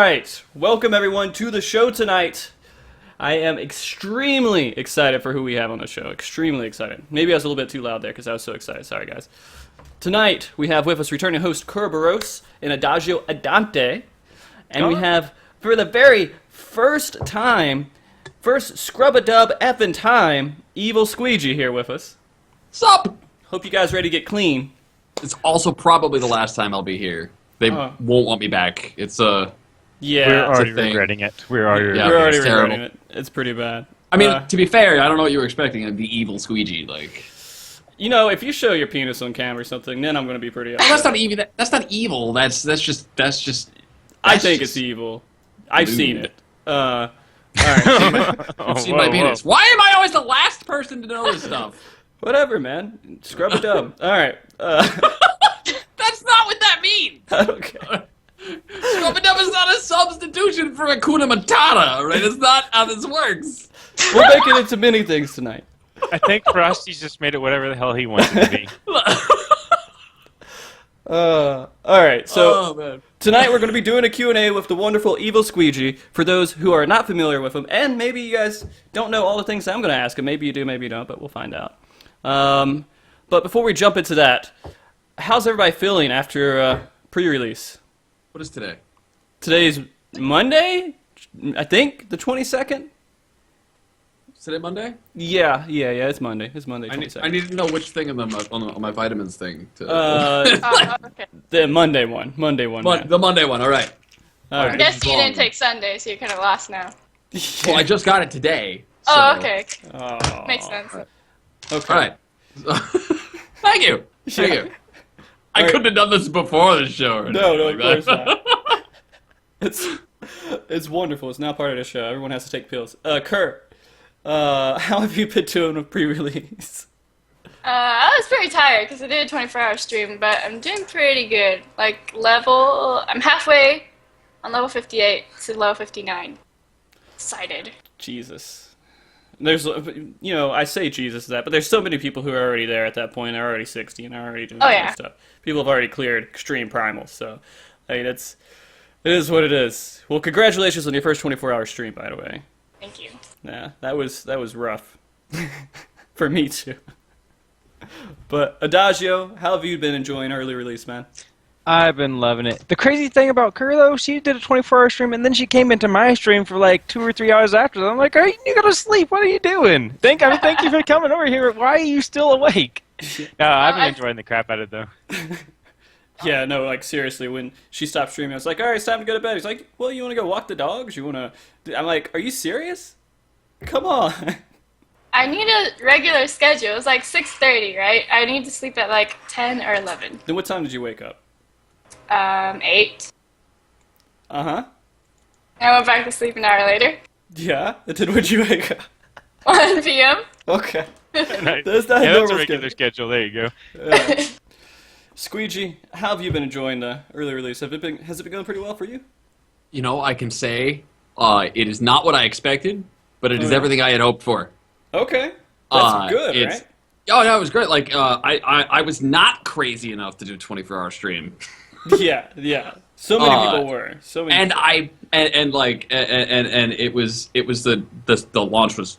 right, welcome everyone to the show tonight. I am extremely excited for who we have on the show. Extremely excited. Maybe I was a little bit too loud there because I was so excited. Sorry, guys. Tonight, we have with us returning host Kerberos and Adagio Adante. And we have, for the very first time, first scrub-a-dub effing time, EvilSqueegee here with us. Sup? Hope you guys ready to get clean. It's also probably the last time I'll be here. They won't want me back. It's yeah, we're already regretting it. We're already regretting it. It's pretty bad. I mean, to be fair, I don't know what you were expecting. I'd be evil squeegee, like. You know, if you show your penis on camera or something, then I'm going to be pretty upset. Oh, that's not evil. That's not evil. That's just. I think it's evil. I've seen it. All right. You've seen my penis. Why am I always the last person to know this stuff? Whatever, man. Scrub a dub. All right. That's not what that means. Okay. Scrub-a-dub is not a substitution for Hakuna Matata, right? It's not how this works. We're making it to many things tonight. I think for us, he's just made it whatever the hell he wants it to be. All right, so tonight we're going to be doing a Q&A with the wonderful EvilSqueegee for those who are not familiar with him, and maybe you guys don't know all the things I'm going to ask him. Maybe you do, maybe you don't, but we'll find out. But before we jump into that, how's everybody feeling after pre-release? What is today? Today's Monday, I think, the 22nd? Is today Monday? Yeah, it's Monday. It's Monday, 22nd. I need to know which thing on my vitamins thing. Okay. The Monday one. The Monday one, all right. All I right. guess you didn't take Sunday, so you're kind of lost now. Well, I just got it today. So. Oh, okay. Oh. Makes sense. Okay. All right. Thank you. Thank you. I couldn't have done this before the show. No, of course not. It's wonderful. It's now part of the show. Everyone has to take pills. Kurt, how have you been doing with pre-release? I was pretty tired because I did a 24-hour stream, but I'm doing pretty good. Like, I'm halfway on level 58 to level 59. Excited. Jesus. There's, I say Jesus to that, but there's so many people who are already there at that point. They're already 60 and are already doing stuff. People have already cleared extreme primals, so it is what it is. Well, congratulations on your first 24-hour stream, by the way. Thank you. Yeah, that was rough for me too. But Adagio, how have you been enjoying early release, man? I've been loving it. The crazy thing about Kerr, though, she did a 24-hour stream, and then she came into my stream for like 2 or 3 hours after that. I'm like, hey, you gotta sleep. What are you doing? Thank you for coming over here. Why are you still awake? No, I've been enjoying the crap out of it, though. Yeah, no, like, seriously, when she stopped streaming, I was like, all right, it's time to go to bed. He's like, well, you want to go walk the dogs? You want to... I'm like, are you serious? Come on. I need a regular schedule. It's like 6:30, right? I need to sleep at like 10 or 11. Then what time did you wake up? 8. Uh-huh. I went back to sleep an hour later. Yeah? And then when'd you wake up? 1 p.m. Okay. Nice. That's not That's a regular schedule. There you go. Yeah. Squeegee, how have you been enjoying the early release? Has it been going pretty well for you? You know, I can say it is not what I expected, but it is everything I had hoped for. Okay. That's good, right? Oh, yeah, it was great. Like, I was not crazy enough to do a 24-hour stream. Yeah. So many people were. So many. And it was the launch was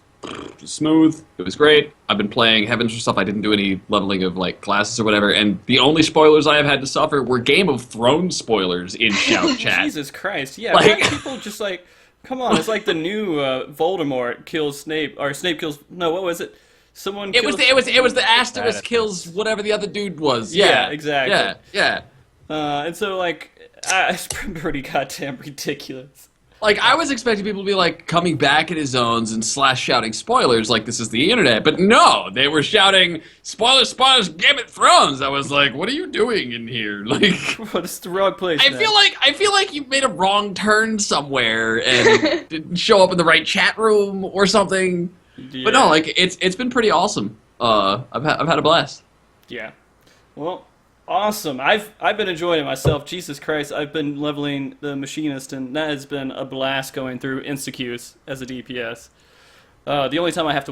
smooth. It was great. I've been playing Heavensward stuff. I didn't do any leveling of like classes or whatever. And the only spoilers I have had to suffer were Game of Thrones spoilers in shout chat. Jesus Christ! Yeah, like, people just like, come on. It's like the new Voldemort kills Snape, or Snape kills. No, what was it? Someone. It was the asterisk kills whatever the other dude was. Yeah, exactly. Yeah. And so like, it's pretty goddamn ridiculous. Like, I was expecting people to be, like, coming back in his zones and shouting spoilers like this is the internet. But no, they were shouting, spoilers, Game of Thrones. I was like, what are you doing in here? Like, what is the wrong place? I feel like you made a wrong turn somewhere and didn't show up in the right chat room or something. Yeah. But no, like, it's been pretty awesome. I've had a blast. Yeah. Well, awesome. I've been enjoying it myself. Jesus Christ, I've been leveling the machinist, and that has been a blast going through insta-Qs as a DPS. The only time I had to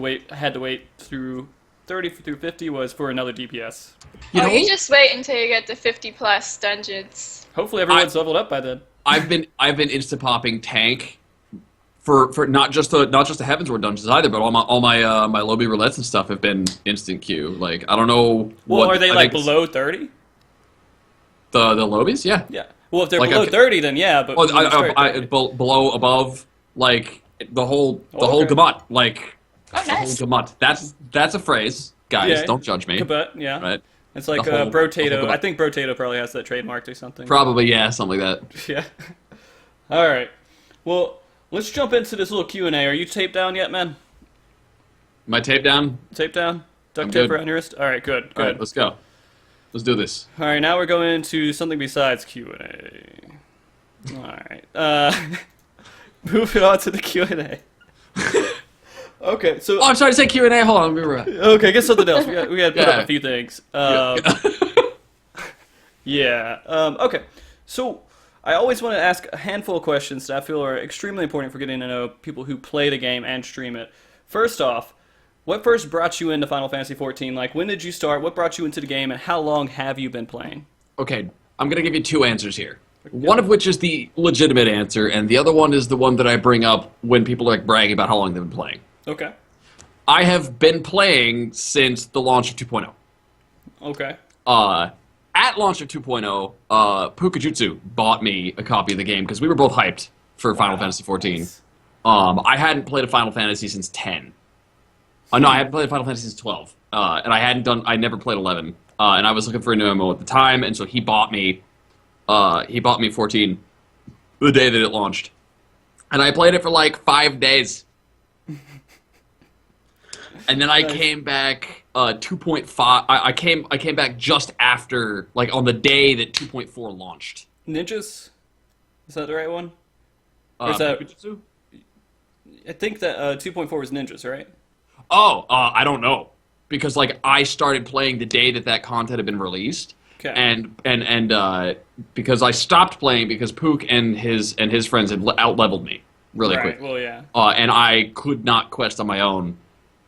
wait through 30 through 50 was for another DPS. You just wait until you get to 50+ dungeons. Hopefully everyone's leveled up by then. I've been insta popping tank for not just the Heavensward dungeons either, but all my lobby roulettes and stuff have been instant queue. Like I don't know. Well, are they like below 30? The lobbies? Yeah. Yeah. Well, if they're Like, below okay. 30, then yeah. But Well, below, above, like the whole gamut, like Oh, the whole nice. gamut. That's a phrase, guys. Yeah. Don't judge me. Kabut, yeah. Right. It's like The whole Brotato. gamut. I think Brotato probably has that trademarked or something. Probably, yeah, something like that. Yeah. All right. Well, let's jump into this little Q&A. Are you taped down yet, man? My tape down. Taped down? Duct I'm tape good. around your wrist? All right, good. All right, let's go. Let's do this. All right, now we're going into something besides Q&A. All right. Moving on to the Q&A. Okay, so... Oh, I'm sorry to say Q&A. Hold on, let me remember. Okay, get something else. We got to put up Yeah. a few things. Yeah. Okay, so I always want to ask a handful of questions that I feel are extremely important for getting to know people who play the game and stream it. First off, what first brought you into Final Fantasy XIV? Like, when did you start? What brought you into the game? And how long have you been playing? Okay, I'm going to give you two answers here. One of which is the legitimate answer, and the other one is the one that I bring up when people are like bragging about how long they've been playing. Okay. I have been playing since the launch of 2.0. Okay. At launch of 2.0, Pukajutsu bought me a copy of the game because we were both hyped for Final Fantasy XIV. Nice. I hadn't played a Final Fantasy since 10. No, I hadn't played a Final Fantasy since 12. And I never played 11. And I was looking for a new MMO at the time, and so he bought me 14 the day that it launched. And I played it for like 5 days. And then I came back 2.5. I came back just after, like on the day that 2.4 launched. Ninjas? Is that the right one? Or is that... Pukajutsu? I think that 2.4 was ninjas, right? Oh, I don't know, because like I started playing the day that content had been released, Okay. and because I stopped playing because Pook and his friends had out-leveled me really Right, quick, well, yeah. and I could not quest on my own,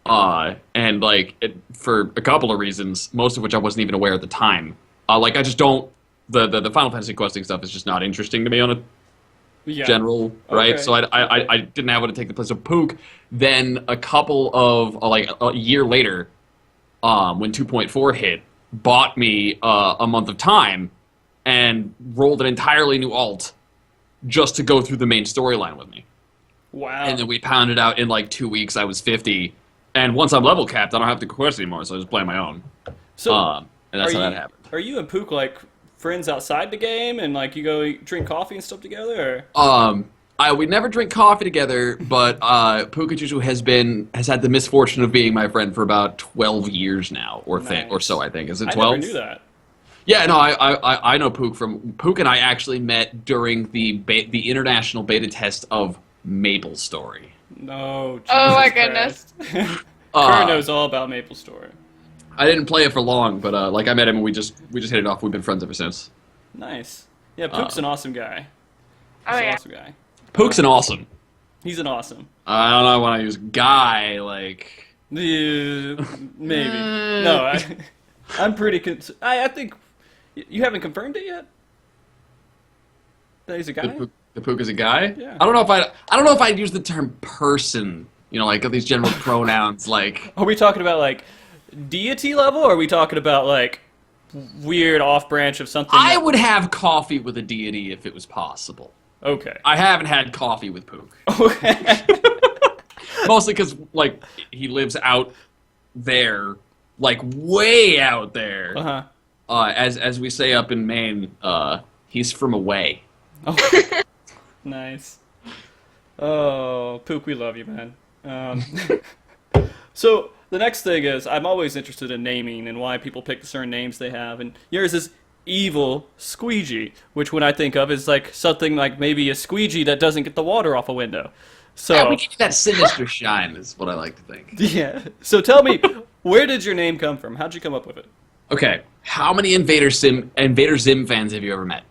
and like for a couple of reasons, most of which I wasn't even aware at the time. Like I just don't the Final Fantasy questing stuff is just not interesting to me on a Yeah. general, right? Okay. So I didn't have one to take the place of Pook. Then a couple of, like a year later, when 2.4 hit, bought me a month of time and rolled an entirely new alt just to go through the main storyline with me. Wow. And then we pounded out in like 2 weeks. I was 50. And once I'm level capped, I don't have to quest anymore, so I just play my own. So, And that's how that happened. Are you and Pook like friends outside the game, and like you go drink coffee and stuff together? Or? We never drink coffee together, but Pukajutsu has had the misfortune of being my friend for about 12 years now, or Nice. so I think. Is it I 12? never knew that. Yeah, no, I know Pook from Pook, and I actually met during the international beta test of Maple Story. No. Oh my Jesus Christ. Uh, Kurt knows all about Maple Story. I didn't play it for long, but like I met him and we just hit it off. We've been friends ever since. Nice. Yeah, Pook's an awesome guy. Oh He's an yeah. awesome guy. Pook's an awesome. He's an awesome. I don't know when I use guy like. Maybe. No, I'm pretty. I think you haven't confirmed it yet. That he's a guy. The Pook is a guy. Yeah. I don't know if I'd use the term person. You know, like these general pronouns. Like Are we talking about like deity level, or are we talking about like weird off branch of something? I would have coffee with a deity if it was possible. Okay. I haven't had coffee with Pook. Okay. Mostly because, like, he lives out there, like, way out there. Uh-huh. As we say up in Maine, he's from away. Oh. Nice. Oh, Pook, we love you, man. So the next thing is, I'm always interested in naming and why people pick the certain names they have, and yours is EvilSqueegee, which when I think of is like something like maybe a squeegee that doesn't get the water off a window. So Yeah, we give you that sinister shine, is what I like to think. yeah. So tell me, where did your name come from? How'd you come up with it? Okay, how many Invader Zim fans have you ever met?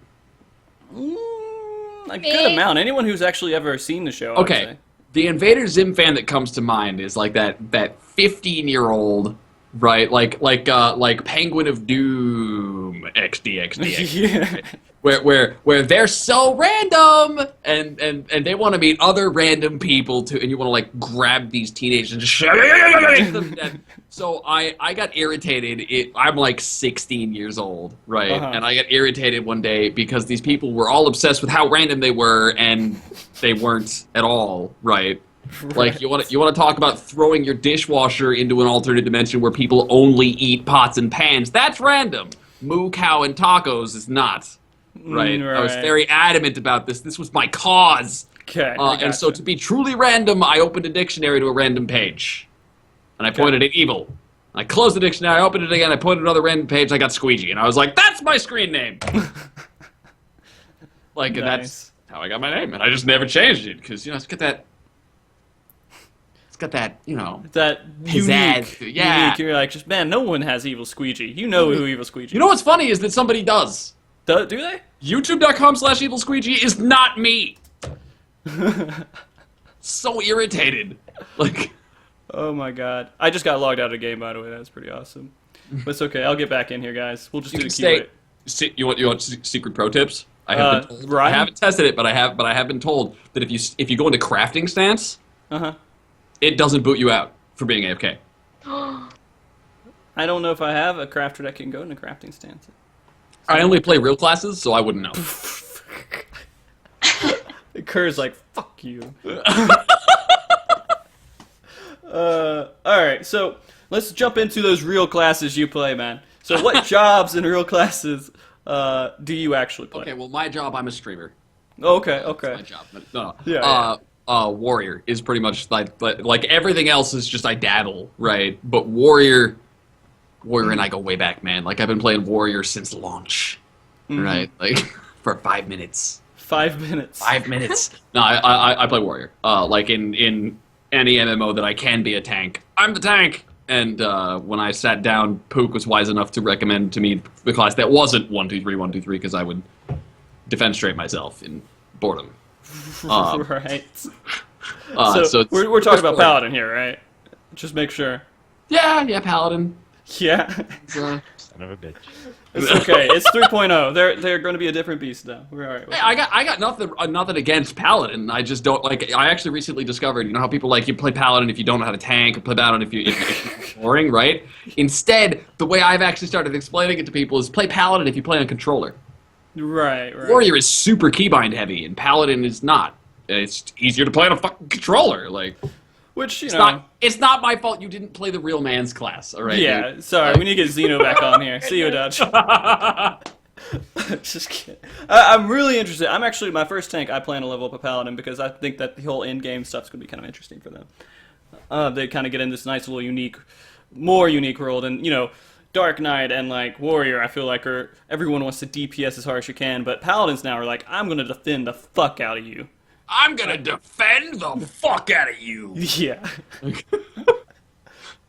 A good amount. Anyone who's actually ever seen the show. I would Okay, say. the Invader Zim fan that comes to mind is like that 15-year-old right? Like Penguin of Doom XD. Yeah. Where they're so random and they want to meet other random people too, and you want to like grab these teenagers and just shake them to death. So I got irritated. I'm like 16 years old, right? And I got irritated one day because these people were all obsessed with how random they were, and they weren't at all, right? Like you want to talk about throwing your dishwasher into an alternate dimension where people only eat pots and pans. That's random. Moo cow and tacos is not. Right. I was very adamant about this. This was my cause. Okay. And so to be truly random, I opened a dictionary to a random page. And I pointed at evil. I closed the dictionary, I opened it again, I pointed at another random page, I got Squeegee. And I was like, that's my screen name! Like, and that's how I got my name. And I just never changed it, because, you know, it's got that, you know... That pizzazz. Unique. Yeah. Unique. You're like, just, man, no one has EvilSqueegee. You know who EvilSqueegee is. You know what's funny is that somebody does. Do they? YouTube.com/EvilSqueegee is not me. So irritated. Like, oh my god. I just got logged out of the game, by the way. That's pretty awesome. But it's okay. I'll get back in here, guys. We'll just do the keyword. You want secret pro tips? I have been told, I haven't tested it, but I have been told that if you go into crafting stance, it doesn't boot you out for being AFK. I don't know if I have a crafter that can go into crafting stance. I only play real classes, so I wouldn't know. Kerr's like, fuck you. Alright, so let's jump into those real classes you play, man. So what jobs in real classes do you actually play? Okay, well, my job, I'm a streamer. Okay. That's my job. No. Yeah. Warrior is pretty much like everything else is just I dabble, right? But Warrior and I go way back, man. Like, I've been playing Warrior since launch, right? Like, for 5 minutes. 5 minutes. 5 minutes. No, I play Warrior. Like, in any MMO that I can be a tank, I'm the tank! And when I sat down, Pook was wise enough to recommend to me the class that wasn't 1-2-3, because I would defenstrate myself in boredom. Right. So we're talking about Paladin here, right? Just make sure. Yeah, Paladin. Yeah. Son of a bitch. It's okay. It's 3.0. They're going to be a different beast now. We're all right. Hey, I got nothing against Paladin. I just don't like. I actually recently discovered, you know how people like you play Paladin if you don't know how to tank, or play Paladin if you're boring, right? Instead, the way I've actually started explaining it to people is play Paladin if you play on controller. Right. Warrior is super keybind heavy, and Paladin is not. It's easier to play on a fucking controller, like. Which, it's not my fault you didn't play the real man's class, all right? Yeah, dude? sorry, we need to get Xeno back on here. See you, Dutch. Just kidding. I'm really interested. I'm actually, my first tank, I plan to level up a Paladin because I think that the whole in-game stuff's going to be kind of interesting for them. They kind of get in this nice little more unique world, and, you know, Dark Knight and, like, Warrior, I feel like everyone wants to DPS as hard as you can, but Paladins now are like, I'm going to defend the fuck out of you. I'm gonna defend the fuck out of you. Yeah.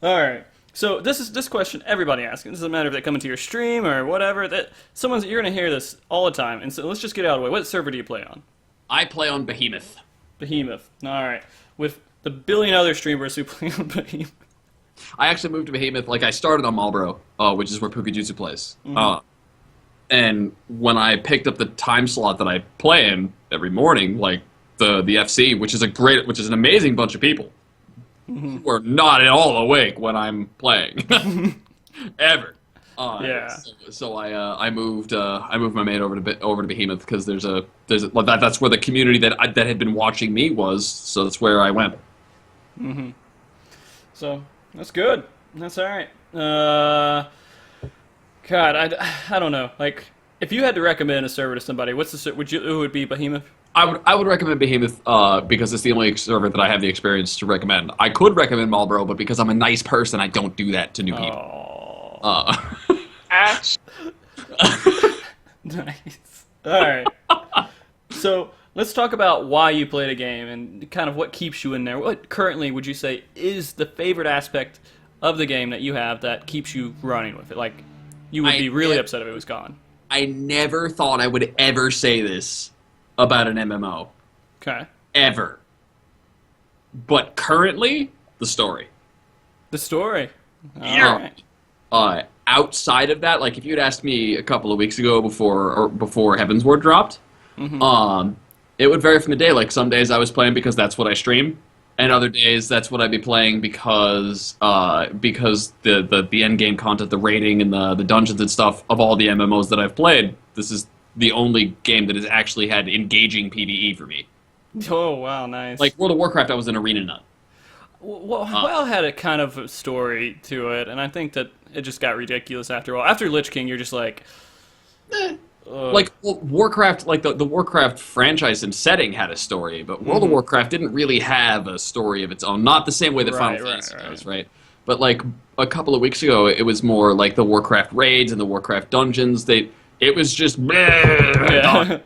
All right. So this question everybody asking. This doesn't matter if they come into your stream or whatever. You're gonna hear this all the time. And so let's just get it out of the way. What server do you play on? I play on Behemoth. Behemoth. All right. With the billion other streamers who play on Behemoth. I actually moved to Behemoth. Like, I started on Marlboro, which is where Pukajutsu plays. And when I picked up the time slot that I play in every morning, like the FC, which is an amazing bunch of people, who are not at all awake when I'm playing, ever. Yeah. So I moved my main over to Behemoth because that's where the community that had been watching me was. So that's where I went. So that's good. That's all right. God, I don't know. Like, if you had to recommend a server to somebody, who would be Behemoth? I would recommend Behemoth because it's the only server that I have the experience to recommend. I could recommend Marlboro, but because I'm a nice person, I don't do that to new people. Ouch. Nice. All right. So let's talk about why you play the game and kind of what keeps you in there. What currently would you say is the favorite aspect of the game that you have that keeps you running with it? Like, you would be really upset if it was gone. I never thought I would ever say this about an MMO. Okay. Ever. But currently, the story. The story. All right. Outside of that, like if you'd asked me a couple of weeks ago before Heavensward dropped, it would vary from the day. Like some days I was playing because that's what I stream, and other days that's what I'd be playing because the end game content, the rating and the dungeons and stuff of all the MMOs that I've played, this is the only game that has actually had engaging PvE for me. Oh wow, nice. Like World of Warcraft, I was an arena nut. Well, WoW had a kind of a story to it, and I think that it just got ridiculous after a while. After Lich King, you're just like... Warcraft, like the Warcraft franchise and setting had a story, but World of Warcraft didn't really have a story of its own. Not the same way that Final Fantasy does, right? But like a couple of weeks ago, it was more like the Warcraft raids and the Warcraft dungeons. It was just right?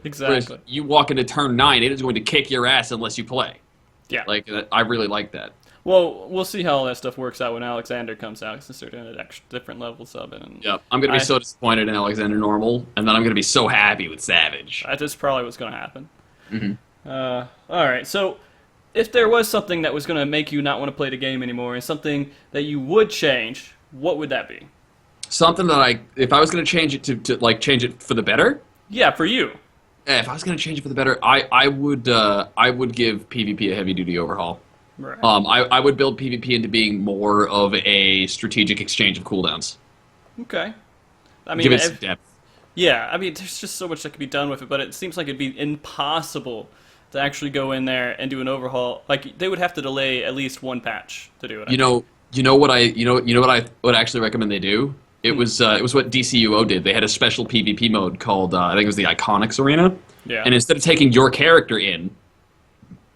Exactly. Whereas you walk into turn 9, it is going to kick your ass unless you play. Yeah. Like I really like that. Well, we'll see how all that stuff works out when Alexander comes out, since they're doing a different level subbing. And yep, I'm going to be so disappointed in Alexander Normal, and then I'm going to be so happy with Savage. That's probably what's going to happen. All right, so if there was something that was going to make you not want to play the game anymore, and something that you would change, what would that be? Something that if I was going to change it to like change it for the better? Yeah, for you. Yeah, if I was going to change it for the better, I would give PvP a heavy-duty overhaul. Right. I would build PvP into being more of a strategic exchange of cooldowns. Okay. I mean, give it some depth. Yeah, I mean, there's just so much that could be done with it, but it seems like it'd be impossible to actually go in there and do an overhaul. Like, they would have to delay at least one patch to do it. You know what I would actually recommend they do? It was what DCUO did. They had a special PvP mode called I think it was the Iconics Arena. Yeah. And instead of taking your character in,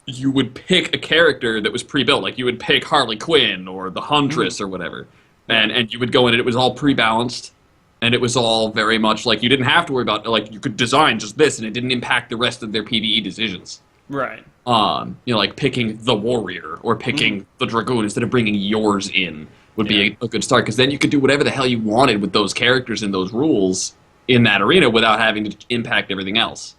you would pick a character that was pre-built. Like you would pick Harley Quinn or the Huntress or whatever, and you would go in and it was all pre-balanced, and it was all very much like you didn't have to worry about like you could design just this and it didn't impact the rest of their PvE decisions. Right. Like picking the warrior or picking the dragoon instead of bringing yours in would be a good start, because then you could do whatever the hell you wanted with those characters and those rules in that arena without having to impact everything else.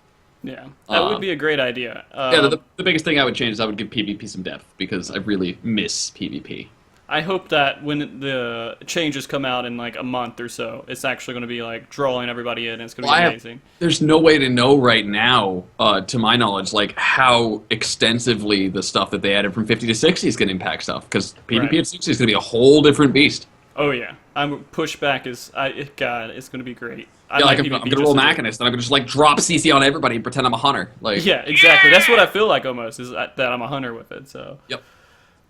Yeah, that would be a great idea. The biggest thing I would change is I would give PvP some depth, because I really miss PvP. I hope that when the changes come out in like a month or so, it's actually going to be like drawing everybody in, and it's going to be amazing. There's no way to know right now, to my knowledge, like how extensively the stuff that they added from 50 to 60 is going to impact stuff, because PvP at 60 is going to be a whole different beast. Oh yeah, pushback is God, it's going to to be great. I'm going to roll Machinist, and I'm going to just like drop CC on everybody and pretend I'm a hunter. Like yeah, exactly. That's what I feel like almost, is that I'm a hunter with it. So yep.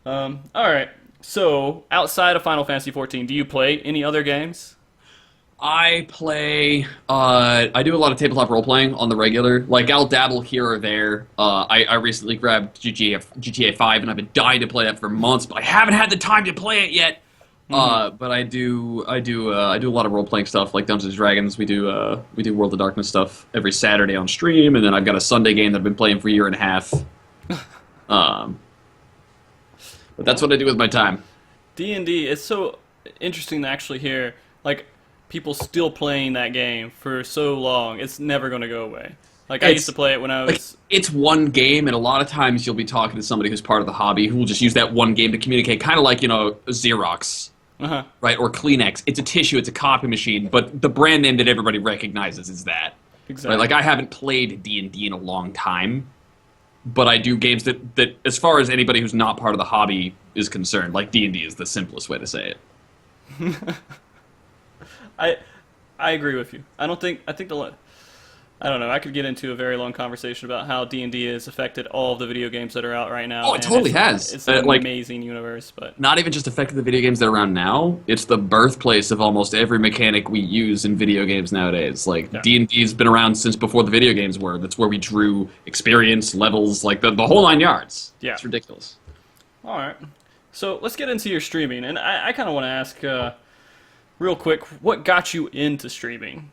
All right. So, outside of Final Fantasy XIV, do you play any other games? I play, I do a lot of tabletop role-playing on the regular. Like, I'll dabble here or there. I recently grabbed GTA 5, and I've been dying to play that for months, but I haven't had the time to play it yet. But I do a lot of role-playing stuff, like Dungeons & Dragons. We do World of Darkness stuff every Saturday on stream, and then I've got a Sunday game that I've been playing for a year and a half. But that's what I do with my time. D&D, it's so interesting to actually hear, like, people still playing that game for so long. It's never going to go away. Like, I used to play it when I was... Like, it's one game, and a lot of times you'll be talking to somebody who's part of the hobby who will just use that one game to communicate, kind of like, Xerox, right, or Kleenex. It's a tissue, it's a copy machine, but the brand name that everybody recognizes is that. Exactly. Right? Like, I haven't played D&D in a long time, but I do games that, as far as anybody who's not part of the hobby is concerned, like D&D is the simplest way to say it. I agree with you. I don't know. I could get into a very long conversation about how D&D has affected all of the video games that are out right now. Oh, it totally has. It's an amazing universe, but not even just affected the video games that are around now. It's the birthplace of almost every mechanic we use in video games nowadays. Like D&D's been around since before the video games were. That's where we drew experience, levels, like the whole 9 yards. Yeah, it's ridiculous. All right, so let's get into your streaming, and I kind of want to ask, real quick, what got you into streaming?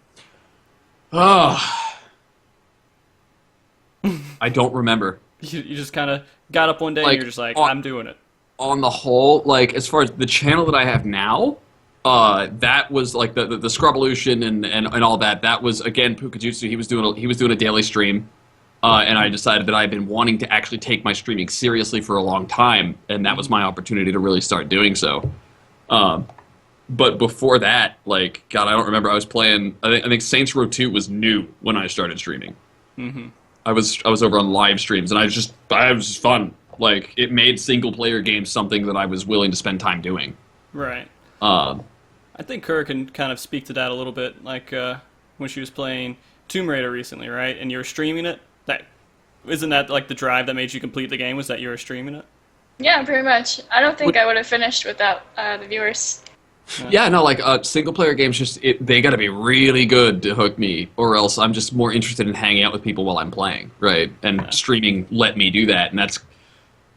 Oh. I don't remember. You just kind of got up one day and you're just like, I'm doing it. On the whole, like, as far as the channel that I have now, that was like the Scrubvolution and all that. That was, again, Pukajutsu. He was doing a daily stream, and I decided that I've been wanting to actually take my streaming seriously for a long time, and that was my opportunity to really start doing so. But before that, like, God, I don't remember. I was playing. I think Saints Row 2 was new when I started streaming. Mm-hmm. I was over on live streams, and I was just fun. Like, it made single player games something that I was willing to spend time doing. Right. Um, I think Kerr can kind of speak to that a little bit, like when she was playing Tomb Raider recently, right? And you were streaming it. Isn't that like the drive that made you complete the game? Was that you were streaming it? Yeah, pretty much. I don't think I would have finished without the viewers. Yeah, no, like single player games, they got to be really good to hook me, or else I'm just more interested in hanging out with people while I'm playing, right? And streaming let me do that, and that's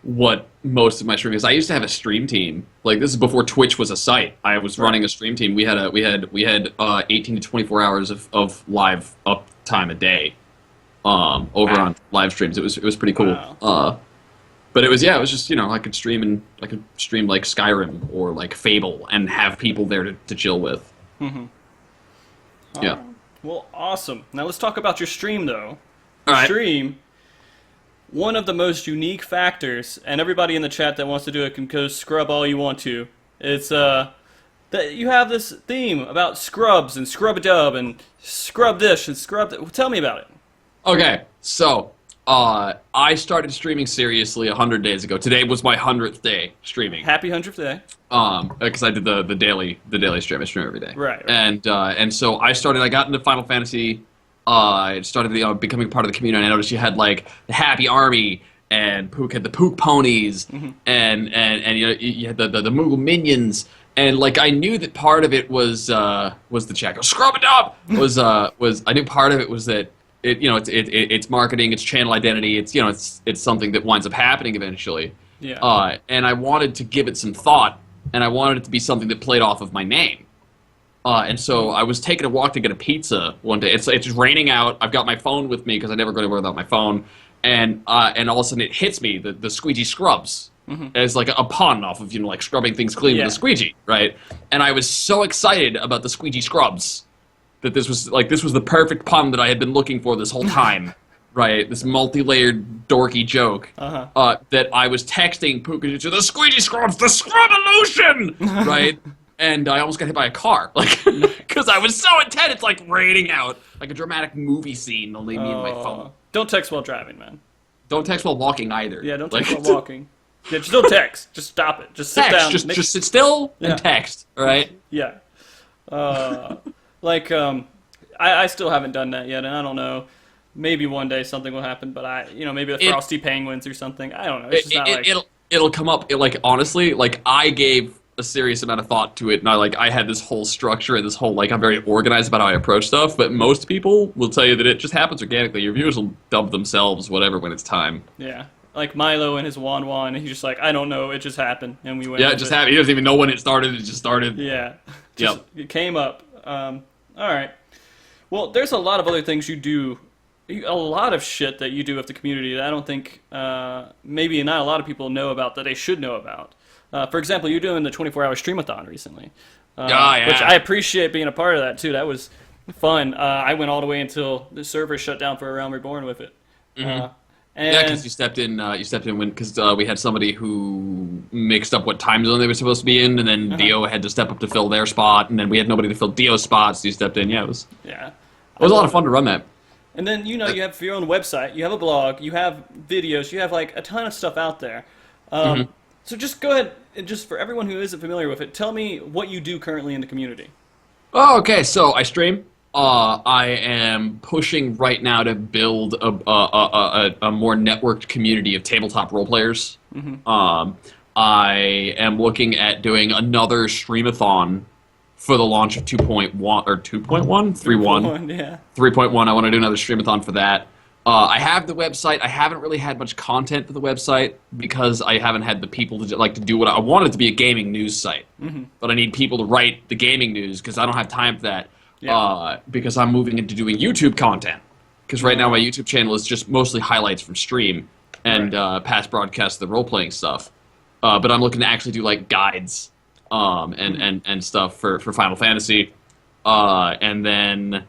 what most of my streaming is. I used to have a stream team. Like, this is before Twitch was a site. I was running a stream team. We had 18 to 24 hours of live uptime a day, over on live streams. It was pretty cool. Wow. But it was just, I could stream like Skyrim or like Fable and have people there to chill with. Mm-hmm. Yeah. Well, awesome. Now let's talk about your stream, though. All right. Stream, one of the most unique factors, and everybody in the chat that wants to do it can go scrub all you want to. It's that you have this theme about scrubs and scrub-a-dub and scrub this and scrub. Tell me about it. Okay, so I started streaming seriously 100 days ago. Today was my 100th day streaming. Happy 100th day. Because I did the daily stream. I stream every day. Right. And so I got into Final Fantasy. I started becoming part of the community. And I noticed you had like the Happy Army, and Pook had the Pook ponies, and you had the Moogle minions. And like I knew that part of it was the chat. Scrub it up. I knew part of it was that. It's marketing, it's channel identity, it's something that winds up happening eventually. Yeah. And I wanted to give it some thought, and I wanted it to be something that played off of my name. And so I was taking a walk to get a pizza one day. It's raining out. I've got my phone with me because I never go anywhere without my phone. And all of a sudden it hits me, the Squeegee scrubs. As like a pun off of like scrubbing things clean with a squeegee, right? And I was so excited about the Squeegee scrubs. That this was the perfect pun that I had been looking for this whole time, right? This multi-layered dorky joke that I was texting Pookachu to the Squeegee scrubs, the scrub illusion, right? And I almost got hit by a car, like, because I was so intent. It's like raining out, like a dramatic movie scene, only me and my phone. Don't text while driving, man. Don't text while walking either. Yeah, don't text while walking. Yeah, just don't text. Just stop it. Just sit down. Just sit still and text, all right? Yeah. I still haven't done that yet, and I don't know. Maybe one day something will happen, but maybe the frosty penguins or something. I don't know. It's just not it'll come up. Honestly, I gave a serious amount of thought to it, and I had this whole structure and this whole I'm very organized about how I approach stuff. But most people will tell you that it just happens organically. Your viewers will dub themselves, whatever, when it's time. Yeah. Like Milo and his Wan, he's just like, I don't know, it just happened, and we went. Yeah, it just happened. He doesn't even know when it started. It just started. Yeah. It came up. All right. Well, there's a lot of other things you do, a lot of shit that you do with the community that I don't think maybe not a lot of people know about that they should know about. For example, you're doing the 24-hour streamathon recently, which I appreciate being a part of that too. That was fun. I went all the way until the server shut down for A Realm Reborn with it. Because you stepped in because we had somebody who mixed up what time zone they were supposed to be in, and then Dio had to step up to fill their spot, and then we had nobody to fill Dio's spot, so you stepped in. Yeah, it was a lot of fun to run that. And then you have your own website, you have a blog, you have videos, you have like a ton of stuff out there. So just go ahead and just for everyone who isn't familiar with it, tell me what you do currently in the community. Oh, okay. So I stream. I am pushing right now to build a more networked community of tabletop role players. I am looking at doing another streamathon for the launch of 2.1 or 2.1, 3.1. Yeah. 3.1. I want to do another streamathon for that. I have the website. I haven't really had much content for the website because I haven't had the people to do what I want it to be a gaming news site. But I need people to write the gaming news because I don't have time for that. Yeah. Because I'm moving into doing YouTube content. Because right now my YouTube channel is just mostly highlights from stream and past broadcasts of the role-playing stuff. But I'm looking to actually do like guides and stuff for Final Fantasy. And then,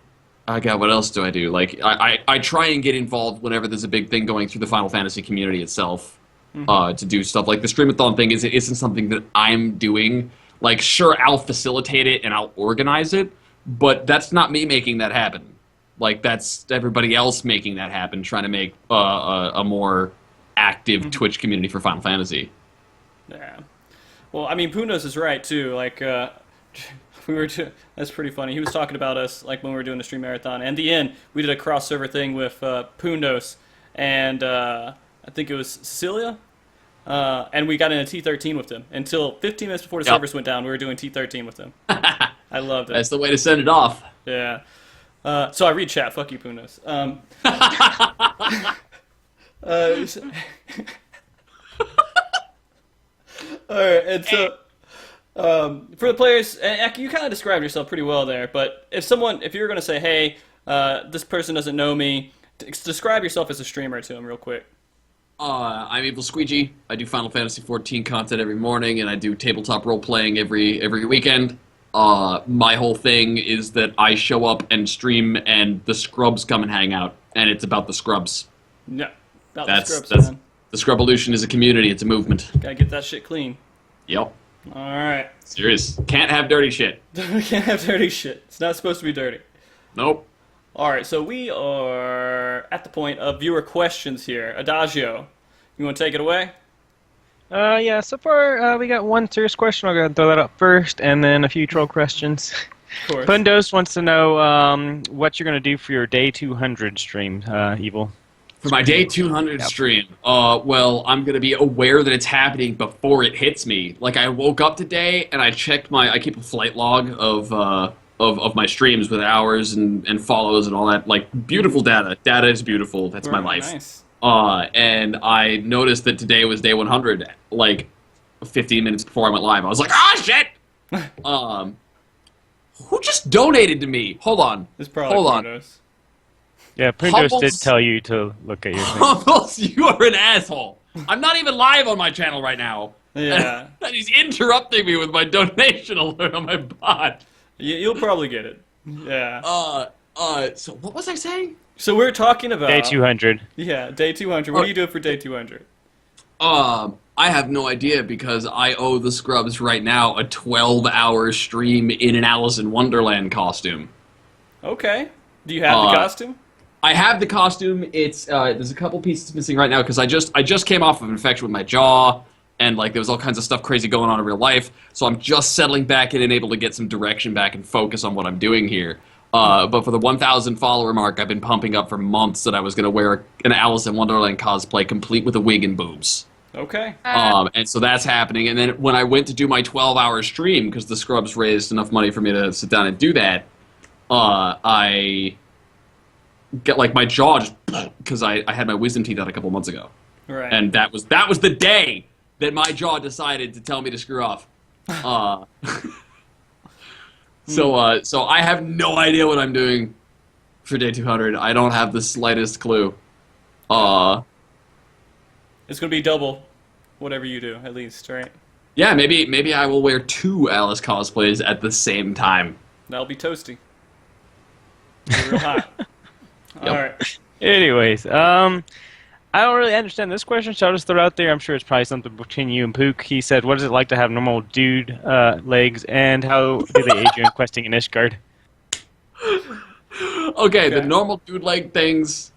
God, what else do I do? Like, I try and get involved whenever there's a big thing going through the Final Fantasy community itself to do stuff. Like the Streamathon thing isn't something that I'm doing. Like, sure, I'll facilitate it and I'll organize it, but that's not me making that happen. Like, that's everybody else making that happen, trying to make a more active Twitch community for Final Fantasy. Yeah. Well, I mean, Pundos is right too. Like, that's pretty funny. He was talking about us like when we were doing the stream marathon. And in the end, we did a cross server thing with Pundos and I think it was Cecilia. And we got in a T13 with them until 15 minutes before the servers went down. We were doing T13 with them. I loved it. That's the way to send it off. Yeah. So I read chat. Fuck you, Pundos. All right, and so for the players, and you kind of described yourself pretty well there. But if you're going to say, "Hey, this person doesn't know me," describe yourself as a streamer to them real quick. I'm EvilSqueegee. I do Final Fantasy XIV content every morning, and I do tabletop role playing every weekend. My whole thing is that I show up and stream, and the scrubs come and hang out, and it's about the scrubs. Yeah, about That's the scrubs, man. the Scrubvolution is a community. It's a movement. Gotta get that shit clean. Yep. All right. Serious. Can't have dirty shit. We can't have dirty shit. It's not supposed to be dirty. Nope. All right, so we are at the point of viewer questions here. Adagio, you want to take it away? Yeah, so far we got one serious question. I'll go ahead and throw that up first, and then a few troll questions. Of course. Pundos wants to know what you're going to do for your day 200 stream, Evil. For my day 200 stream, well, I'm going to be aware that it's happening before it hits me. Like, I woke up today, and I checked I keep a flight log of my streams with hours and follows and all that. Like, beautiful data. Data is beautiful. That's my life. Nice. And I noticed that today was day 100, like 15 minutes before I went live. I was like, ah, shit! Who just donated to me? Hold on. It's probably Hold on. Pundos. Yeah, Pundos did tell you to look at your thing. Humbles, you are an asshole. I'm not even live on my channel right now. Yeah. And he's interrupting me with my donation alert on my bot. You'll probably get it. Yeah. So what was I saying? So we're talking about... Day 200. Yeah, day 200. What are you doing for day 200? I have no idea because I owe the scrubs right now a 12-hour stream in an Alice in Wonderland costume. Okay. Do you have the costume? I have the costume. It's there's a couple pieces missing right now because I just came off of an infection with my jaw, and like there was all kinds of stuff crazy going on in real life. So I'm just settling back in and able to get some direction back and focus on what I'm doing here. But for the 1,000 follower mark, I've been pumping up for months that I was going to wear an Alice in Wonderland cosplay complete with a wig and boobs. Okay. And so that's happening. And then when I went to do my 12-hour stream, because the scrubs raised enough money for me to sit down and do that, I get like my jaw just because I had my wisdom teeth out a couple months ago. Right. And that was the day that my jaw decided to tell me to screw off. So I have no idea what I'm doing for day 200. I don't have the slightest clue. It's going to be double whatever you do, at least, right? Yeah, maybe I will wear 2 Alice cosplays at the same time. That'll be toasty. Be real hot. Yep. All right. Anyways, I don't really understand this question, so I'll just throw it out there. I'm sure it's probably something between you and Pook. He said, what is it like to have normal dude legs, and how do they aid you in questing in Ishgard? Okay, the normal dude leg things,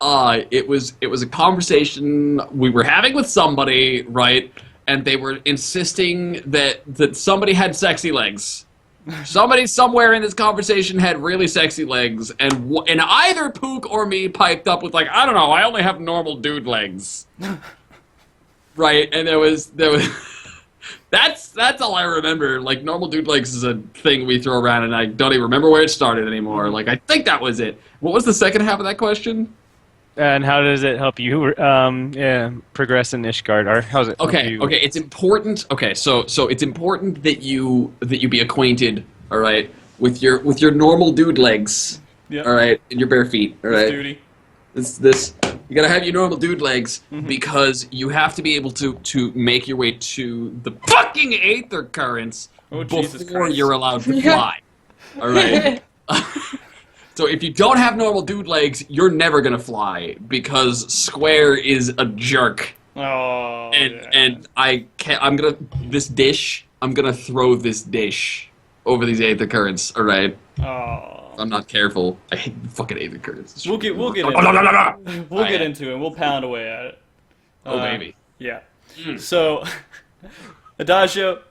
it was a conversation we were having with somebody, right? And they were insisting that somebody had sexy legs. Somebody somewhere in this conversation had really sexy legs, and either Pook or me piped up with like, I don't know, I only have normal dude legs. Right, and there was that's all I remember. Like, normal dude legs is a thing we throw around, and I don't even remember where it started anymore. Like, I think that was it. What was the second half of that question? And how does it help you progress in Ishgard? Or how's it help you? Okay, it's important. Okay, so it's important that you be acquainted, all right, with your normal dude legs, Yep. all right, and your bare feet, all right. Duty. This you gotta have your normal dude legs because you have to be able to make your way to the fucking aether currents Jesus before Christ. you're allowed to fly. All right. So if you don't have normal dude legs, you're never gonna fly because Square is a jerk. Oh. And I can't. I'm gonna. This dish I'm gonna throw this dish over these Aether Currents. All right. Oh. I'm not careful. I hate fucking Aether Currents. We'll get into it. We'll pound away at it. Oh baby. Yeah. So, Adagio,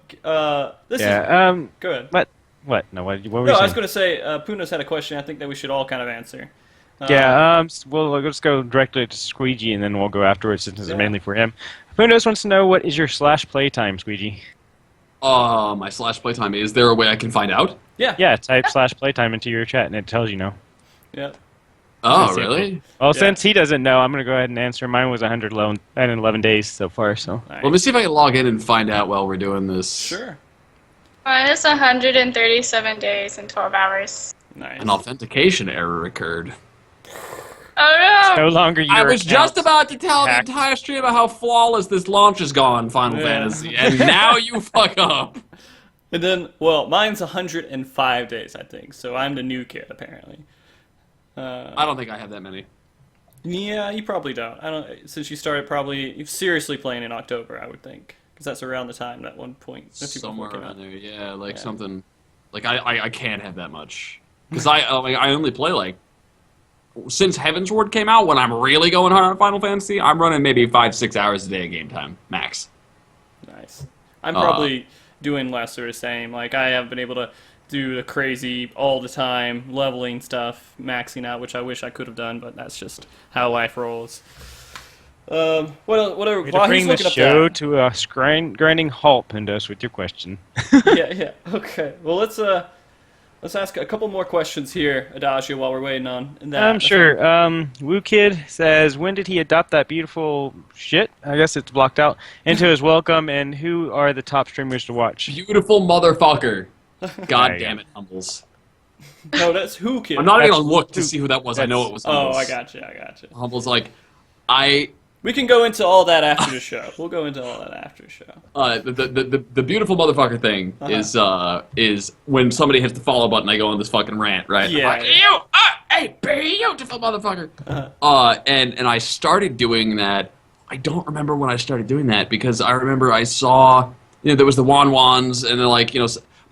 this is. Go ahead. What? No, what were you No, saying? I was going to say, Punos had a question I think that we should all kind of answer. We'll just go directly to Squeegee, and then we'll go afterwards, since it's mainly for him. Punos wants to know, what is your / playtime, Squeegee? My / playtime. Is there a way I can find out? Yeah. Yeah, type / playtime into your chat, and it tells you now. Yeah. Oh, really? Well, since he doesn't know, I'm going to go ahead and answer. Mine was 111 days so far, so. Nice. Let me see if I can log in and find out while we're doing this. Sure. Mine is 137 days and 12 hours. Nice. An authentication error occurred. Oh no! No longer your I was just account. about to tell hacked. the entire stream about how flawless this launch has gone, Final Fantasy, and now you fuck up. And then, well, mine's 105 days, I think. So I'm the new kid, apparently. I don't think I have that many. Yeah, you probably don't. I don't. Since you started probably seriously playing in October, I would think, because that's around the time at one point. that people Somewhere came around out. there, yeah, like something. Like I can't have that much because I only play like since Heavensward came out. When I'm really going hard on Final Fantasy, I'm running maybe 5-6 hours a day of game time max. Nice. I'm probably doing less or the same. Like, I haven't been able to do the crazy all the time leveling stuff, maxing out, which I wish I could have done, but that's just how life rolls. What are Way to bring the show to a grinding halt, Pindos, with your question. yeah. Okay. Well, let's ask a couple more questions here, Adagio, while we're waiting on that. I'm sure. Woo Kid says, when did he adopt that beautiful shit? I guess it's blocked out. Into his welcome, and who are the top streamers to watch? Beautiful motherfucker. God There you damn go. it, Humbles. No, that's who kid. I'm not even gonna That's- look to see who that was. I know it was Oh, Humbles. I gotcha. Humbles, like, We can go into all that after the show. We'll go into all that after the show. the beautiful motherfucker thing is when somebody hits the follow button, I go on this fucking rant, right? Yeah. I'm like, hey, beautiful motherfucker. And I started doing that. I don't remember when I started doing that because I remember I saw, there was the Wans, and they're like,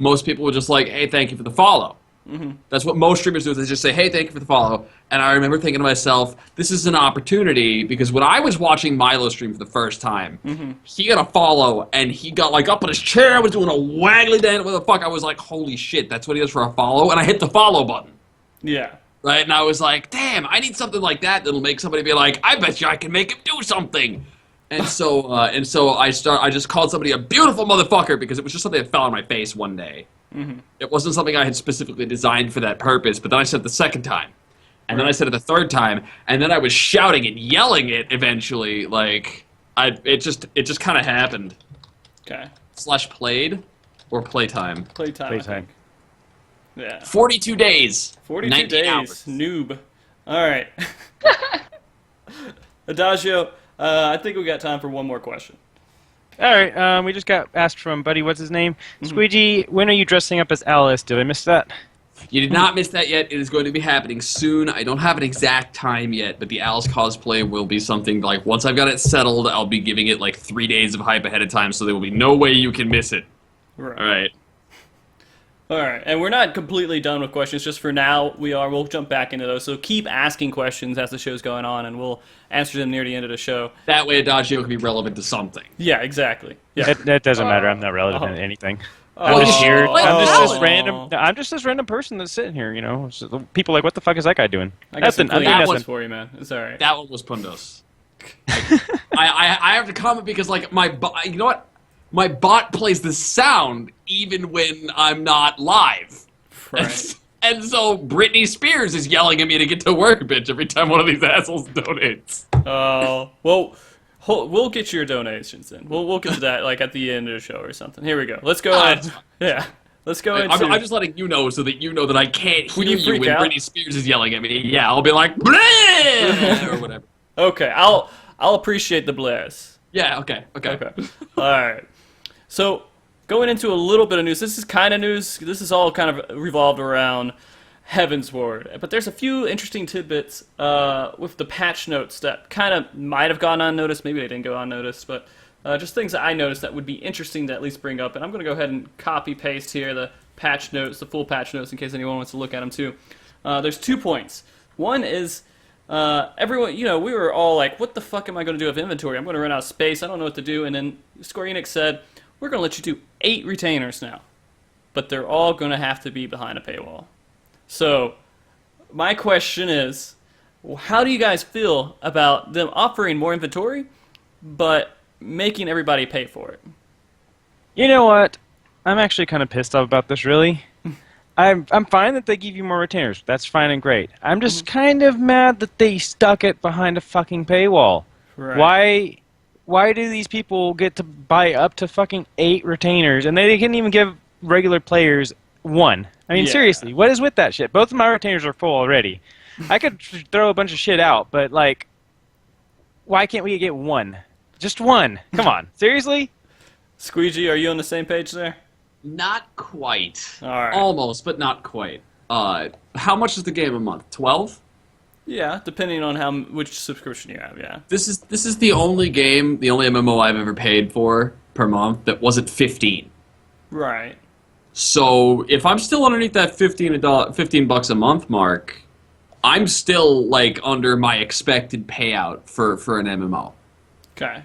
most people were just like, hey, thank you for the follow. Mm-hmm. That's what most streamers do. Is they just say, hey, thank you for the follow. And I remember thinking to myself, this is an opportunity, because when I was watching Milo stream for the first time, he got a follow, and he got like up on his chair, was doing a waggly dance. What the fuck? I was like, holy shit, that's what he does for a follow? And I hit the follow button. Yeah. Right? And I was like, damn, I need something like that that'll make somebody be like, I bet you I can make him do something. And so I just called somebody a beautiful motherfucker because it was just something that fell on my face one day. Mm-hmm. It wasn't something I had specifically designed for that purpose, but then I said it the second time. And then I said it the third time, and then I was shouting and yelling it eventually. Like, it just kind of happened. Okay. / played or playtime? Playtime. Playtime. Yeah. 42 days. 42 19 days. hours. Noob. All right. Adagio, I think we got time for one more question. All right, we just got asked from Buddy, what's his name? Squeegee, when are you dressing up as Alice? Did I miss that? You did not miss that yet. It is going to be happening soon. I don't have an exact time yet, but the Alice cosplay will be something like, once I've got it settled, I'll be giving it like 3 days of hype ahead of time, so there will be no way you can miss it. Right. All right. All right, and we're not completely done with questions. Just for now, we'll jump back into those. So keep asking questions as the show's going on, and we'll answer them near the end of the show. That way Adagio can be relevant to something. Yeah, exactly. Yeah. That doesn't matter. I'm not relevant to anything. Oh. I'm just here. Oh. I'm just this random person that's sitting here. So people are like, what the fuck is that guy doing? I got some Nothing. clean I'm answers nothing. for you, man. It's all right. That one was Pundos. I have to comment because, like, you know what? My bot plays the sound even when I'm not live. Right. And so Britney Spears is yelling at me to get to work, bitch, every time one of these assholes donates. Oh, well, we'll get your donations in. We'll get to that like at the end of the show or something. Here we go. Let's go. Yeah. Let's go into. I'm just letting you know so that you know that I can't hear you you freak when out? Britney Spears is yelling at me. Yeah, I'll be like, bleh! Or whatever. Okay, I'll appreciate the bless. Yeah, okay. Okay. All right. So, going into a little bit of news. This is kind of news. This is all kind of revolved around Heavensward. But there's a few interesting tidbits with the patch notes that kind of might have gone unnoticed. Maybe they didn't go unnoticed. But just things that I noticed that would be interesting to at least bring up. And I'm going to go ahead and copy paste here the patch notes, the full patch notes, in case anyone wants to look at them too. There's 2 points. One is everyone, we were all like, what the fuck am I going to do with inventory? I'm going to run out of space. I don't know what to do. And then Square Enix said, we're going to let you do 8 retainers now, but they're all going to have to be behind a paywall. So my question is, how do you guys feel about them offering more inventory, but making everybody pay for it? You know what? I'm actually kind of pissed off about this, really. I'm fine that they give you more retainers. That's fine and great. I'm just kind of mad that they stuck it behind a fucking paywall. Right. Why do these people get to buy up to fucking 8 retainers, and they can't even give regular players 1? I mean, seriously, what is with that shit? Both of my retainers are full already. I could throw a bunch of shit out, but, like, why can't we get 1? Just 1. Come on. Seriously? Squeegee, are you on the same page there? Not quite. All right. Almost, but not quite. How much is the game a month? 12? Yeah, depending on which subscription you have, yeah. This is the only game, the only MMO I've ever paid for per month that wasn't 15. Right. So if I'm still underneath that $15 a month mark, I'm still like under my expected payout for an MMO. Okay.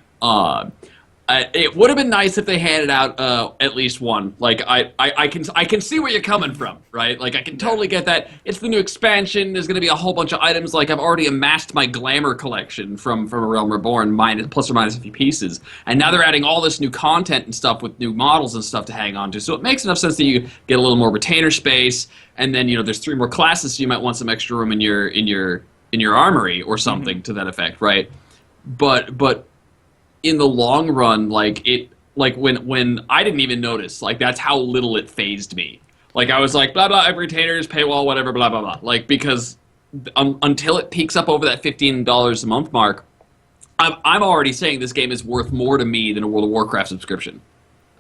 It would have been nice if they handed out at least one. Like I can see where you're coming from, right? Like I can totally get that. It's the new expansion. There's going to be a whole bunch of items. Like I've already amassed my glamour collection from A Realm Reborn, plus or minus a few pieces, and now they're adding all this new content and stuff with new models and stuff to hang on to. So it makes enough sense that you get a little more retainer space, and then there's 3 more classes, so you might want some extra room in your armory or something to that effect, right? But in the long run, when I didn't even notice, like that's how little it phased me. Like I was like, blah blah, every retainers, paywall, whatever, blah blah blah. Like because until it peaks up over that $15 a month mark, I'm already saying this game is worth more to me than a World of Warcraft subscription.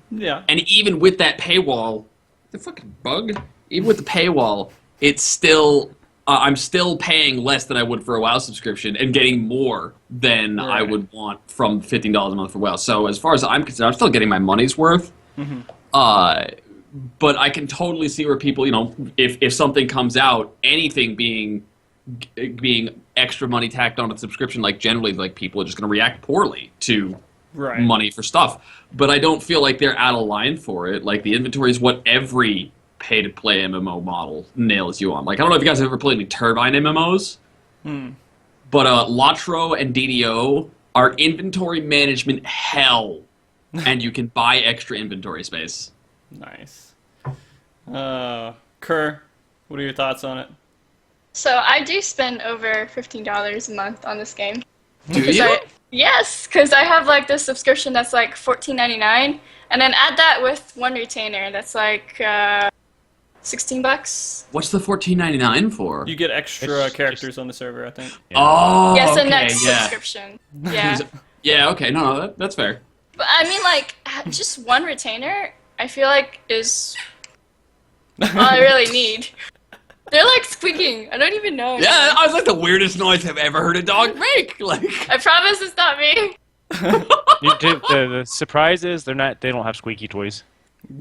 Yeah. And even with that paywall, the fucking bug. Even with the paywall, it's still. I'm still paying less than I would for a WoW subscription and getting more than I would want from $15 a month for WoW. So as far as I'm concerned, I'm still getting my money's worth. But I can totally see where people, if something comes out, anything being extra money tacked on a subscription, like generally, like people are just going to react poorly to money for stuff. But I don't feel like they're out of line for it. Like the inventory is what every pay-to-play MMO model nails you on. Like, I don't know if you guys have ever played any Turbine MMOs, but Lotro and DDO are inventory management hell, and you can buy extra inventory space. Nice. Kerr, what are your thoughts on it? So I do spend over $15 a month on this game. Do you? Yes, because I have like this subscription that's like $14.99, and then add that with 1 retainer, that's like $16. What's the $14.99 for? You get extra characters on the server, I think. Yeah. Oh, Yes, the okay, next yeah. subscription. Yeah. Yeah, okay, no, that's fair. But I mean, like, just 1 retainer, I feel like is all I really need. They're like squeaking. I don't even know. Yeah, that was like the weirdest noise I've ever heard a dog make. Like, I promise it's not me. The surprise is they don't have squeaky toys.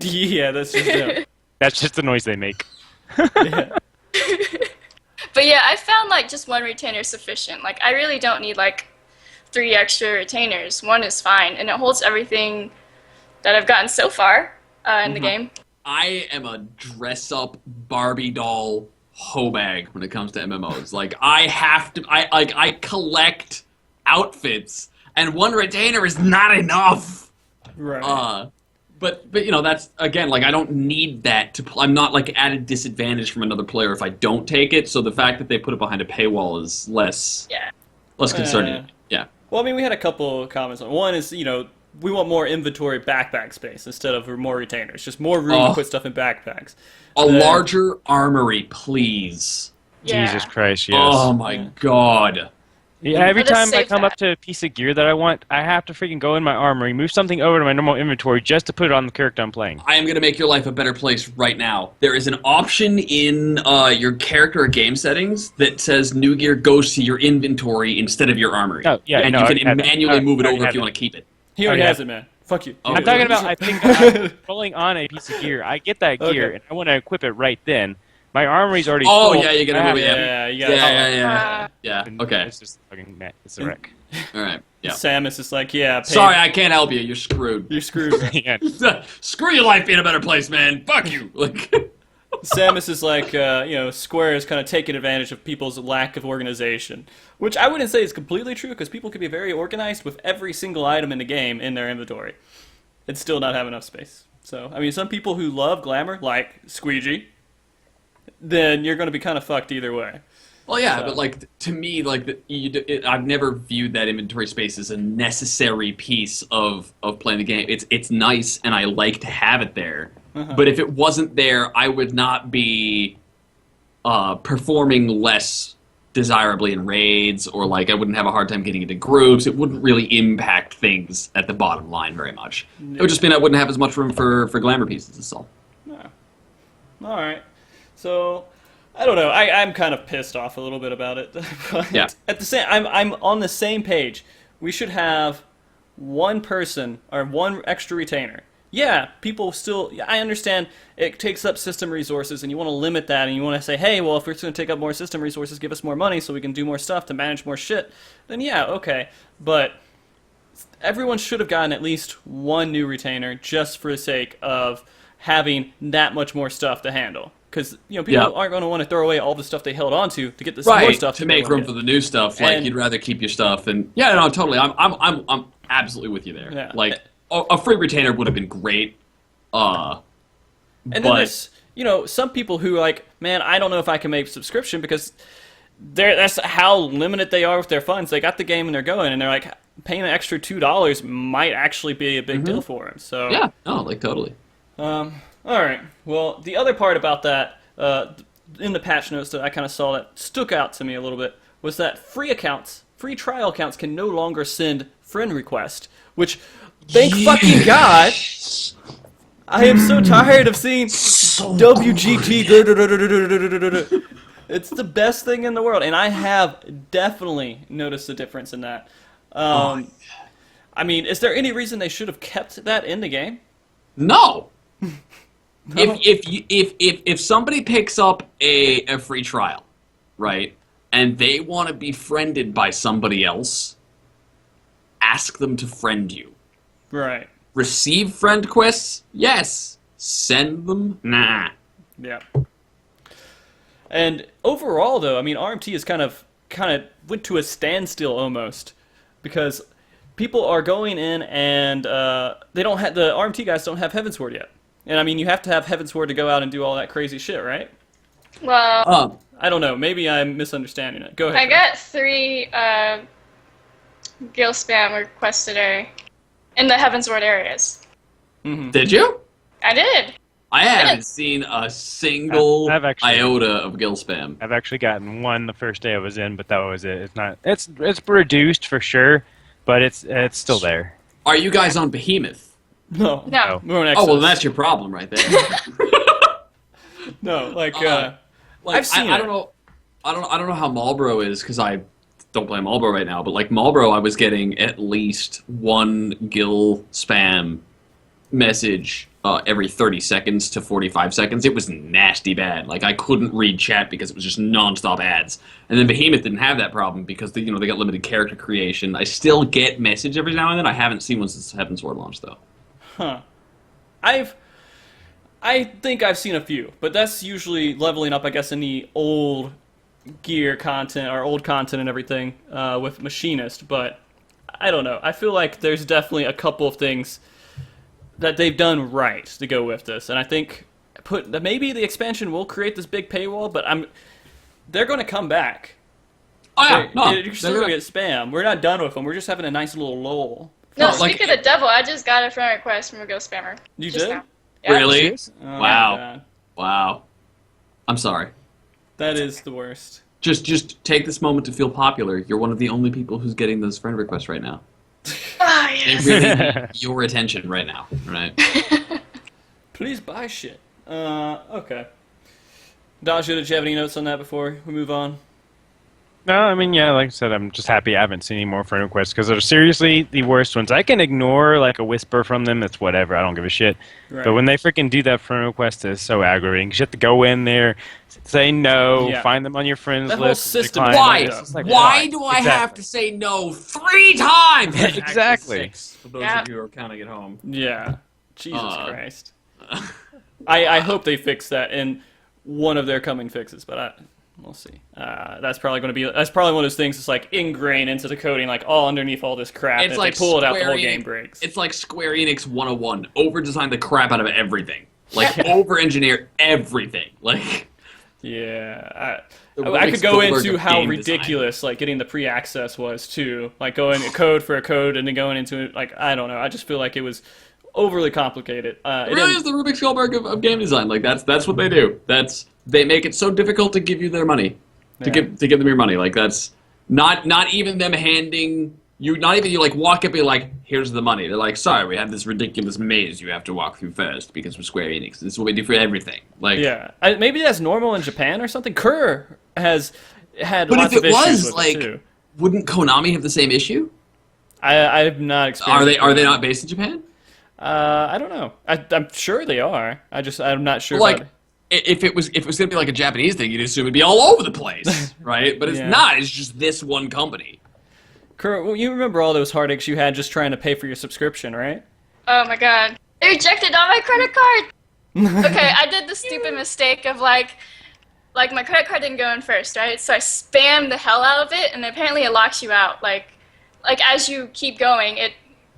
Yeah, that's just it. That's just the noise they make. Yeah. But yeah, I found like just 1 retainer sufficient. Like I really don't need like 3 extra retainers. 1 is fine, and it holds everything that I've gotten so far in the game. I am a dress-up Barbie doll hoe bag when it comes to MMOs. Like, I collect outfits, and 1 retainer is not enough. Right. But that's, again, like, I don't need that to I'm not, like, at a disadvantage from another player if I don't take it, so the fact that they put it behind a paywall is less concerning. Yeah. Well, I mean, we had a couple comments on it. One is, we want more inventory backpack space instead of more retainers. Just more room to put stuff in backpacks. A larger armory, please. Yeah. Jesus Christ, yes. Oh, my God. Yeah, every Let us time I save come that. up to a piece of gear that I want, I have to freaking go in my armory, move something over to my normal inventory just to put it on the character I'm playing. I am going to make your life a better place right now. There is an option in your character or game settings that says new gear goes to your inventory instead of your armory. Oh, yeah, and no, you I can had that. manually move it I over if had you that. want to keep it. He already Oh, yeah. has it, man. Fuck you. Oh, I'm talking about, I think I'm pulling on a piece of gear. I get that gear, Okay. and I want to equip it right then. My armory's already Oh, full. yeah, you gotta I have move it, to- Yeah, you Yeah, got yeah, Uh, yeah. and Okay. It's just fucking meh. It's a wreck. All right. Yeah. Samus is like, yeah, pay- Sorry, I can't help you. You're screwed. you're screwed. Bro. Yeah. Screw your life being a better place, man. Fuck you. Like. Samus is like, Square is kind of taking advantage of people's lack of organization, which I wouldn't say is completely true because people can be very organized with every single item in the game in their inventory and still not have enough space. So, I mean, some people who love glamour, like Squeegee, then you're going to be kind of fucked either way. Well, yeah, So- but like to me, like I've never viewed that inventory space as a necessary piece of playing the game. It's nice, and I like to have it there. But if it wasn't there, I would not be performing less desirably in raids, or like I wouldn't have a hard time getting into groups. It wouldn't really impact things at the bottom line very much. It would just mean I wouldn't have as much room for glamour pieces. That's all. Yeah. All right. So, I don't know. I'm kind of pissed off a little bit about it. But Yeah. At the same, I'm on the same page. We should have one person or one extra retainer. Yeah, people still. Yeah, I understand it takes up system resources, and you want to limit that, and you want to say, hey, well, if it's going to take up more system resources, give us more money so we can do more stuff to manage more shit. Then yeah, okay. But everyone should have gotten at least one new retainer just for the sake of having that much more stuff to handle. Because people Yeah. aren't going to want to throw away all the stuff they held on to get this more stuff to make room for the new stuff. Like And- you'd rather keep your stuff, and yeah, no, totally. I'm absolutely with you there. Yeah. Like a free retainer would have been great. And then but there's, some people who are like, man, I don't know if I can make subscription because that's how limited they are with their funds. They got the game and they're going, and they're like, paying an extra $2 might actually be a big deal for them. So yeah, no, like totally. all right. Well, the other part about that, in the patch notes that I kind of saw that stuck out to me a little bit, was that free trial accounts can no longer send friend requests, which, thank fucking God, I am so tired of seeing WGT. It's the best thing in the world, and I have definitely noticed a difference in that. I mean, is there any reason they should have kept that in the game? No. If somebody picks up a free trial, right, and they want to be friended by somebody else, ask them to friend you. Right. Receive friend quests? Yes. Send them? Nah. Yeah. And overall, though, I mean, RMT is kind of went to a standstill almost, because people are going in and they don't have, the RMT guys don't have Heavensward yet. And I mean, you have to have Heavensward to go out and do all that crazy shit, right? Well, I don't know. Maybe I'm misunderstanding it. Go ahead. I got 3 Gil spam requests today in the Heavensward areas. Did you? I did. I haven't seen a single I've actually- iota of Gil spam. I've actually gotten one the first day I was in, but that was it. It's not. It's reduced for sure, but it's still there. Are you guys on Behemoth? No. No. We're on Oh, Exodus. well, that's your problem right there. No, like, Like, I've seen I it. don't know. I don't know how Marlboro is because I don't play Marlboro right now. But like Marlboro, I was getting at least one Gil spam message every 30 seconds to 45 seconds. It was nasty bad. Like I couldn't read chat because it was just nonstop ads. And then Behemoth didn't have that problem because they got limited character creation. I still get message every now and then. I haven't seen one since Heavensward launched though. I think I've seen a few, but that's usually leveling up, I guess, in the old gear content or old content and everything with Machinist. But I don't know. I feel like there's definitely a couple of things that they've done right to go with this, and I think maybe the expansion will create this big paywall, but they're going to come back. Oh yeah, no, You're still going to get spam. We're not done with them. We're just having a nice little lull. No, Oh, like- speak of the devil, I just got a friend request from a Gil spammer. You just did? now. Yeah. Really? Oh, my Wow. God. Wow. I'm sorry. That is the worst. Just take this moment to feel popular. You're one of the only people who's getting those friend requests right now. Ah, They yes. really need your attention right now, right? Please buy shit. Okay. Daja, did you have any notes on that before we move on? No, I mean, yeah, like I said, I'm just happy I haven't seen any more friend requests because they're seriously the worst ones. I can ignore like a whisper from them, it's whatever, I don't give a shit. Right. But when they freaking do that friend request, it's so aggravating. 'Cause you have to go in there, say no, Yeah. find them on your friends That whole list. system decline is them. Why? Yeah. It's like, Why do I have Exactly. to say no 3 times? There's actually Exactly. 6 for those Yeah. of you who are counting at home. Yeah. Jesus Uh. Christ. I hope they fix that in one of their coming fixes, but we'll see. That's probably one of those things that's like ingrained into the coding, like all underneath all this crap. It's and if like they pull it out, the Square whole game Enix- breaks. It's like Square Enix 101. Over-design the crap out of everything. Like, over-engineer everything. Like, Yeah, The I could go Spielberg into of how game ridiculous like getting the pre-access was too. Like going code for a code and then going into it. Like I don't know. I just feel like it was overly complicated. It It really didn't- is the Rubik's Spielberg of game design. Like that's what they do. They make it so difficult to give you their money, to Yeah. give them your money. Like that's not even them handing you. Not even you like walk up and be like, here's the money. They're like, sorry, we have this ridiculous maze you have to walk through first because we're Square Enix. This is what we do for everything. Like, Yeah, maybe that's normal in Japan or something. Kerr has had but lots if of it issues was with like, it too. wouldn't Konami have the same issue? I've not experienced. Are they not based in Japan? I don't know. I'm sure they are. I'm not sure. Like, about if it was gonna be like a Japanese thing, you'd assume it'd be all over the place, right? But it's Yeah. not. It's just this one company. Kerr, well, you remember all those heartaches you had just trying to pay for your subscription, right? Oh my god. They rejected all my credit card! Okay, I did the stupid mistake of like my credit card didn't go in first, right? So I spammed the hell out of it, and apparently it locks you out. Like as you keep going, it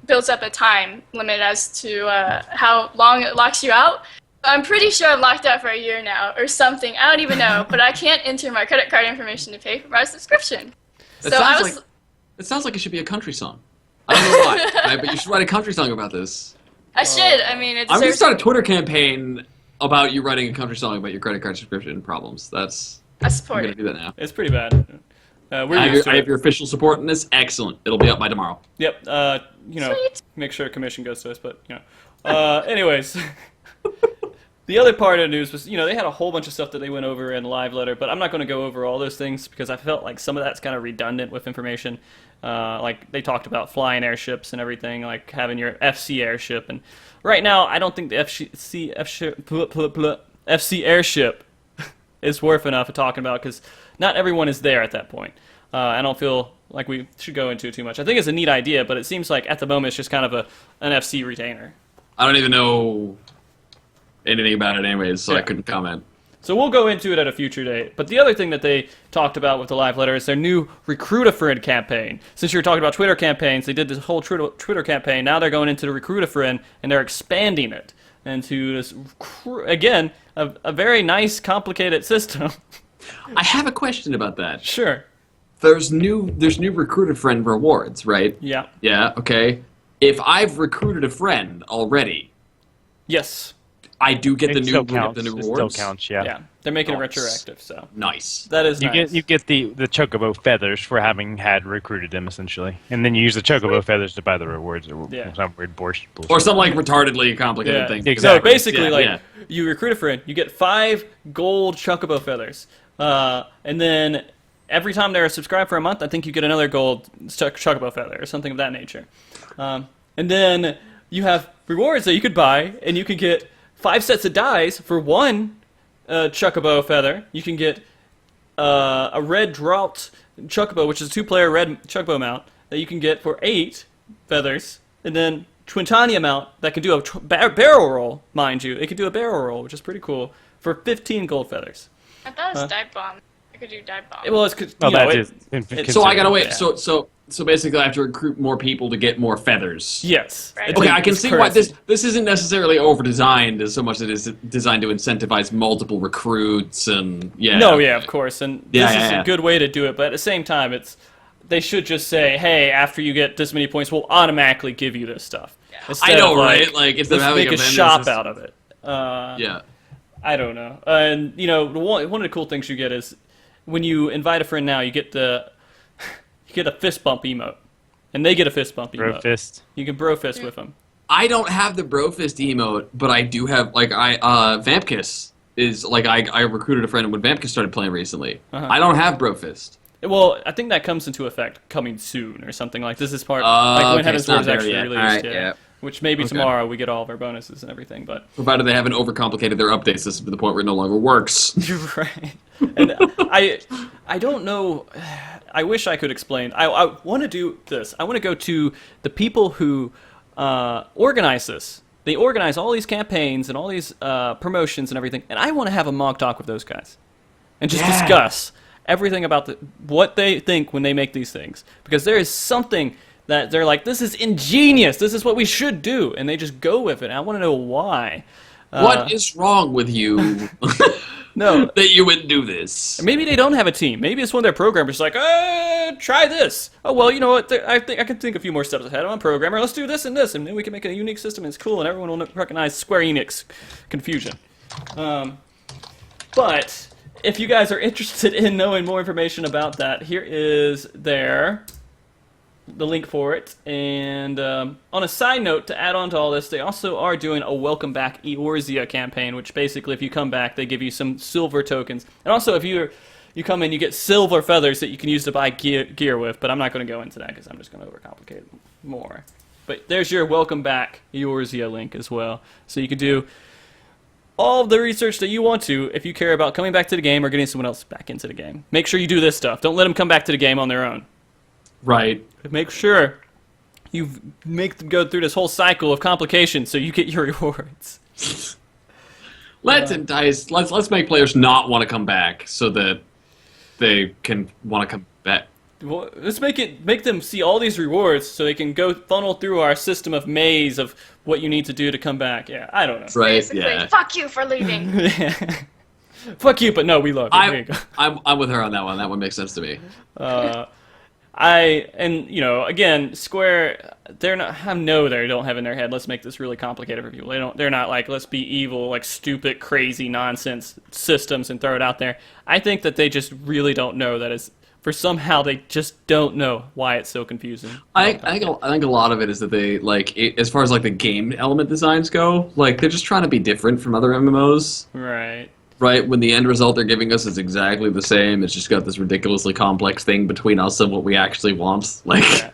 builds up a time limit as to how long it locks you out. I'm pretty sure I'm locked out for a year now, or something. I don't even know, but I can't enter my credit card information to pay for my subscription. That So I sounds was. like it sounds like it should be a country song. I don't know why, right? But you should write a country song about this. I should. I mean, it I'm gonna deserves. start a Twitter campaign about you writing a country song about your credit card subscription problems. I I'm support gonna it. do that now. It's pretty bad. We're I used to have it. your official support in this. Excellent. It'll be up by tomorrow. Yep. Sweet. Make sure a commission goes to us, but anyways. The other part of the news was, they had a whole bunch of stuff that they went over in live letter, but I'm not going to go over all those things because I felt like some of that's kind of redundant with information. Like they talked about flying airships and everything, like having your FC airship, and right now I don't think the FC airship is worth enough of talking about because not everyone is there at that point. I don't feel like we should go into it too much. I think it's a neat idea, but it seems like at the moment it's just kind of an FC retainer. I don't even know anything about it anyways, so I Yeah. couldn't comment. So we'll go into it at a future date. But the other thing that they talked about with the live letter is their new Recruit a Friend campaign. Since you were talking about Twitter campaigns, they did this whole Twitter campaign. Now they're going into the Recruit a Friend, and they're expanding it into this, again, a very nice, complicated system. I have a question about that. Sure. There's new recruited friend rewards, right? Yeah. Yeah, okay. If I've recruited a friend already, Yes. I do get It the new still counts. the new It rewards. still counts, Yeah. They're making it Nice. retroactive, so Nice. that is You nice. get the chocobo feathers for having had recruited them essentially, and then you use the chocobo feathers to buy the rewards or Yeah. some weird bullshit. Or some like retardedly complicated Yeah. thing. So Exactly. basically, Yeah, yeah. you recruit a friend, you get 5 gold chocobo feathers, and then every time they're subscribed for a month, I think you get another gold chocobo feather or something of that nature. And then you have rewards that you could buy, and you can get 5 sets of dies for 1 chocobo feather. You can get a red drought chocobo, which is a 2-player red chocobo mount that you can get for 8 feathers, and then Twintania mount that can do a barrel roll, mind you. It can do a barrel roll, which is pretty cool, for 15 gold feathers. I thought it was dive bomb. I could do dive bomb. Well, it's 'cause, Well, you know, that it- is. So I gotta wait. Yeah. So basically, I have to recruit more people to get more feathers. yes. Right. It's Okay, like- I can it's see why currency. this isn't necessarily over designed as so much as it is designed to incentivize multiple recruits and yeah. No, yeah, of course, and Yeah, this yeah, is yeah. a good way to do it. But at the same time, they should just say, "Hey, after you get this many points, we'll automatically give you this stuff." Instead I know, of, right? Like instead of let's having make a vendor shop system. out of it. Yeah. I don't know. And one of the cool things you get is when you invite a friend now, you get a fist bump emote, and they get a fist bump Bro emote. fist. You can bro fist with them. I don't have the Brofist emote, but I do have like Vampkiss is like I recruited a friend when Vampkiss started playing recently. Uh-huh. I don't have Brofist. Well, I think that comes into effect coming soon or something like this is part like when it's not Heavensward is there actually yet. released. Alright, yeah. yeah. Which maybe Okay. tomorrow we get all of our bonuses and everything, but Provided they haven't overcomplicated their update system to the point where it no longer works. right. And I don't know. I wish I could explain. I want to do this. I want to go to the people who organize this. They organize all these campaigns and all these promotions and everything, and I want to have a MogTalk with those guys and just discuss everything about what they think when they make these things, because there is something that they're like, this is ingenious, this is what we should do, and they just go with it. And I want to know why. What is wrong with you No. that you wouldn't do this? Maybe they don't have a team. Maybe it's one of their programmers like, try this. Oh, well, you know what? I think I can think a few more steps ahead. I'm a programmer. Let's do this and this, and then we can make a unique system. And it's cool, and everyone will recognize Square Enix confusion. But if you guys are interested in knowing more information about that, here is the link for it. And on a side note, to add on to all this, they also are doing a Welcome Back Eorzea campaign, which basically, if you come back, they give you some silver tokens. And also, if you come in, you get silver feathers that you can use to buy gear with, but I'm not going to go into that because I'm just going to overcomplicate it more. But there's your Welcome Back Eorzea link as well. So you can do all of the research that you want to if you care about coming back to the game or getting someone else back into the game. Make sure you do this stuff. Don't let them come back to the game on their own. Right. Make sure you make them go through this whole cycle of complications so you get your rewards. Let's entice. Let's make players not want to come back so that they can want to come back. Well, let's make them see all these rewards so they can go funnel through our system of maze of what you need to do to come back. Yeah, I don't know. Right. Basically, Yeah. fuck you for leaving. Fuck you, but no, we love you. There you go. I'm with her on that one. That one makes sense to me. Again, Square, they're not. I know they don't have in their head, let's make this really complicated for people. They're not like, let's be evil, like stupid, crazy nonsense systems and throw it out there. I think that they just really don't know that is. For somehow they just don't know why it's so confusing. I think a lot of it is that they as far as like the game element designs go, like they're just trying to be different from other MMOs. Right. Right, when the end result they're giving us is exactly the same, it's just got this ridiculously complex thing between us and what we actually want. Like, Yeah.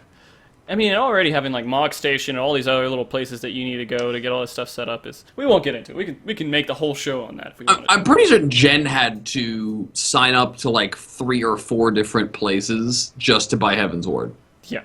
I mean, already having like Mog Station and all these other little places that you need to go to get all this stuff set up is. We won't get into it. We can make the whole show on that if we want to. I'm pretty sure Jen had to sign up to like 3 or 4 different places just to buy Heavensward. Yeah.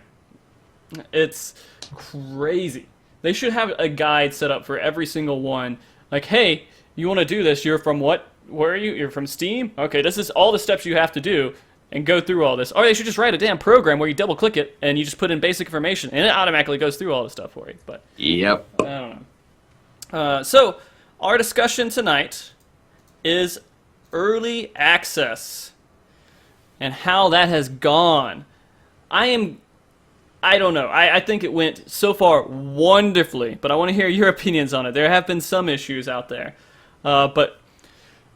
It's crazy. They should have a guide set up for every single one. Like, hey, you want to do this? You're from what? Where are you? You're from Steam? Okay, this is all the steps you have to do and go through all this. Or they should just write a damn program where you double click it and you just put in basic information and it automatically goes through all the stuff for you. But Yep. I don't know. So our discussion tonight is early access and how that has gone. I don't know. I think it went so far wonderfully, but I want to hear your opinions on it. There have been some issues out there. But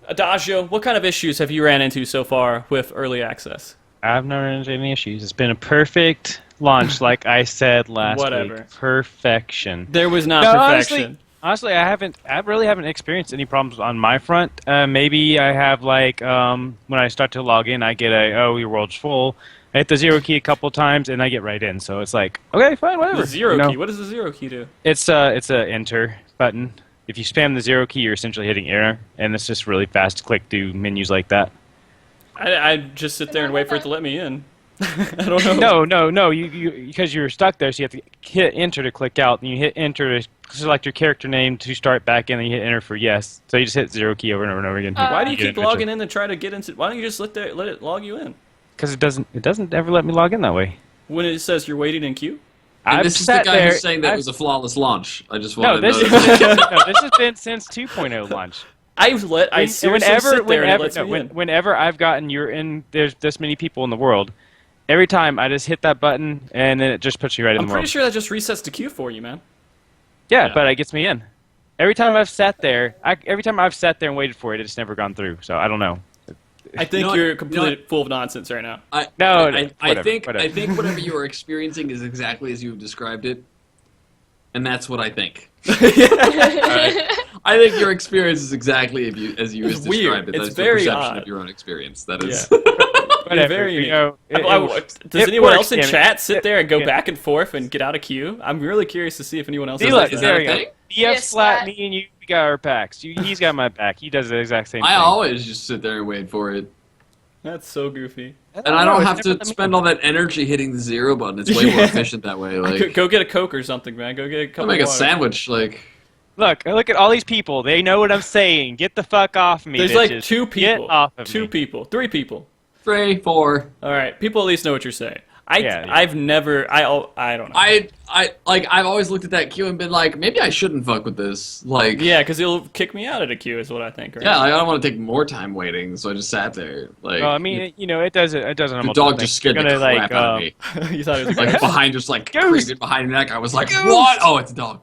Adagio, what kind of issues have you ran into so far with early access? I've never run into any issues. It's been a perfect launch, like I said last week. Perfection. There was not No, perfection. Honestly, I really haven't experienced any problems on my front. Maybe I have like when I start to log in, I get your world's full. I hit the 0 key a couple times and I get right in. So it's like, okay, fine, whatever. The 0 You know? key. What does the 0 key do? It's a enter button. If you spam the 0 key, you're essentially hitting enter, and it's just really fast to click through menus like that. I just sit there and wait for it to let me in. I don't know. No. You because you're stuck there, so you have to hit enter to click out, and you hit enter to select your character name to start back in, and you hit enter for yes. So you just hit 0 key over and over and over again. Why do you get keep it logging in and try to get into? Why don't you just let it log you in? Because it doesn't ever let me log in that way. When it says you're waiting in queue? And I've this is the sat guy there, who's saying that it I've- was a flawless launch. I just No, wanted this to is know. this has been since 2.0 launch. I seriously sit there and it lets me in. Whenever I've gotten there's this many people in the world, every time I just hit that button and then it just puts you right in I'm the pretty world. sure that just resets the queue for you, man. Yeah, but it gets me in. Every time I've sat there, and waited for it, it's never gone through. So I don't know. I think know what? you're You know completely what? full of nonsense right now. I Whatever. think whatever you are experiencing is exactly as you've described it, and that's what I think. Alright? I think your experience is exactly as you It's described weird. it. It's That's very your perception odd. of your own experience. That is. Yeah. You're very unique. Does anyone else in chat sit there and go back and forth and get out of queue? I'm really curious to see if anyone else is does that that. a thing? BF flat, me and you, we got our packs. He's got my back. He does the exact same thing. I always just sit there and wait for it. That's so goofy. And I don't have to spend all that energy hitting the 0 button. It's way more efficient that way. Like, go get a Coke or something, man. Go get a cup of make a water. sandwich. Like, look at all these people. They know what I'm saying. Get the fuck off me, There's bitches. like 2 people. Get off of Two me. people. 3 people. 3, 4. All right. People at least know what you're saying. Yeah. I've never. I don't know. I've always looked at that queue and been like, maybe I shouldn't fuck with this. Like, Yeah, because it'll kick me out of a queue, is what I think. Right? yeah, I don't want to take more time waiting, so I just sat there. Like, Well, I mean, it doesn't. It doesn't. the dog just scared the crap out of me. You thought it was a Like ghost? behind, just like Ghost! creeping behind the neck. I was like, what? Oh, it's a dog.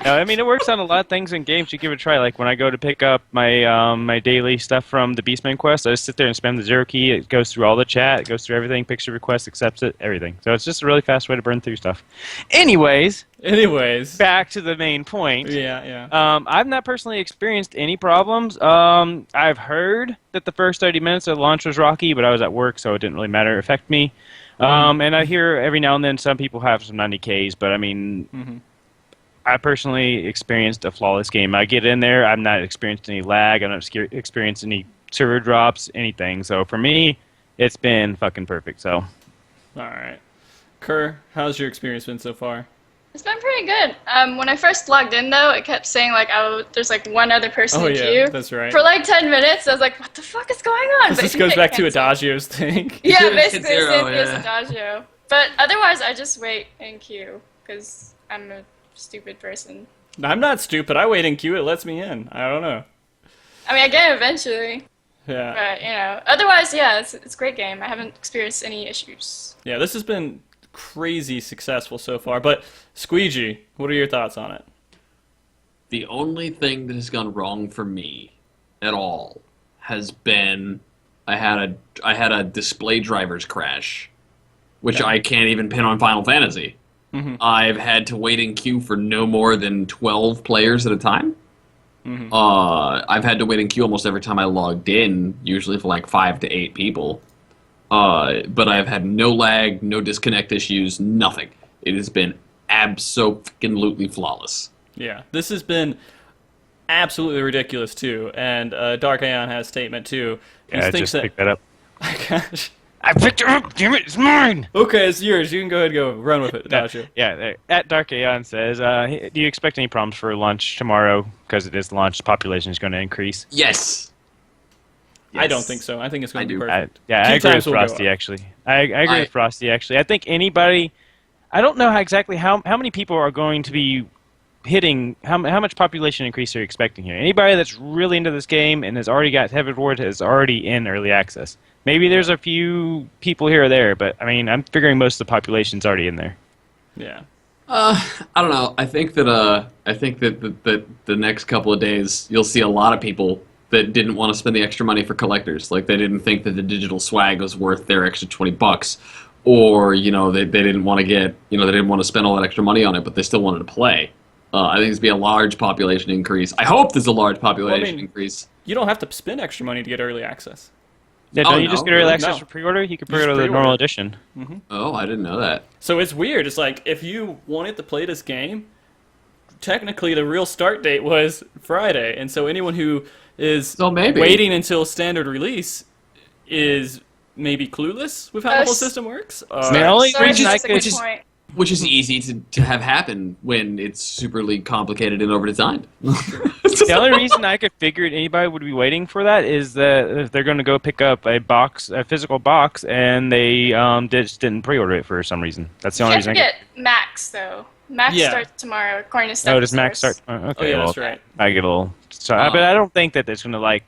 No, I mean, it works on a lot of things in games. You give it a try. Like when I go to pick up my my daily stuff from the Beastman quest, I just sit there and spam the 0 key. It goes through all the chat. It goes through everything. Picks your request, accepts it, everything. So it's just a really fast way to burn through stuff. Anyways, back to the main point. Yeah. I've not personally experienced any problems. I've heard that the first 30 minutes of the launch was rocky, but I was at work, so it didn't really affect me. And I hear every now and then some people have some 90Ks, but I mean, I personally experienced a flawless game. I get in there, I'm not experiencing any lag, I'm not experiencing any server drops, anything. So for me, it's been fucking perfect. So, All right. Kerr, how's your experience been so far? It's been pretty good. When I first logged in, though, it kept saying like, there's like one other person in queue. That's right. For like 10 minutes, I was like, what the fuck is going on? This goes back to Adagio's thing. Yeah, basically, Zero, same thing as yeah. Adagio. But otherwise, I just wait in queue because I'm a stupid person. I'm not stupid. I wait in queue. It lets me in. I don't know. I mean, I get it eventually, Yeah. but otherwise, yeah, it's a great game. I haven't experienced any issues. Yeah, this has been crazy successful so far. But Squeegee, what are your thoughts on it? The only thing that has gone wrong for me at all has been I had a display drivers crash, which I can't even pin on Final Fantasy. I've had to wait in queue for no more than 12 players at a time. I've had to wait in queue almost every time I logged in, usually for like 5 to 8 people. But I've had no lag, no disconnect issues, nothing. It has been absolutely flawless. Yeah, this has been absolutely ridiculous too. And Dark Aeon has a statement too. He yeah, thinks just pick that up. Gosh. I picked it up. Damn it, it's mine. Okay, it's yours. You can go ahead and go run with it, Adagio. Yeah, at Dark Aeon says, do you expect any problems for lunch tomorrow? Because it is launch, the population is going to increase. Yes. I don't think so. I think it's going to be perfect. I agree with times will go Frosty, up. actually. I agree with Frosty, actually. I think anybody... I don't know exactly how many people are going to be hitting... How much population increase are you expecting here? Anybody that's really into this game and has already got Heavensward is already in early access. Maybe there's a few people here or there, but, I mean, I'm figuring most of the population's already in there. Yeah. I don't know. I think that the next couple of days you'll see a lot of people that didn't want to spend the extra money for collectors. Like they didn't think that the digital swag was worth their extra $20, or they didn't want to get they didn't want to spend all that extra money on it, but they still wanted to play. I think there's be a large population increase. I hope there's a large population increase. You don't have to spend extra money to get early access. Yeah, don't you just get early access for pre-order? You can pre-order the pre-order. normal edition. Oh, I didn't know that. So it's weird. It's like if you wanted to play this game, technically the real start date was Friday, and so anyone who is waiting until standard release is maybe clueless with how the whole system works. The only reason I could Which is easy to have happen when it's superly complicated and over-designed. The only reason I could figure anybody would be waiting for that is that if they're going to go pick up a physical box, and they just didn't pre-order it for some reason. That's the only reason. Can't forget Max though. Max starts tomorrow, according to Step. Oh, does Max start? Okay, yeah, well, that's right. I get a little. But I don't think that it's going to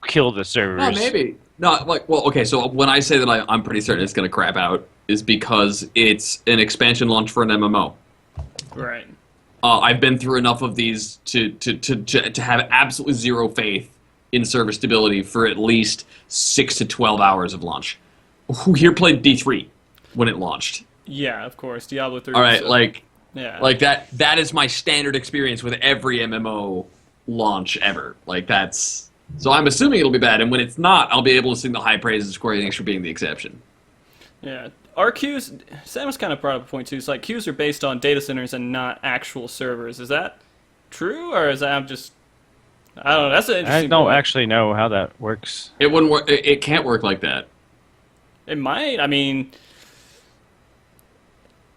kill the servers. No, maybe. No, okay, so when I say that I'm pretty certain it's going to crap out, is because it's an expansion launch for an MMO. Right. I've been through enough of these to have absolutely zero faith in server stability for at least 6 to 12 hours of launch. Who here played D3 when it launched? Yeah, of course. Diablo 3. All right, yeah. that is my standard experience with every MMO launch ever. That's So I'm assuming it'll be bad, and when it's not, I'll be able to sing the high praises of Square Enix for being the exception. Yeah. Our queues, Sam was kind of brought up a point too. It's like queues are based on data centers and not actual servers. Is that true, or is that just... I don't know. That's an interesting I don't point. actually know how that works. It wouldn't work. It can't work like that. It might. I mean,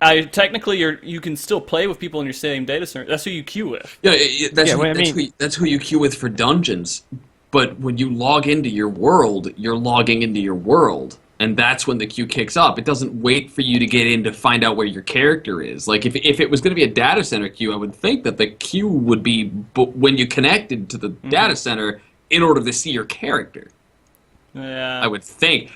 technically you can still play with people in your same data center. That's who you queue with. Yeah, that's who you queue with for dungeons. But when you log into your world, you're logging into your world, and that's when the queue kicks up. It doesn't wait for you to get in to find out where your character is. Like if it was going to be a data center queue, I would think that the queue would be when you connected to the data center in order to see your character. Yeah. I would think.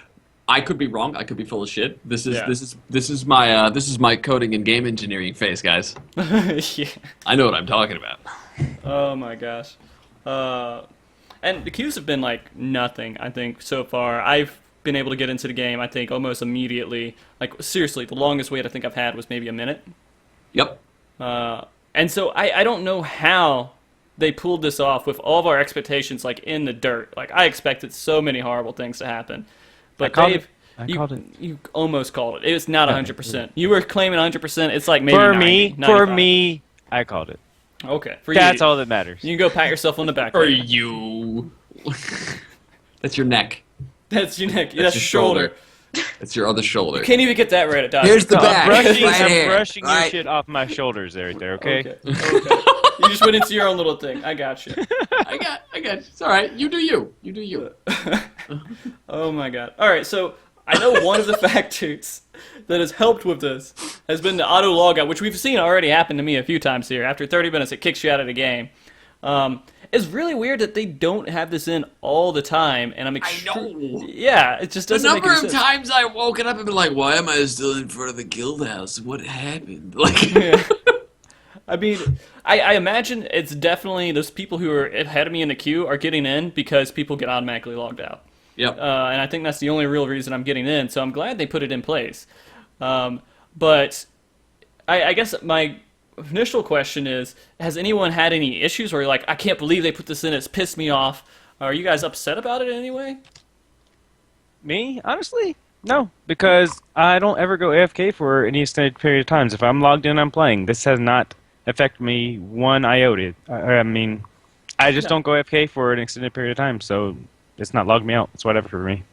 I could be wrong. I could be full of shit. This is Yeah. this is my coding and game engineering face, guys. Yeah. I know what I'm talking about. Oh my gosh. And the queues have been like nothing, I think, so far. I've been able to get into the game, I think, almost immediately. Like, seriously, the longest wait I think I've had was maybe a minute. Yep. And so I don't know how they pulled this off with all of our expectations, like, in the dirt. Like, I expected so many horrible things to happen. But I called it. You almost called it. It was not 100%. You were claiming 100%. It's like maybe For 90, me, 95. I called it. Okay. For That's you. all that matters. You can go pat yourself on the back. Or right now. you. That's your neck. That's your neck. That's That's your your shoulder. That's your other shoulder. Can't even get that right at Dodge. Here's the back. I'm right here. brushing your Right. shit off my shoulders right there, okay? Okay. You just went into your own little thing. I got you. I got you. It's all right. You do you. You do you. Oh my god. All right, so I know one of the factors that has helped with this has been the auto logout, which we've seen already happen to me a few times here. After 30 minutes, it kicks you out of the game. It's really weird that they don't have this in all the time, and I know. Yeah, it just The doesn't make number any of sense. times I woken up and been like, why am I still in front of the guild house? What happened? Like, Yeah. I mean, I imagine it's definitely those people who are ahead of me in the queue are getting in because people get automatically logged out. Yep. And I think that's the only real reason I'm getting in, so I'm glad they put it in place. But I guess my initial question is, has anyone had any issues where you're like, I can't believe they put this in, it's pissed me off? Are you guys upset about it in any way? Me? Honestly? No, because I don't ever go AFK for any extended period of times. If I'm logged in, I'm playing. This has not affected me one iota. I mean, I just don't go AFK for an extended period of time, so it's not logged me out. It's whatever for me.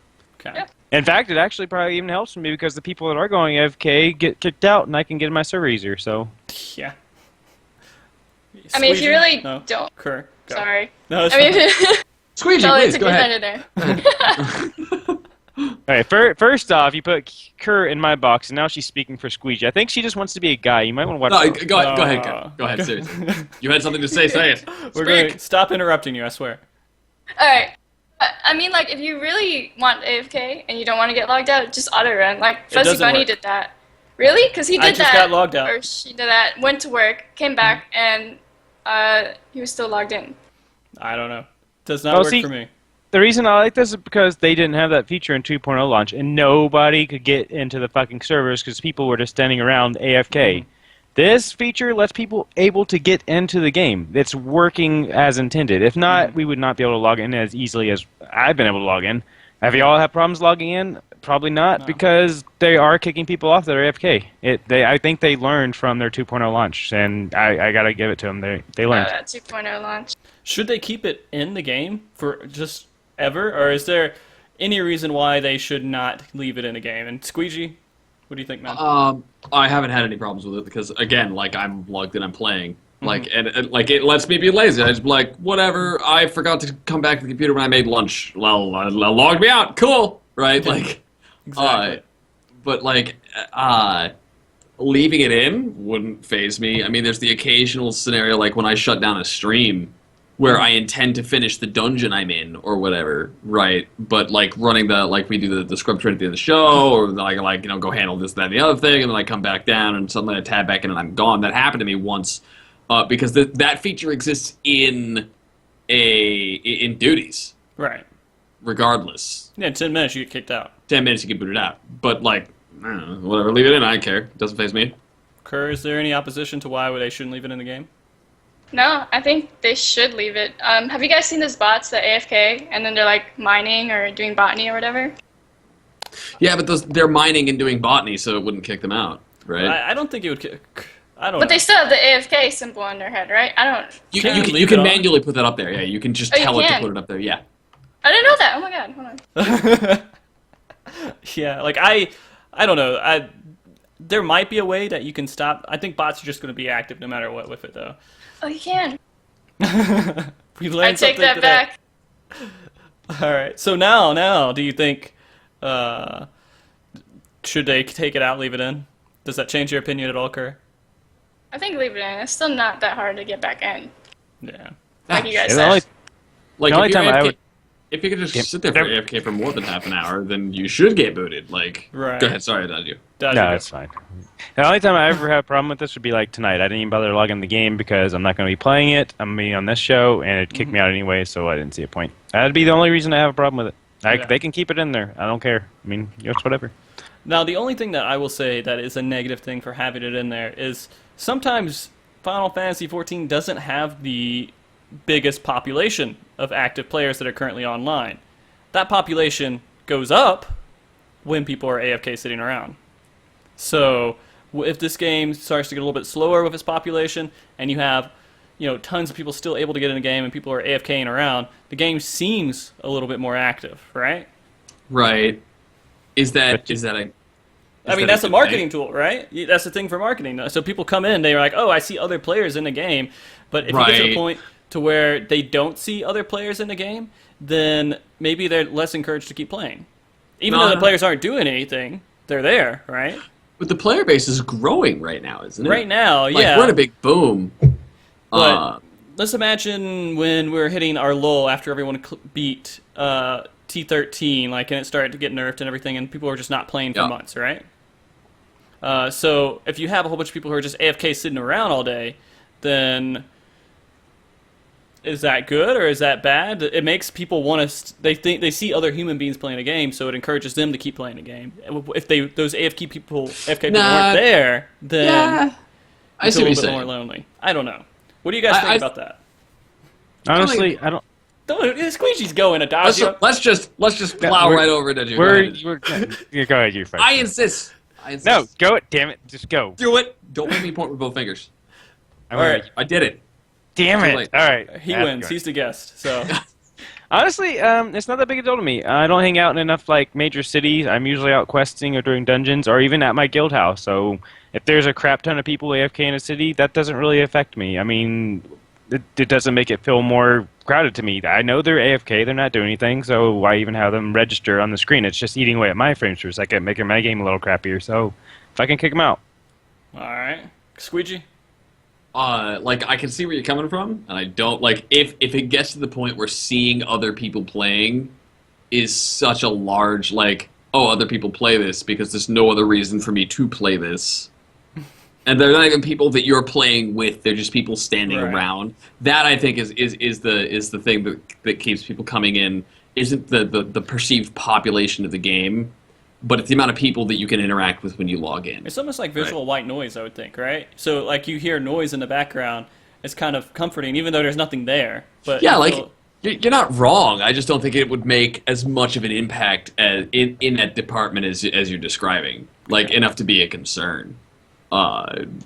Okay. Yeah. In fact, it actually probably even helps me because the people that are going AFK get kicked out, and I can get in my server easier. So Yeah. I mean, if you Squeegee? really No. don't. Kerr, go. Sorry. No, it's I fine. mean, Squeegee, Charlie please took go your ahead. thunder there. all right, first off, you put Kerr in my box, and now she's speaking for Squeegee. I think she just wants to be a guy. You might want to watch. No, out. go ahead. Go ahead. Seriously. You had something to say. Say it. We're Speak. going to stop interrupting you, I swear. Alright. I mean, like, if you really want AFK and you don't want to get logged out, just auto run. Like, Fuzzy doesn't Bunny work. did that. Really? Because he did I just that. got logged out. Or she did that, went to work, came back, and he was still logged in. I don't know. Does not Oh, work see- for me. The reason I like this is because they didn't have that feature in 2.0 launch, and nobody could get into the fucking servers because people were just standing around AFK. This feature lets people able to get into the game. It's working as intended. If not, we would not be able to log in as easily as I've been able to log in. Have you all had problems logging in? Probably not, No. because they are kicking people off that are AFK. I think they learned from their 2.0 launch, and I gotta give it to them. They learned. That 2.0 launch. Should they keep it in the game for just ever, or is there any reason why they should not leave it in the game? And Squeegee, what do you think, man? I haven't had any problems with it because, again, like I'm logged in, I'm playing. Like and like it lets me be lazy. I just be like, whatever. I forgot to come back to the computer when I made lunch. Log me out. Cool, right? Like, Exactly. but like, leaving it in wouldn't faze me. I mean, there's the occasional scenario like when I shut down a stream where I intend to finish the dungeon I'm in or whatever, right? But like running we do the script right at the end of the show, or like go handle this, that, and the other thing, and then I come back down and suddenly I tab back in and I'm gone. That happened to me once because that feature exists in duties, Right. regardless. Yeah, 10 minutes you get kicked out. 10 minutes you get booted out, but like I don't know, whatever, leave it in. I don't care. It doesn't faze me. Kerr, is there any opposition to why they shouldn't leave it in the game? No, I think they should leave it. Have you guys seen those bots that AFK and then they're like mining or doing botany or whatever? Yeah, but they're mining and doing botany, so it wouldn't kick them out, right? I don't think it would. I don't But know. they still have the AFK symbol on their head, right? I don't. You Can can, you you leave can it on? manually put that up there. Yeah, you can just Oh, you tell it to can? put it up there. Yeah. I didn't know that. Oh my god, hold on. Yeah, like I don't know. There might be a way that you can stop. I think bots are just going to be active no matter what with it, though. Oh, you can. We I learned take something that today. back. All right. So now, do you think should they take it out, leave it in? Does that change your opinion at all, Kerr? I think leave it in. It's still not that hard to get back in. Yeah. Like you guys The said. only, Like the only if you're time I AFK would. if you could just Yep. sit there for AFK for more than half an hour, then you should get booted. Like, Right. go ahead. Sorry, I dodged you. No, it's fine. The only time I ever had a problem with this would be like tonight. I didn't even bother logging the game because I'm not going to be playing it. I'm going to be on this show, and it kicked me out anyway, so I didn't see a point. That'd be the only reason I have a problem with it. Yeah. They can keep it in there. I don't care. I mean, it's whatever. Now, the only thing that I will say that is a negative thing for having it in there is sometimes Final Fantasy XIV doesn't have the biggest population of active players that are currently online. That population goes up when people are AFK sitting around. So if this game starts to get a little bit slower with its population and you have tons of people still able to get in the game and people are AFKing around, the game seems a little bit more active, right? Right. Is that But- is that a? I mean, that's a marketing tool, right? That's the thing for marketing. So people come in, they're like, oh, I see other players in the game. But if you get to the Right. point to where they don't see other players in the game, then maybe they're less encouraged to keep playing. Even though the players aren't doing anything, they're there, right? But the player base is growing right now, isn't it? Right now, Like, yeah. we're in a big boom. But let's imagine when we're hitting our lull after everyone beat T13, like, and it started to get nerfed and everything, and people were just not playing for Yeah. months, right? So if you have a whole bunch of people who are just AFK sitting around all day, then is that good or is that bad? It makes people want to. They see other human beings playing a game, so it encourages them to keep playing the game. If those AFK people weren't there, then yeah, I it's see a what you're little bit more saying. lonely. I don't know. What do you guys think about that? Honestly, I don't. Don't Squeegee's going, Adagio. Let's just plow we're- right over it. Go ahead, you're fine. I insist. No, go it. Damn it, just go. Do it. Don't make me point with both fingers. All right. I did it. Damn Too it. late. All right. He That's wins. good. He's the guest. So Honestly, it's not that big a deal to me. I don't hang out in enough like major cities. I'm usually out questing or doing dungeons or even at my guild house. So if there's a crap ton of people AFK in a city, that doesn't really affect me. I mean, it doesn't make it feel more crowded to me. I know they're AFK, they're not doing anything, so why even have them register on the screen? It's just eating away at my frames for a second, making my game a little crappier. So if I can kick them out. all right, Squeegee. Like I can see where you're coming from, and I don't like if it gets to the point where seeing other people playing is such a large other people play this because there's no other reason for me to play this. And they're not even people that you're playing with; they're just people standing Right. around. That I think is the thing that keeps people coming in. Isn't the perceived population of the game, but it's the amount of people that you can interact with when you log in. It's almost like visual white noise, I would think, right? So like you hear noise in the background, it's kind of comforting, even though there's nothing there. But Yeah, you like feel- you're not wrong. I just don't think it would make as much of an impact as in that department as you're describing. Like enough to be a concern.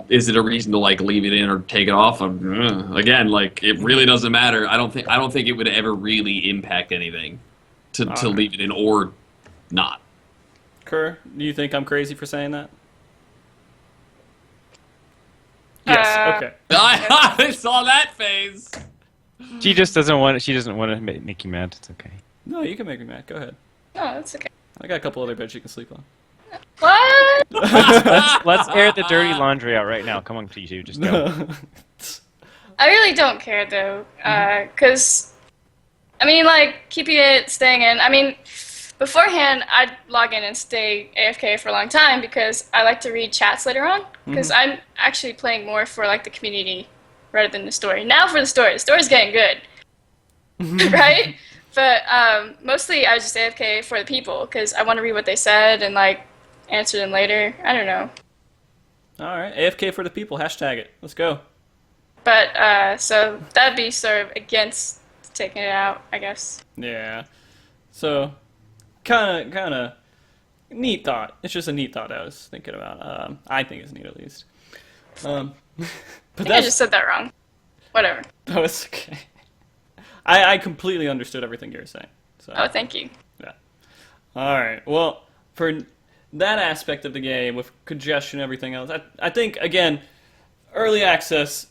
Is it a reason to leave it in or take it off? Again, it really doesn't matter. I don't think it would ever really impact anything to leave it in or not. Kerr, do you think I'm crazy for saying that? Yes. Okay. I saw that phase. She just doesn't want. She doesn't want to make you mad. It's okay. No, you can make me mad. Go ahead. No, that's okay. I got a couple other beds you can sleep on. What? Let's air the dirty laundry out right now. Come on, please, you just go. I really don't care though, because I mean, keeping it, staying in. I mean, beforehand, I'd log in and stay AFK for a long time because I like to read chats later on. Because I'm actually playing more for the community rather than the story. Now for the story. The story's getting good, right? But mostly I was just AFK for the people because I want to read what they said and answer them later. I don't know. All right. AFK for the people. Hashtag it. Let's go. But so that'd be sort of against taking it out, I guess. Yeah. So, kind of neat thought. It's just a neat thought I was thinking about. I think it's neat at least. But I think I just said that wrong. Whatever. Oh, it's okay. I completely understood everything you were saying. So. Oh, thank you. Yeah. All right. Well, for that aspect of the game with congestion and everything else, I think, again, early access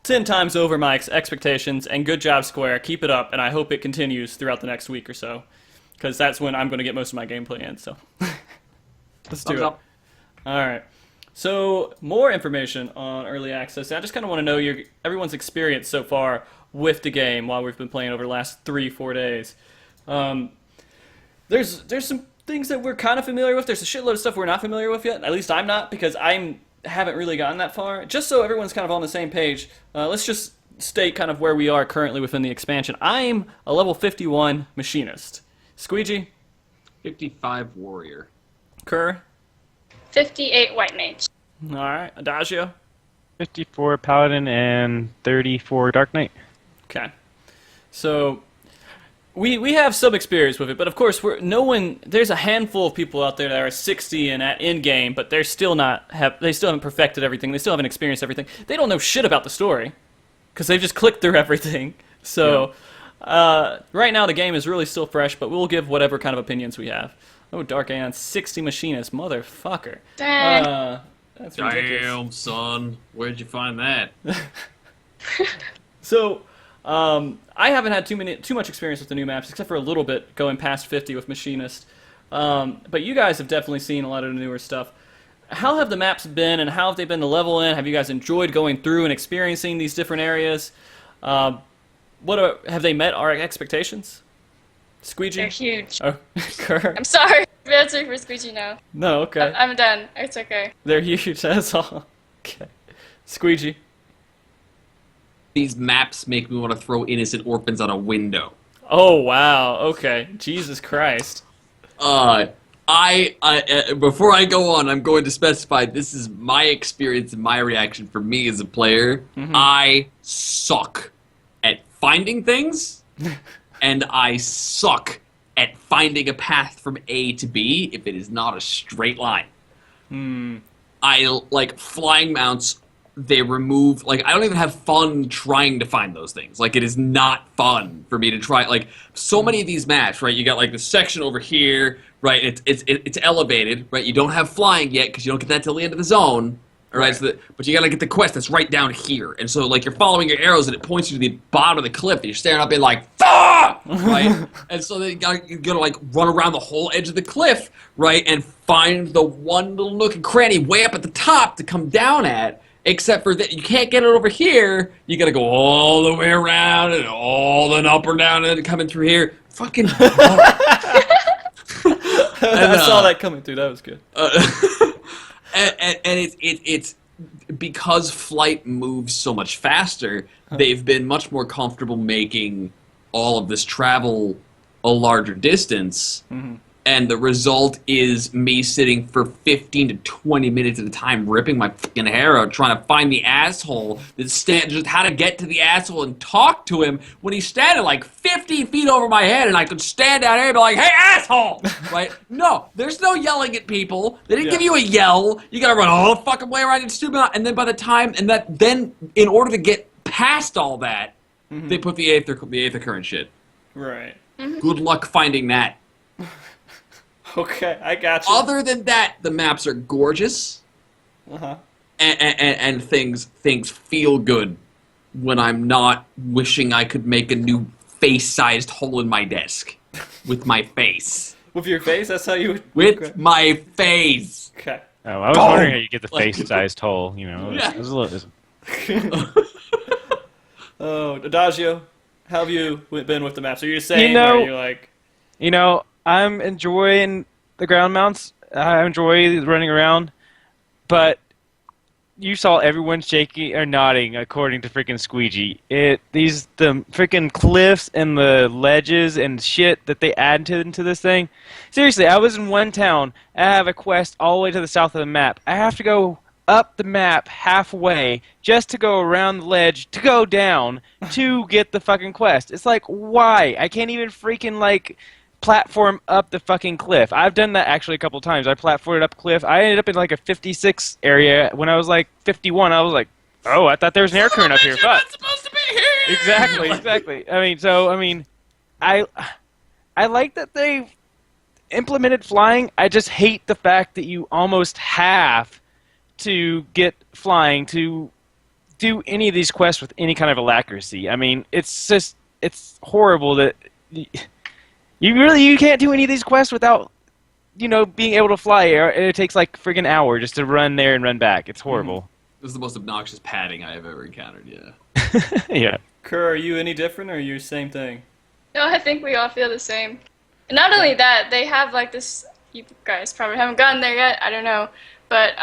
10 times over my expectations, and good job, Square. Keep it up, and I hope it continues throughout the next week or so, because that's when I'm going to get most of my gameplay in, so let's do Thumbs it. up. All right. So, more information on early access. I just kind of want to know everyone's experience so far with the game while we've been playing over the last 3-4 days. There's some things that we're kind of familiar with. There's a shitload of stuff we're not familiar with yet. At least I'm not, because I haven't really gotten that far. Just so everyone's kind of on the same page, let's just state kind of where we are currently within the expansion. I'm a level 51 machinist. Squeegee? 55 warrior. Kerr? 58 white mage. All right. Adagio? 54 paladin and 34 dark knight. Okay. So we have some experience with it, but of course there's a handful of people out there that are 60 and at end game, but they still haven't perfected everything. They still haven't experienced everything. They don't know shit about the story because they've just clicked through everything. So right now the game is really still fresh, but we'll give whatever kind of opinions we have. Oh, Dark Aeon, 60 machinist, motherfucker. Dang. That's ridiculous. Damn, son. Where'd you find that? So, I haven't had too much experience with the new maps, except for a little bit going past 50 with Machinist. But you guys have definitely seen a lot of the newer stuff. How have the maps been, and how have they been to level in? Have you guys enjoyed going through and experiencing these different areas? Have they met our expectations? Squeegee? They're huge. Oh, Kerr? I'm sorry. I'm answering for Squeegee now. No, okay. I'm done. It's okay. They're huge, that's all. Okay. Squeegee? These maps make me want to throw innocent orphans on a window. Oh, wow. Okay. Jesus Christ. Before I go on, I'm going to specify this is my experience and my reaction for me as a player. Mm-hmm. I suck at finding things, and I suck at finding a path from A to B if it is not a straight line. I like flying mounts. They remove, like, I don't even have fun trying to find those things. Like, it is not fun for me to try. Like, so many of these maps, right? You got like the section over here, right? It's elevated, right? You don't have flying yet because you don't get that till the end of the zone, all right? But you gotta get the quest that's right down here, and so like you're following your arrows and it points you to the bottom of the cliff. And you're staring up and like, ah! Right? And so then you gotta like run around the whole edge of the cliff, right? And find the one little nook and cranny way up at the top to come down at. Except for that, you can't get it over here. You gotta go all the way around and all the up or down and coming through here. Fucking. I saw that coming through. That was good. And it's because flight moves so much faster. They've been much more comfortable making all of this travel a larger distance. Mm-hmm. And the result is me sitting for 15 to 20 minutes at a time, ripping my fucking hair out, trying to find the asshole, just how to get to the asshole and talk to him when he's standing like 50 feet over my head, and I could stand down here and be like, "Hey, asshole!" Right? No, there's no yelling at people. They didn't give you a yell. You gotta run all the fucking way around and stupid. And then by the time, then in order to get past all that, they put the eighth occurrence shit. Right. Good luck finding that. Okay, I got you. Other than that, the maps are gorgeous, and things feel good when I'm not wishing I could make a new face-sized hole in my desk with my face. With your face? That's how you would... With my face. Okay. Oh, I was wondering how you get the face-sized hole. You know, Yeah. it was a little. Oh, Adagio, how have you been with the maps? Are you saying, are you like... You know, I'm enjoying the ground mounts. I enjoy running around, but you saw everyone shaking or nodding according to freaking Squeegee. The freaking cliffs and the ledges and shit that they add into this thing. Seriously, I was in one town. I have a quest all the way to the south of the map. I have to go up the map halfway just to go around the ledge to go down to get the fucking quest. It's like, why? I can't even freaking like platform up the fucking cliff. I've done that actually a couple times. I platformed up a cliff. I ended up in like a 56 area. When I was like 51, I was like, oh, I thought there was an air current up here. Fuck. Supposed to be here. Exactly. I like that they implemented flying. I just hate the fact that you almost have to get flying to do any of these quests with any kind of alacrity. I mean, it's horrible that you can't do any of these quests without being able to fly. It takes like friggin' hour just to run there and run back. It's horrible. This is the most obnoxious padding I have ever encountered. Yeah. Yeah. Kerr, are you any different, or are you the same thing? No, I think we all feel the same. And not only that, they have like this. You guys probably haven't gotten there yet. I don't know, but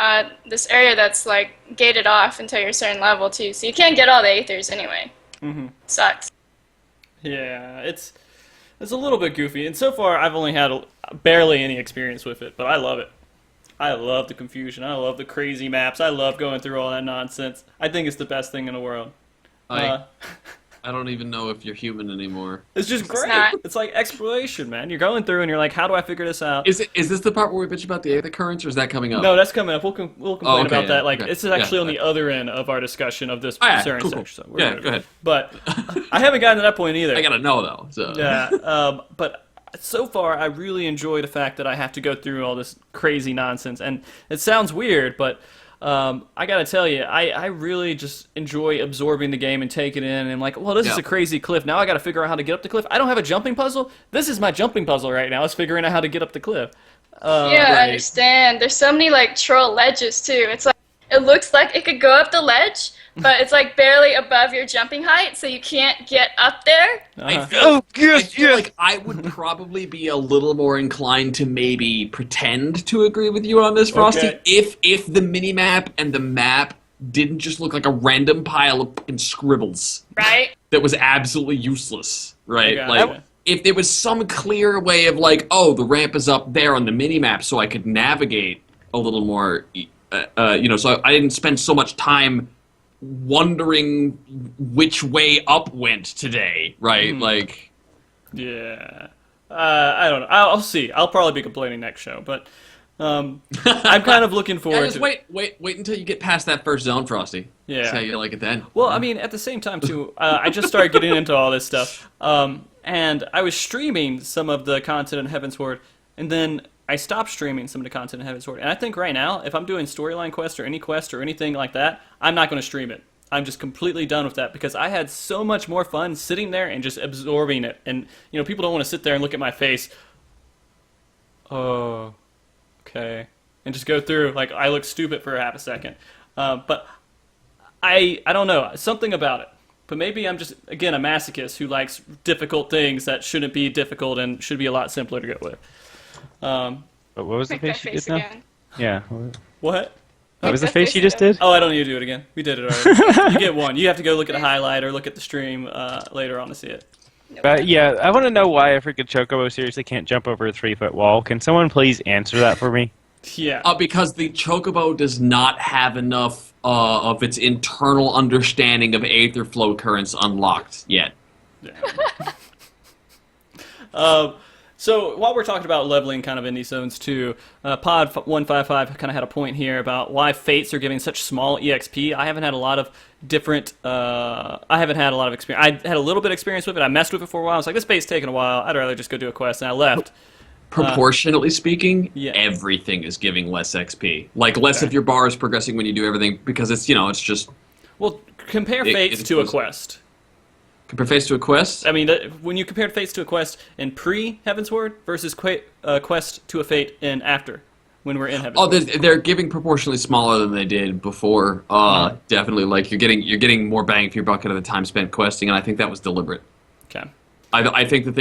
this area that's like gated off until you're a certain level too, so you can't get all the aethers anyway. Mm-hmm. Sucks. Yeah, it's a little bit goofy, and so far I've only had barely any experience with it, but I love it. I love the confusion. I love the crazy maps. I love going through all that nonsense. I think it's the best thing in the world. I don't even know if you're human anymore. It's just great. not. It's like exploration, man. You're going through and you're like, how do I figure this out? Is this the part where we bitch about the aether currents, or is that coming up? No, that's coming up. We'll complain about that. Like, okay. this is actually on the other end of our discussion of this yeah, certain cool. section. So we're Yeah, good. go ahead. But I haven't gotten to that point either. I gotta know though. So. Yeah, but so far I really enjoy the fact that I have to go through all this crazy nonsense, and it sounds weird, but I gotta tell you, I really just enjoy absorbing the game and taking it in, and I'm like, well, this is a crazy cliff. Now I gotta figure out how to get up the cliff. I don't have a jumping puzzle. This is my jumping puzzle right now, is figuring out how to get up the cliff. Yeah, I understand. There's so many like troll ledges too. It's like it looks like it could go up the ledge, but it's like barely above your jumping height, so you can't get up there. I feel like I would probably be a little more inclined to maybe pretend to agree with you on this, Frosty, Okay. if the minimap and the map didn't just look like a random pile of fucking scribbles Right? that was absolutely useless, right? Okay, Like, okay. if there was some clear way of like, oh, the ramp is up there on the minimap, so I could navigate a little more, so I didn't spend so much time wondering which way up went today, right? Like, Yeah. I don't know. I'll see. I'll probably be complaining next show, but I'm kind of looking forward just to wait until you get past that first zone, Frosty. Yeah. See how you like it then. Well, I mean, at the same time, too, I just started getting into all this stuff, and I was streaming some of the content in Heavensward, and then I stopped streaming some of the content in Heavensward. And I think right now, if I'm doing storyline quests or any quest or anything like that, I'm not going to stream it. I'm just completely done with that because I had so much more fun sitting there and just absorbing it. And, people don't want to sit there and look at my face. Oh, okay. And just go through, like, I look stupid for half a second. But I don't know, something about it. But maybe I'm just, again, a masochist who likes difficult things that shouldn't be difficult and should be a lot simpler to go with. But what was the Make that face you face did now? again. Yeah. What? What was the that face face you just again. did? Oh, I don't need to do it again. We did it already. You get one. You have to go look at the highlight or look at the stream later on to see it. But yeah, I want to know why a freaking Chocobo seriously can't jump over a 3-foot wall. Can someone please answer that for me? Yeah. Because the Chocobo does not have enough of its internal understanding of aether flow currents unlocked yet. So while we're talking about leveling kind of in these zones too, Pod 155 kind of had a point here about why fates are giving such small EXP. I haven't had a lot of different. I haven't had a lot of experience. I had a little bit of experience with it. I messed with it for a while. I was like, this fate's taking a while. I'd rather just go do a quest, and I left. Proportionately speaking, yeah. everything is giving less XP. Like, less of your bar is progressing when you do everything, because it's, it's just... Well, compare fates to a quest. Compare fates to a quest? I mean, when you compare fates to a quest in pre-Heavensward versus quest to a fate in after, when we're in Heavensward. Oh, they're giving proportionally smaller than they did before. Definitely, like, you're getting more bang for your buck out of the time spent questing, and I think that was deliberate. Okay. I think that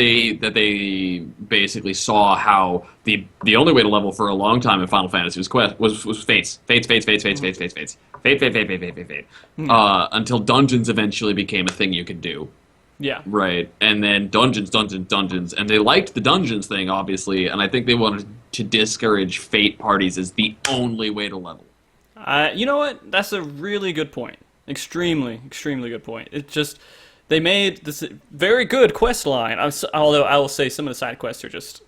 they basically saw how the only way to level for a long time in Final Fantasy was fates, until dungeons eventually became a thing you could do. Yeah. Right, and then dungeons, and they liked the dungeons thing obviously, and I think they wanted to discourage fate parties as the only way to level. You know what? That's a really good point. Extremely, extremely good point. It just they made this very good quest line. Although I will say some of the side quests are just,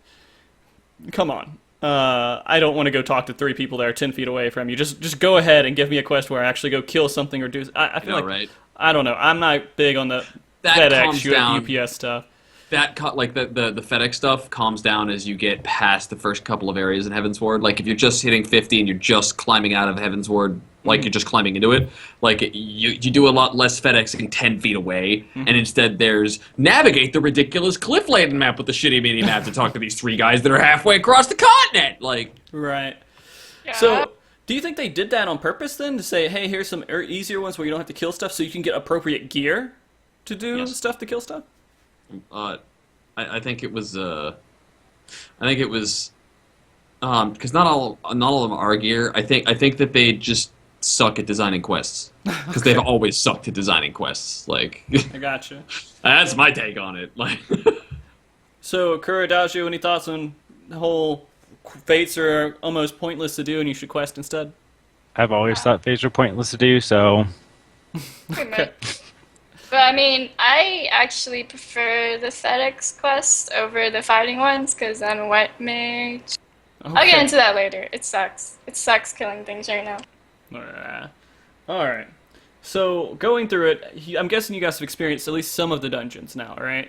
come on. I don't want to go talk to 3 people that are 10 feet away from you. Just go ahead and give me a quest where I actually go kill something or do. I feel right? I don't know. I'm not big on the That FedEx, calms down. UPS stuff. That like the FedEx stuff calms down as you get past the first couple of areas in Heavensward. Like if you're just hitting 50 and you're just climbing out of Heavensward, like you're just climbing into it, like you do a lot less FedExing 10 feet away, and instead there's navigate the ridiculous cliff-laden map with the shitty mini map to talk to these 3 guys that are halfway across the continent. Like Right. Yeah. So, do you think they did that on purpose then to say, hey, here's some easier ones where you don't have to kill stuff, so you can get appropriate gear to do Yes. stuff to kill stuff? I think it was because not all of them are gear. I think that they just suck at designing quests because they've always sucked at designing quests. Like I gotcha. that's my take on it. Like So, Kurodaju, any thoughts on the whole fates are almost pointless to do and you should quest instead? I've always thought fates were pointless to do, so Pretty much. But I mean, I actually prefer the FedEx quest over the fighting ones because I'm a wet mage. I'll get into that later. It sucks. It sucks killing things right now. Alright. So, going through it, I'm guessing you guys have experienced at least some of the dungeons now, right?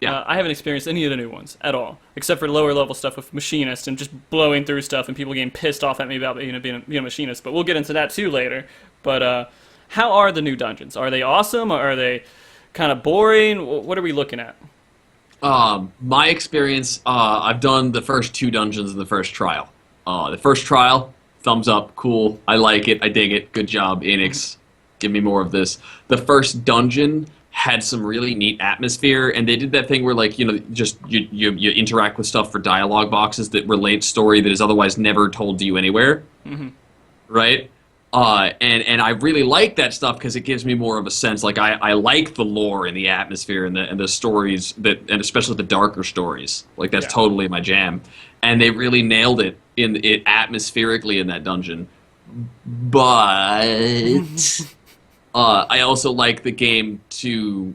Yeah. I haven't experienced any of the new ones at all, except for lower level stuff with Machinist and just blowing through stuff and people getting pissed off at me about being a Machinist. But we'll get into that too later. But how are the new dungeons? Are they awesome or are they kind of boring? What are we looking at? my experience, I've done the first 2 dungeons in the first trial. The first trial, thumbs up, cool, I like it, I dig it, good job, Enix, give me more of this. The first dungeon had some really neat atmosphere, and they did that thing where, like, you know, just you interact with stuff for dialogue boxes that relate story that is otherwise never told to you anywhere, right? And I really like that stuff because it gives me more of a sense. Like I like the lore and the atmosphere and the stories that, and especially the darker stories. Like that's totally my jam. And they really nailed it atmospherically in that dungeon. But I also like the game to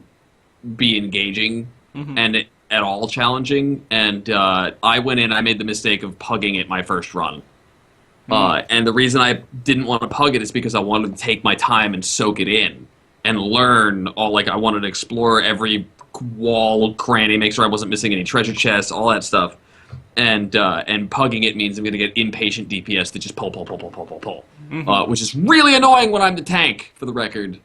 be engaging and at all challenging. And I went in, I made the mistake of pugging it my first run. And the reason I didn't want to pug it is because I wanted to take my time and soak it in and learn all, like, I wanted to explore every wall, cranny, make sure I wasn't missing any treasure chests, all that stuff. And pugging it means I'm going to get impatient DPS to just pull, which is really annoying when I'm the tank, for the record.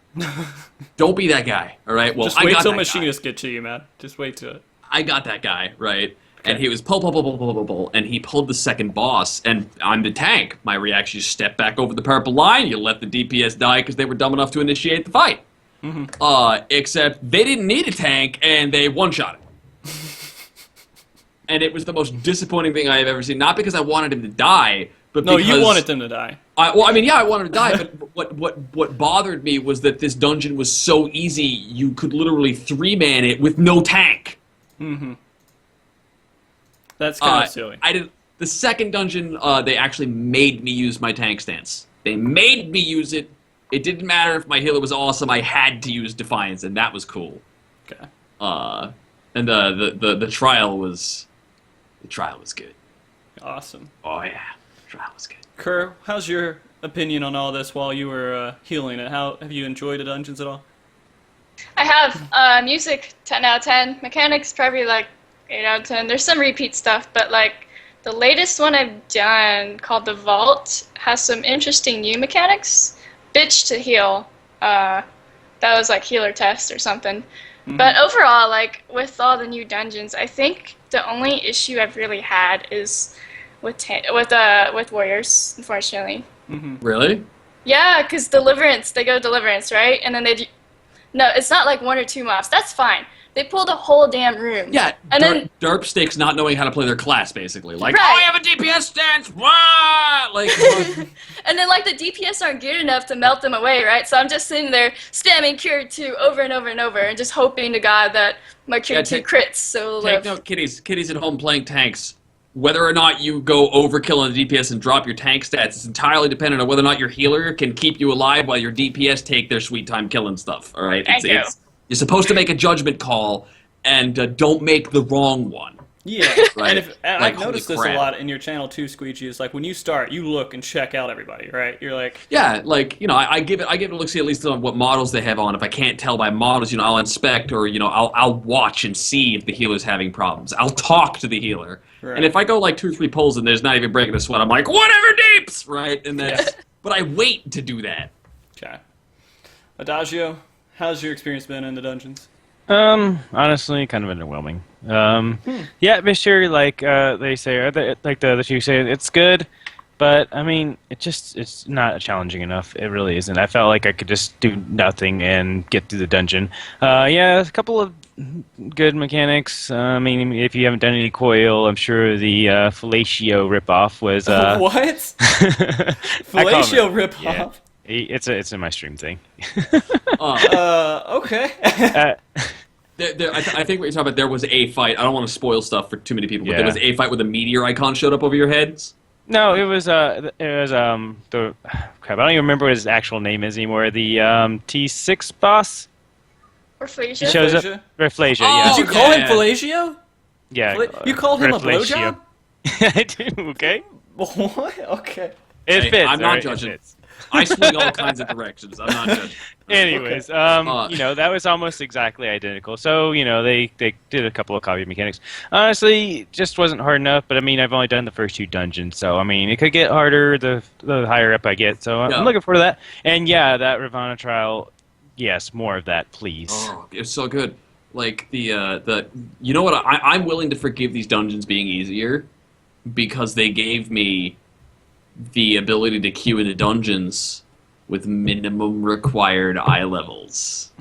Don't be that guy, all right? Well, Just wait till Machinists get to you, man. Just wait till it. I got that guy, right? And he was pull, and he pulled the second boss, and I'm the tank. My reaction is step back over the purple line, you let the DPS die because they were dumb enough to initiate the fight. Except they didn't need a tank, and they one-shot it. And it was the most disappointing thing I have ever seen. Not because I wanted him to die, but because... No, you wanted them to die. I wanted him to die, but what bothered me was that this dungeon was so easy, you could literally 3-man it with no tank. That's kind of silly. The second dungeon, they actually made me use my tank stance. They made me use it. It didn't matter if my healer was awesome. I had to use Defiance, and that was cool. Okay. And the trial was good. Awesome. Oh yeah, the trial was good. Kerr, how's your opinion on all this while you were healing it? How have you enjoyed the dungeons at all? I have music 10 out of 10. Mechanics probably like 8 out of 10. There's some repeat stuff, but like the latest one I've done called The Vault has some interesting new mechanics. Bitch to heal. That was like healer test or something. But overall, like with all the new dungeons, I think the only issue I've really had is with warriors, unfortunately. Really? Yeah, because Deliverance, they go Deliverance, right? And then no, it's not like 1 or 2 mobs. That's fine. They pulled a whole damn room. Yeah, and then derp sticks not knowing how to play their class, basically. Like, Right. oh, I have a DPS stance! Wah! Like, and then like the DPS aren't good enough to melt them away, right? So I'm just sitting there spamming Cure 2 over and over and over and just hoping to God that my Cure 2 crits so it'll take live. note, kiddies at home playing tanks. whether or not you go overkill on the DPS and drop your tank stats is entirely dependent on whether or not your healer can keep you alive while your DPS take their sweet time killing stuff. All right, Thank you. you're supposed to make a judgment call, and don't make the wrong one. Yeah, Right. and Like, I've noticed holy this a crap. lot in your channel too, Squeegee. Is like when you start, you look and check out everybody, right? You're like, Yeah, like, you know, I give it a look see at least on what models they have on. If I can't tell by models, you know, I'll inspect, or, you know, I'll watch and see if the healer's having problems. I'll talk to the healer. Right. And if I go like 2 or 3 pulls and there's not even breaking a sweat, I'm like, whatever, deeps, right? And then, but I wait to do that. okay. Adagio, how's your experience been in the dungeons? Honestly, kind of underwhelming. Yeah, Mister, like they say, or like the two say, it's good, but I mean, it's not challenging enough. It really isn't. I felt like I could just do nothing and get through the dungeon. Yeah, a couple of good mechanics. I mean, if you haven't done any coil, I'm sure the fellatio ripoff was. What? I call Fellatio him- ripoff? yeah. It's in my stream thing. Okay. I think what you're talking about, there was a fight. I don't want to spoil stuff for too many people, but Yeah. there was a fight with a meteor icon showed up over your heads. No, it was the crap. I don't even remember what his actual name is anymore. The T6 boss. Or He Felicia? shows up. Fellatio? Reflasia, Oh, yeah. Did you call him yeah. Fellatio? Yeah. You called him a Reflasia. blowjob? I do, okay? What? Okay. It Hey, fits. I'm not alright, it judging. fits. I swing all kinds of directions. I'm not judging. Anyways, you know, that was almost exactly identical. So, you know, they did a couple of copy mechanics. Honestly, just wasn't hard enough, but I mean, I've only done the first 2 dungeons, so I mean, it could get harder the higher up I get, so Yeah. I'm looking forward to that. And yeah, that Ravana trial, yes, more of that, please. Oh, it's so good. Like the you know what? I'm willing to forgive these dungeons being easier because they gave me the ability to queue into dungeons with minimum required eye levels.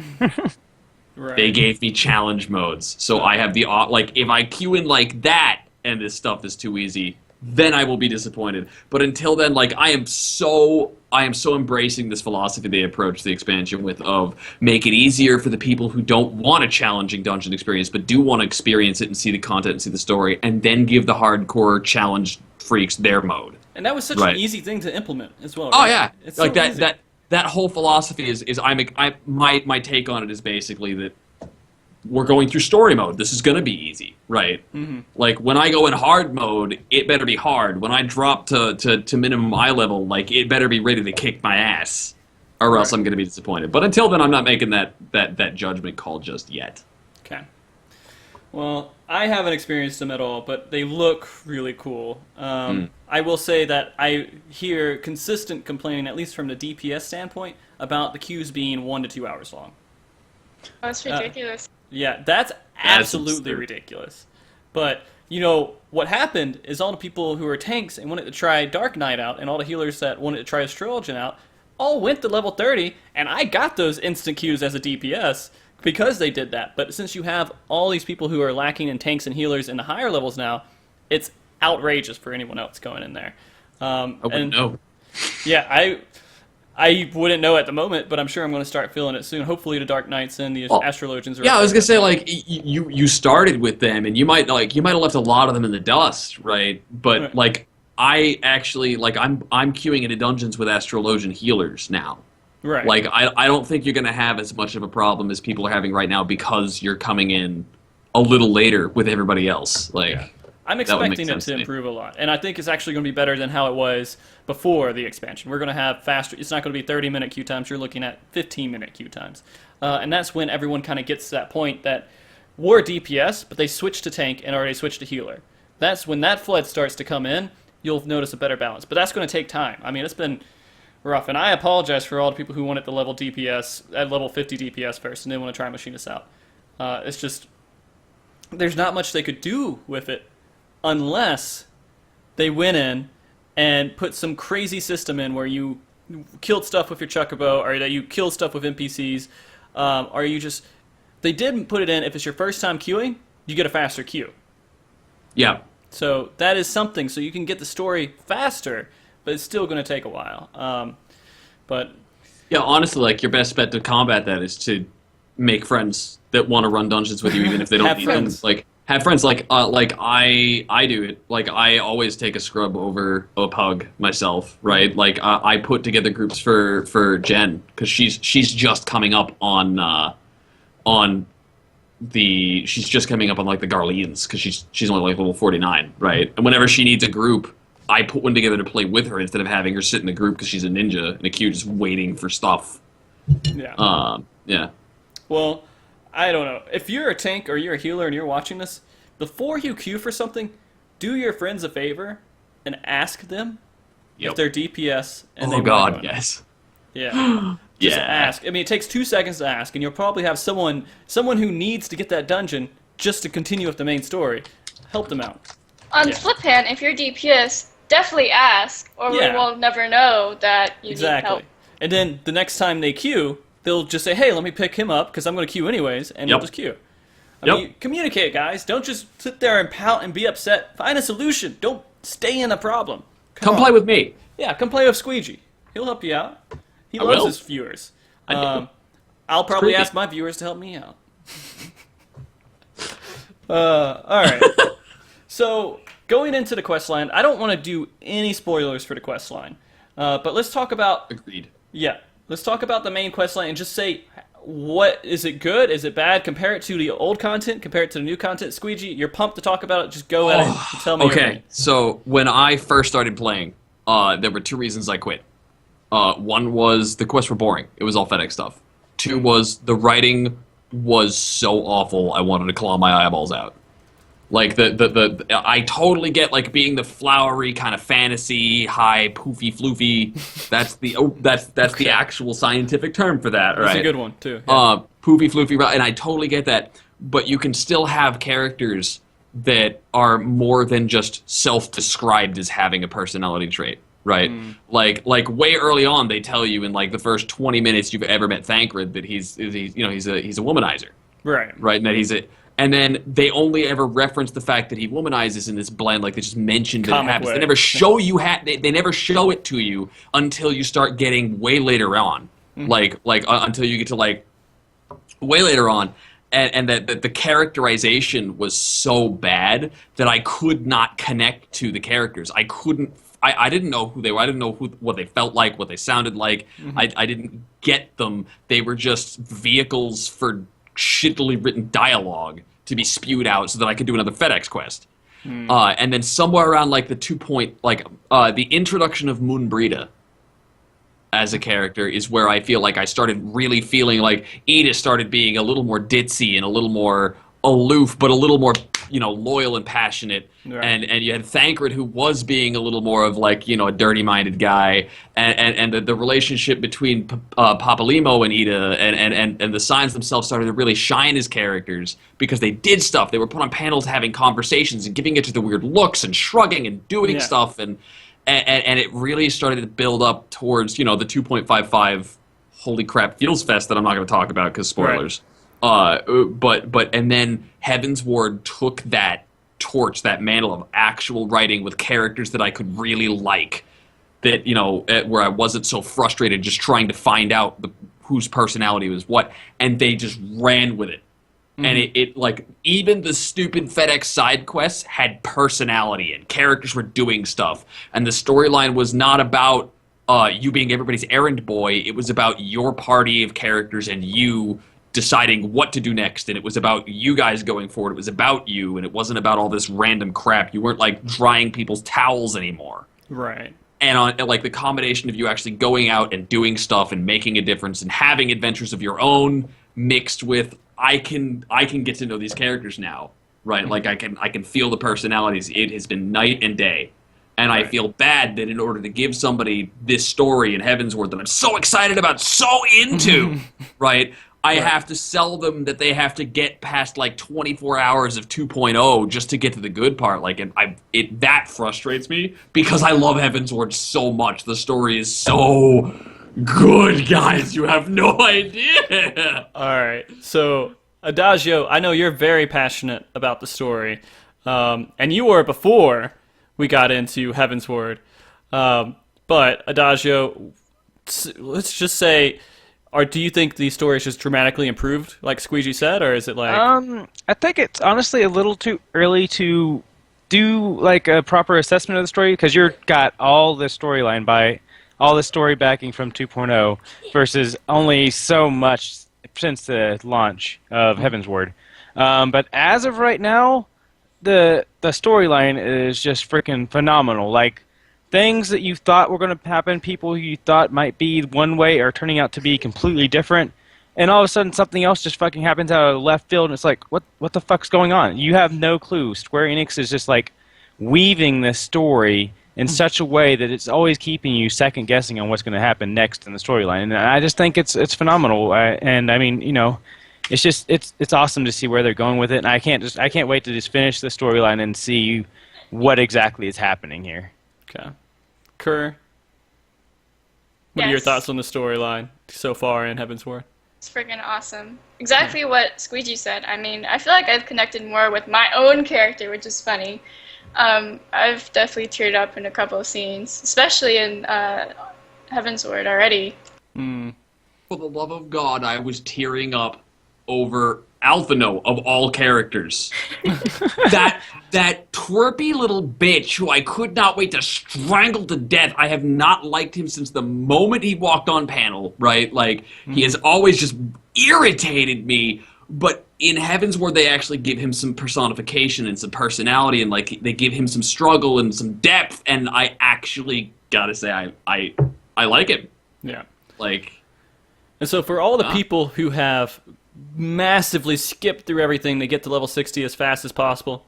Right. They gave me challenge modes, so I have the like if I queue in like that and this stuff is too easy, then I will be disappointed. But until then, like I am so embracing this philosophy they approach the expansion with of make it easier for the people who don't want a challenging dungeon experience but do want to experience it and see the content and see the story, and then give the hardcore challenge freaks their mode. And that was such Right. an easy thing to implement as well. Oh right? yeah, It's like so that easy. that whole philosophy is my take on it is basically that we're going through story mode. This is going to be easy, right? Mm-hmm. Like when I go in hard mode, it better be hard. When I drop to minimum eye level, like it better be ready to kick my ass, or else Right. I'm going to be disappointed. But until then, I'm not making that judgment call just yet. Okay. Well, I haven't experienced them at all, but they look really cool. I will say that I hear consistent complaining, at least from the DPS standpoint, about the queues being 1 to 2 hours long. That's ridiculous. Yeah, that's absolutely absurd. ridiculous. But, you know, what happened is all the people who were tanks and wanted to try Dark Knight out, and all the healers that wanted to try Astrologian out, all went to level 30, and I got those instant queues as a DPS because they did that. But since you have all these people who are lacking in tanks and healers in the higher levels now, it's outrageous for anyone else going in there. I wouldn't know. Yeah, I wouldn't know at the moment, but I'm sure I'm going to start feeling it soon. Hopefully the Dark Knights and the Astrologians are... Yeah, I was gonna say like you started with them, and you might have left a lot of them in the dust, right? But Right. like I actually like I'm queuing into dungeons with Astrologian healers now. Right. Like I don't think you're gonna have as much of a problem as people are having right now because you're coming in a little later with everybody else. Like Yeah. I'm that would make expecting it sense to to me. improve a lot, and I think it's actually going to be better than how it was before the expansion. We're going to have faster. It's not going to be 30-minute queue times. You're looking at 15-minute queue times, and that's when everyone kind of gets to that point that we're DPS, but they switch to tank and already switch to healer. That's when that flood starts to come in. You'll notice a better balance, but that's going to take time. I mean, it's been rough, and I apologize for all the people who wanted to level DPS at level 50 DPS first and then want to try and machine us out. It's just there's not much they could do with it unless they went in and put some crazy system in where you killed stuff with your Chocobo, or that you killed stuff with NPCs, or you just... They did put it in, if it's your first time queuing, you get a faster queue. Yeah. So that is something, so you can get the story faster, but it's still going to take a while. But Yeah, honestly, like your best bet to combat that is to make friends that want to run dungeons with you, even if they don't Have need friends. them. Like have friends like I do it. Like I always take a scrub over a pug myself, right? Like I put together groups for Jen because she's just coming up on she's just coming up on like the Garleans because she's only like level 49, right? And whenever she needs a group, I put one together to play with her instead of having her sit in a group because she's a ninja in a queue just waiting for stuff. Yeah. Yeah. Well, I don't know. If you're a tank or you're a healer and you're watching this, before you queue for something, do your friends a favor and ask them if Yep. they're DPS and they Oh wanna God, go in. yes. Yeah. Just Yeah. ask. I mean, it takes 2 seconds to ask, and you'll probably have someone who needs to get that dungeon just to continue with the main story. Help them out. On Yeah. the flip hand, if you're DPS, definitely ask, or Yeah. we will never know that you need Exactly. help. And then the next time they queue, they'll just say, "Hey, let me pick him up because I'm going to queue anyways," and Yep. they'll just queue. I Yep. mean, communicate, guys. Don't just sit there and pout and be upset. Find a solution. Don't stay in a problem. Come on. play with me. Yeah, come play with Squeegee. He'll help you out. He I loves will. his viewers. I do. I'll probably creepy. ask my viewers to help me out. All right. So going into the quest line, I don't want to do any spoilers for the quest line, but let's talk about Agreed. let's talk about the main quest line and just say what is it good? Is it bad? Compare it to the old content. Compare it to the new content. Squeegee, you're pumped to talk about it. Just go ahead and tell me. your Okay, opinion. so when I first started playing, there were two reasons I quit. One was the quests were boring. It was all FedEx stuff. Two was the writing was so awful I wanted to claw my eyeballs out. Like I totally get like being the flowery kind of fantasy, high poofy floofy. That's the actual scientific term for that, right? That's a good one too. Yeah. Poofy floofy, and I totally get that. But you can still have characters that are more than just self-described as having a personality trait, right? Like way early on, they tell you in like the first 20 minutes you've ever met Thancred that he's a womanizer, Right. and that and then they only ever reference the fact that he womanizes in this blend, like they just mentioned that it Comic happens. way. They never show you they never show it to you until you start getting way later on, until you get to like way later on. And that the characterization was so bad that I could not connect to the characters. I didn't know who they were. I didn't know what they felt like, what they sounded like. I didn't get them. They were just vehicles for shittily written dialogue to be spewed out so that I could do another FedEx quest. And then somewhere around like the the introduction of Moonbrita as a character is where I feel like I started really feeling like Edith started being a little more ditzy and a little more aloof, but a little more, loyal and passionate. Right. And you had Thancred, who was being a little more of like, a dirty-minded guy. And the relationship between Papalimo and Ida and the signs themselves started to really shine as characters because they did stuff. They were put on panels having conversations and giving it to the weird looks and shrugging and doing stuff. And it really started to build up towards, the 2.55 holy crap feels fest that I'm not going to talk about because spoilers. And then Heavensward took that torch, that mantle of actual writing with characters that I could really like, that, where I wasn't so frustrated just trying to find out whose personality was what, and they just ran with it. And it like, even the stupid FedEx side quests had personality and characters were doing stuff. And the storyline was not about you being everybody's errand boy. It was about your party of characters and you deciding what to do next. And it was about you guys going forward. It was about you, and it wasn't about all this random crap. You weren't like drying people's towels anymore. Right. And on like the combination of you actually going out and doing stuff and making a difference and having adventures of your own mixed with I can get to know these characters now, right? Like I can feel the personalities. It has been night and day. And I feel bad that in order to give somebody this story in Heavensward that I'm so excited about, so into, right? I have to sell them that they have to get past like 24 hours of 2.0 just to get to the good part. Like, and that frustrates me because I love Heavensward so much. The story is so good, guys. You have no idea. All right. So, Adagio, I know you're very passionate about the story, and you were before we got into Heavensward. But Adagio, let's just say, Or do you think the story is just dramatically improved, like Squeegee said, or is it like? I think it's honestly a little too early to do like a proper assessment of the story because you've got all the storyline by all the story backing from 2.0 versus only so much since the launch of Heavensward. But as of right now, the storyline is just freaking phenomenal. Like things that you thought were going to happen, people you thought might be one way are turning out to be completely different. And all of a sudden, something else just fucking happens out of left field, and it's like, what the fuck's going on? You have no clue. Square Enix is just like weaving this story in such a way that it's always keeping you second guessing on what's going to happen next in the storyline. And I just think it's phenomenal. And I mean, you know, it's just it's awesome to see where they're going with it. And I can't wait to just finish the storyline and see what exactly is happening here. Okay, Kerr, what are your thoughts on the storyline so far in Heavensward? It's freaking awesome. Exactly what Squeegee said. I mean, I feel like I've connected more with my own character, which is funny. I've definitely teared up in a couple of scenes, especially in Heavensward already. For the love of God, I was tearing up over Alphino of all characters. that twerpy little bitch who I could not wait to strangle to death. I have not liked him since the moment he walked on panel, right? Like, he has always just irritated me, but in Heavensward they actually give him some personification and some personality, and like they give him some struggle and some depth, and I actually gotta say I like him. Yeah. Like, and so for all the people who have massively skipped through everything to get to level 60 as fast as possible,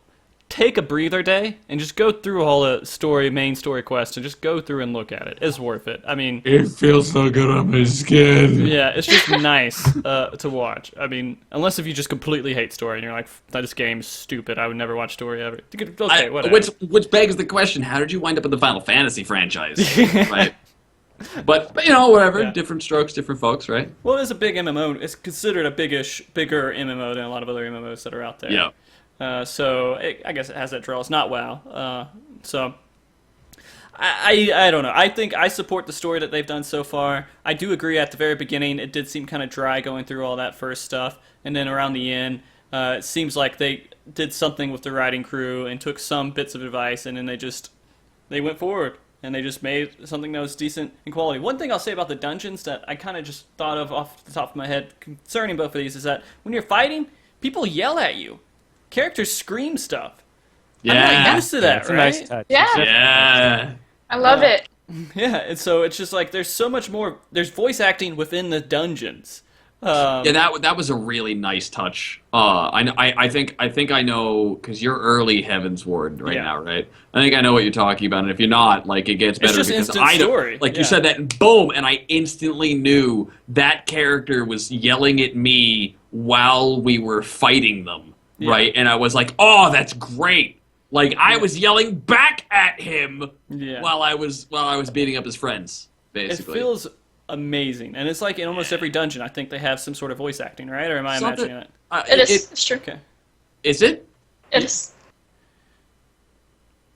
take a breather day and just go through all the main story quests and just go through and look at it. It's worth it. I mean, It feels so good on my skin. yeah, it's just nice to watch. I mean, unless if you just completely hate story and you're like, this game's stupid, I would never watch story ever. Okay, whatever. which begs the question: how did you wind up in the Final Fantasy franchise? Right. But you know, whatever. Yeah. Different strokes, different folks, right? Well, it is a bigger MMO MMO than a lot of other MMOs that are out there. Yeah. So I guess it has that draw. It's not WoW. So I don't know. I think I support the story that they've done so far. I do agree at the very beginning it did seem kind of dry going through all that first stuff. And then around the end, it seems like they did something with the writing crew and took some bits of advice, and then they went forward. And they just made something that was decent in quality. One thing I'll say about the dungeons that I kind of just thought of off the top of my head concerning both of these is that when you're fighting, people yell at you. Characters scream stuff. Yeah. I'm not used to that, It's a right? nice touch. Yeah. Yeah. I love it. Yeah, and so it's just like there's so much more. There's voice acting within the dungeons. Yeah, that was a really nice touch. I think I know, because you're early Heavensward right now, right? I think I know what you're talking about, and if you're not, like, it gets better just because instant I know, story. like Yeah. you said that, and boom, and I instantly knew that character was yelling at me while we were fighting them, right? And I was like, oh, that's great. Like, I was yelling back at him while I was beating up his friends, basically. It feels amazing, and it's like in almost every dungeon. I think they have some sort of voice acting, right? Or am I imagining it? It is. It's true. Okay. Is it? It is.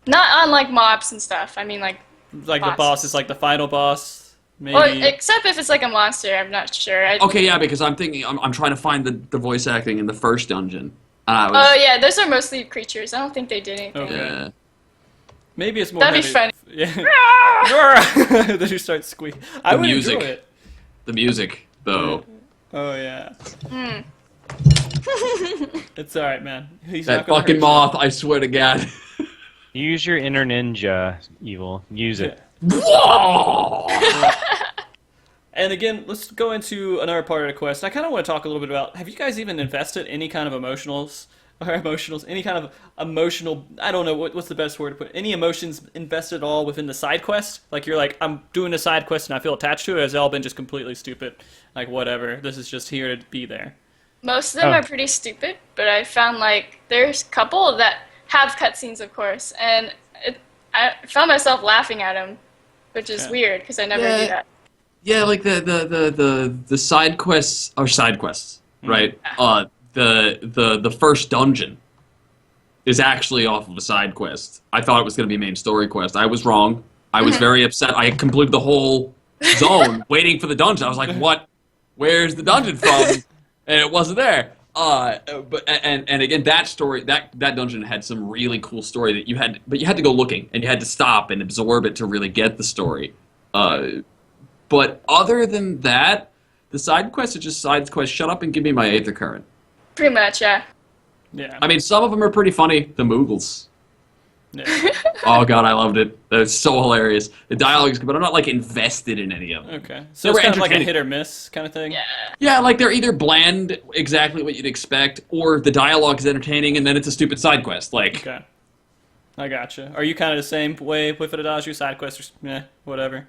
Not on like mobs and stuff. I mean like Like the boss is like the final boss, maybe. Well, except if it's like a monster, I'm not sure. Okay, yeah, because I'm thinking, I'm trying to find the voice acting in the first dungeon. Oh yeah, those are mostly creatures. I don't think they did anything. Okay. Yeah. Maybe it's more. That'd be funny. Yeah. Then you start squeaking. I would music. enjoy it. The music, though. Oh yeah. It's all right, man. He's That not gonna fucking hurt moth, I swear to God. Use your inner ninja, Evil. Use it. And again, let's go into another part of the quest. I kind of want to talk a little bit about, have you guys even invested any kind of any kind of emotional, I don't know, what's the best word to put, any emotions invested at all within the side quest? Like, you're like, I'm doing a side quest and I feel attached to it, or has it all been just completely stupid? Like, whatever, this is just here to be there. Most of them are pretty stupid, but I found like there's a couple that have cutscenes, of course, and I found myself laughing at them, which is weird because I never do that. Yeah, like the side quests are side quests, right? The first dungeon is actually off of a side quest. I thought it was going to be a main story quest. I was wrong. I was very upset. I completed the whole zone waiting for the dungeon. I was like, what where's the dungeon from? And it wasn't there. And again, that story, that dungeon had some really cool story that you had to go looking, and you had to stop and absorb it to really get the story. But other than that, the side quests are just side quests. Shut up and give me my Aether Current. Pretty much, yeah. Yeah. I mean, some of them are pretty funny. The Moogles. Yeah. Oh god, I loved it. That was so hilarious. The dialogue is good, but I'm not like invested in any of them. Okay. So it's kind of like a hit or miss kind of thing? Yeah. Yeah, like they're either bland, exactly what you'd expect, or the dialogue is entertaining, and then it's a stupid side quest. Like, Okay. I gotcha. Are you kind of the same way with Adagio? Side quests or whatever?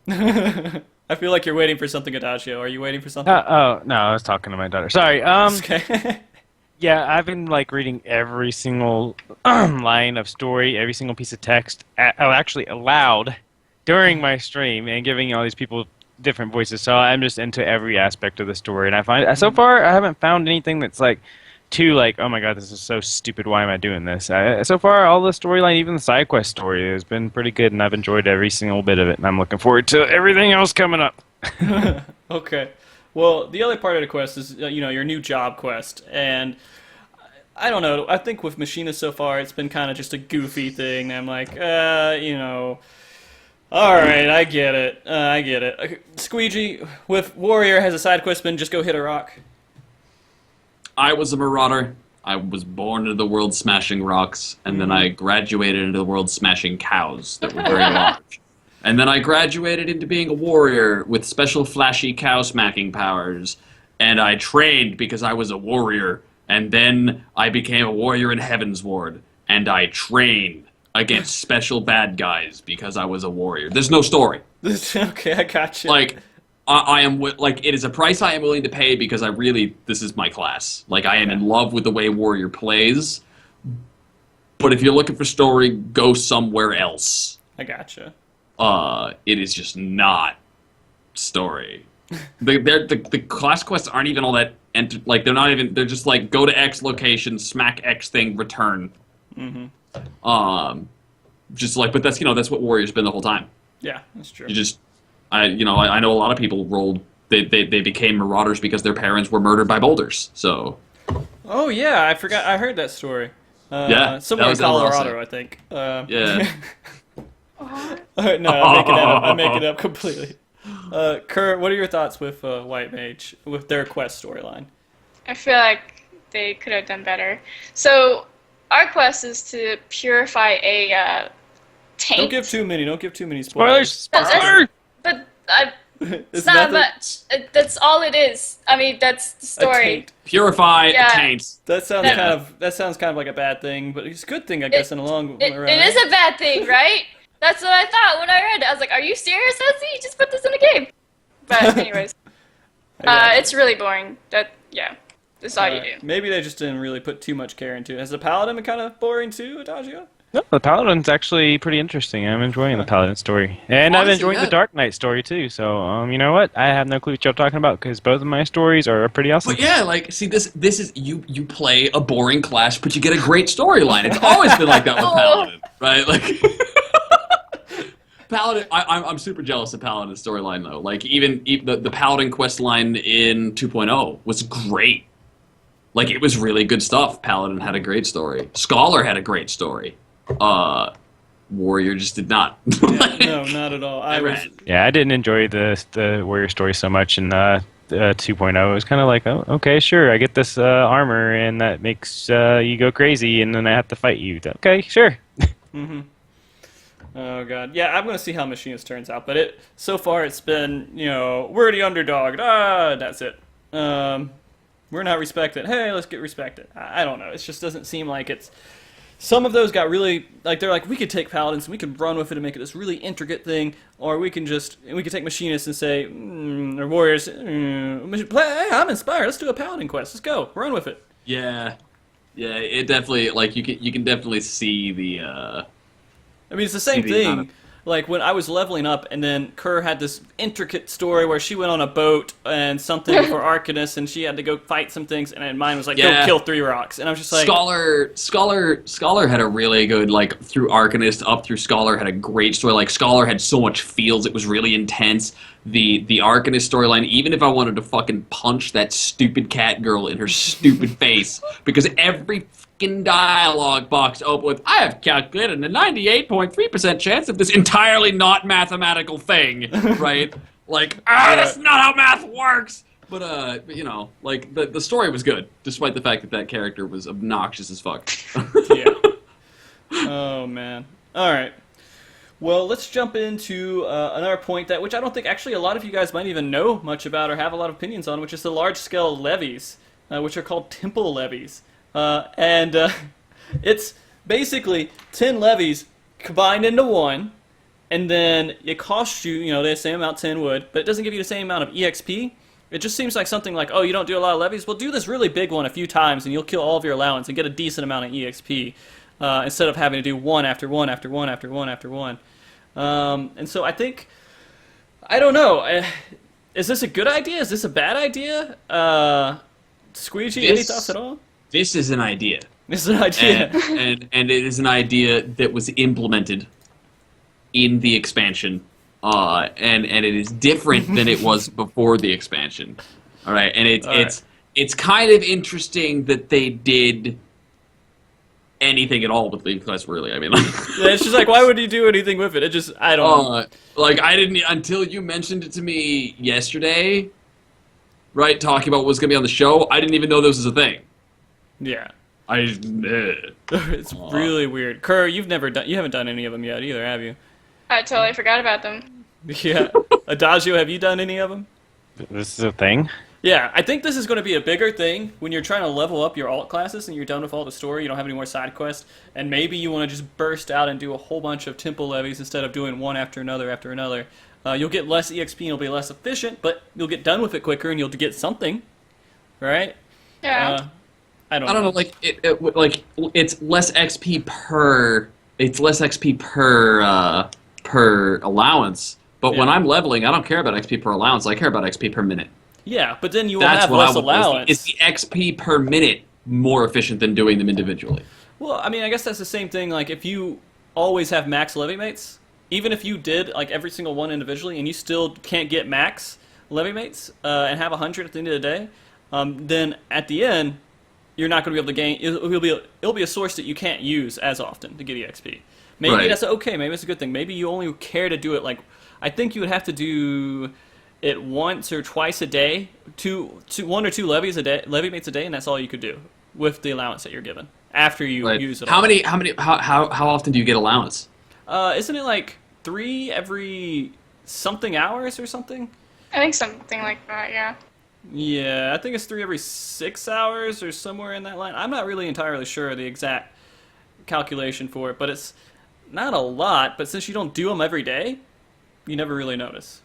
I feel like you're waiting for something, Adagio. Are you waiting for something? Oh, no, I was talking to my daughter. Sorry. Okay. Yeah, I've been like reading every single line of story, every single piece of text, actually aloud during my stream, and giving all these people different voices. So I'm just into every aspect of the story, and I find so far I haven't found anything that's like too like, oh my god, this is so stupid. Why am I doing this? So far, all the storyline, even the side quest story, has been pretty good, and I've enjoyed every single bit of it. And I'm looking forward to everything else coming up. Okay. Well, the other part of the quest is, your new job quest, and I don't know. I think with Machinist so far, it's been kind of just a goofy thing. I'm like, all right, I get it. Okay, Squeegee, with Warrior, has a side quest been just go hit a rock? I was a marauder. I was born into the world smashing rocks, and then I graduated into the world smashing cows that were very large. And then I graduated into being a warrior with special flashy cow smacking powers. And I trained because I was a warrior. And then I became a warrior in Heavensward. And I trained against special bad guys because I was a warrior. There's no story. Okay, I gotcha. Like, I am, like, it is a price I am willing to pay because this is my class. Like, I am in love with the way warrior plays. But if you're looking for story, go somewhere else. I gotcha. It is just not story. The class quests aren't even all that, they're just like, go to X location, smack X thing, return. Mm-hmm. Just like, but that's what Warrior's been the whole time. Yeah, that's true. I know a lot of people they became marauders because their parents were murdered by boulders, so. Oh yeah, I forgot, I heard that story. Yeah. Somewhere in Colorado, I think. Yeah. No, I'm making it up completely. Kurt, what are your thoughts with White Mage, with their quest storyline? I feel like they could have done better. So, our quest is to purify a taint. Don't give too many spoilers. Spoilers! But It's not nothing- much. That's all it is. I mean, that's the A story. taint. Purify Yeah. taints. That sounds Yeah. kind of like a bad thing, but it's a good thing, I guess, in the long It run. is a bad thing, right? That's what I thought when I read it. I was like, are you serious, Ezzy? You just put this in a game. But anyways, it's really boring. That's all you do. Maybe they just didn't really put too much care into it. Has the Paladin been kind of boring too, Adagio? No, the Paladin's actually pretty interesting. I'm enjoying the Paladin story. And I've Honestly, enjoyed the Dark Knight story too. So, you know what? I have no clue what you're talking about because both of my stories are pretty awesome. But yeah, like, see, this is you play a boring class, but you get a great storyline. It's always been like that with Paladin, right? Like, Paladin, I'm super jealous of Paladin's storyline though. Like, even the Paladin quest line in 2.0 was great. Like, it was really good stuff. Paladin had a great story. Scholar had a great story. Warrior just did not. No, not at all. Yeah, I didn't enjoy the Warrior story so much in 2.0. It was kind of like, oh, okay, sure, I get this armor, and that makes you go crazy, and then I have to fight you. Okay, sure. Mm-hmm. Oh god, yeah, I'm gonna see how Machinist turns out, but so far it's been, we're the underdog. That's it. We're not respected. Hey, let's get respected. I don't know. It just doesn't seem like it's. Some of those got really, they're like, we could take Paladins and we could run with it and make it this really intricate thing, or we could take Machinists and say, or Warriors, hey, I'm inspired, let's do a Paladin quest, let's go, run with it. Yeah, it definitely, like, you can definitely see the, I mean, it's the same thing. Like, when I was leveling up, and then Kerr had this intricate story where she went on a boat and something for Arcanus, and she had to go fight some things, and then mine was like, go kill 3 rocks. And I was just like... Scholar had a really good, like, through Arcanist up through Scholar had a great story. Like, Scholar had so much feels, it was really intense. the arc in his storyline, even if I wanted to fucking punch that stupid cat girl in her stupid face, because every fucking dialogue box opened with, I have calculated a 98.3% chance of this entirely not mathematical thing, right? Like, that's not how math works! But, you know, like, the story was good, despite the fact that that character was obnoxious as fuck. Yeah. Oh, man. All right. Well, let's jump into another point which I don't think actually a lot of you guys might even know much about or have a lot of opinions on, which is the large-scale levies, which are called temple levies. It's basically 10 levies combined into one, and then it costs you, the same amount 10 would, but it doesn't give you the same amount of EXP. It just seems like something like, oh, you don't do a lot of levies? Well, do this really big one a few times, and you'll kill all of your allowance and get a decent amount of EXP, instead of having to do one after one after one after one after one. And so I think, I don't know, is this a good idea? Is this a bad idea? Squeegee, any thoughts at all? This is an idea. This is an idea. And it is an idea that was implemented in the expansion. And it is different than it was before the expansion. All right, and it's kind of interesting that they did anything at all with levequests, really. I mean, yeah, it's just like, why would you do anything with it? It just, I don't know. Like, I didn't, until you mentioned it to me yesterday, right, talking about what was going to be on the show, I didn't even know this was a thing. Yeah. It's really weird. Kerr, you haven't done any of them yet either, have you? I totally forgot about them. Yeah. Adagio, have you done any of them? This is a thing? Yeah, I think this is going to be a bigger thing when you're trying to level up your alt classes and you're done with all the story, you don't have any more side quests, and maybe you want to just burst out and do a whole bunch of temple levies instead of doing one after another after another. You'll get less EXP and it'll be less efficient, but you'll get done with it quicker and you'll get something, right? Yeah. I don't know, like it's less XP per per allowance, but when I'm leveling, I don't care about XP per allowance. I care about XP per minute. Yeah, but then you will have less allowance. Is the XP per minute more efficient than doing them individually? Well, I mean, I guess that's the same thing. Like, if you always have max levy mates, even if you did like every single one individually, and you still can't get max levy mates and have 100 at the end of the day, then at the end, you're not going to be able to gain. It'll be a source that you can't use as often to get EXP. Maybe that's okay. Maybe it's a good thing. Maybe you only care to do it like, I think you would have to do it once or twice a day, one or two levy mates a day, and that's all you could do with the allowance that you're given after you use it. How often do you get allowance? Isn't it like 3 every something hours or something? I think something like that, yeah. Yeah, I think it's 3 every 6 hours or somewhere in that line. I'm not really entirely sure the exact calculation for it, but it's not a lot. But since you don't do them every day, you never really notice.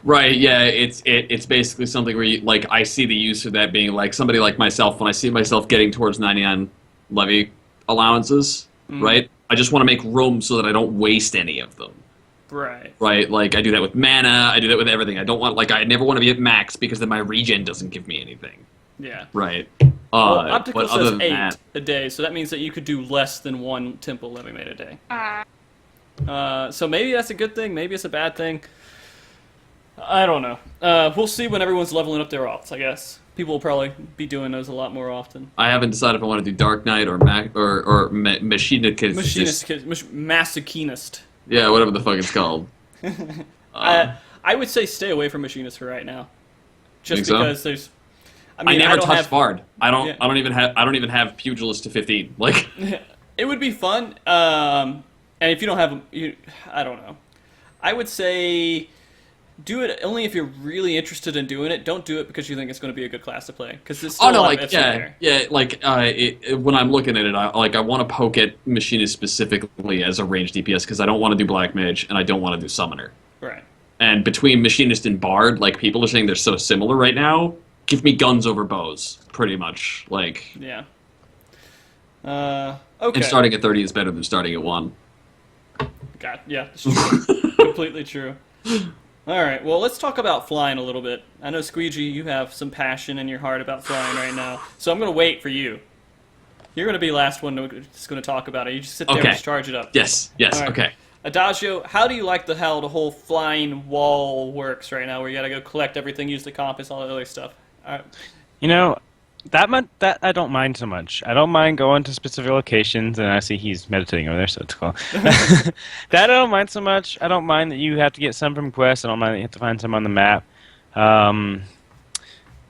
Right, yeah, it's basically something where you, like, I see the use of that being like somebody like myself, when I see myself getting towards 99 levy allowances, right? I just want to make room so that I don't waste any of them. Right. Right, like I do that with mana, I do that with everything. I don't want, like, I never want to be at max because then my regen doesn't give me anything. Yeah. Right. Well, Optical says 8 a day, so that means that you could do less than 1 temple levy mate a day. So maybe that's a good thing, maybe it's a bad thing. I don't know. We'll see when everyone's leveling up their alts, I guess. People will probably be doing those a lot more often. I haven't decided if I want to do Dark Knight or Machinist. Machinist. Yeah, whatever the fuck it's called. I would say stay away from Machinist for right now. Just because there's... I never touched Bard. I don't even have Pugilist to 15. Like, it would be fun. And if you don't have... I don't know. I would say... do it only if you're really interested in doing it. Don't do it because you think it's going to be a good class to play. Because it's still when I'm looking at it, I want to poke at Machinist specifically as a ranged DPS because I don't want to do Black Mage and I don't want to do Summoner. Right. And between Machinist and Bard, like, people are saying they're so similar right now. Give me guns over bows, pretty much. Like, yeah. Okay. And starting at 30 is better than starting at 1. God, yeah, it's true. Completely true. All right, well, let's talk about flying a little bit. I know, Squeegee, you have some passion in your heart about flying right now, so I'm going to wait for you. You're going to be the last one that's going to talk about it. You just sit there and just charge it up. Yes, right. okay. Adagio, how do you like how the whole flying wall works right now, where you gotta go collect everything, use the compass, all that other stuff? You know, that I don't mind so much. I don't mind going to specific locations, and I see he's meditating over there, so it's cool. That I don't mind so much. I don't mind that you have to get some from quests. I don't mind that you have to find some on the map.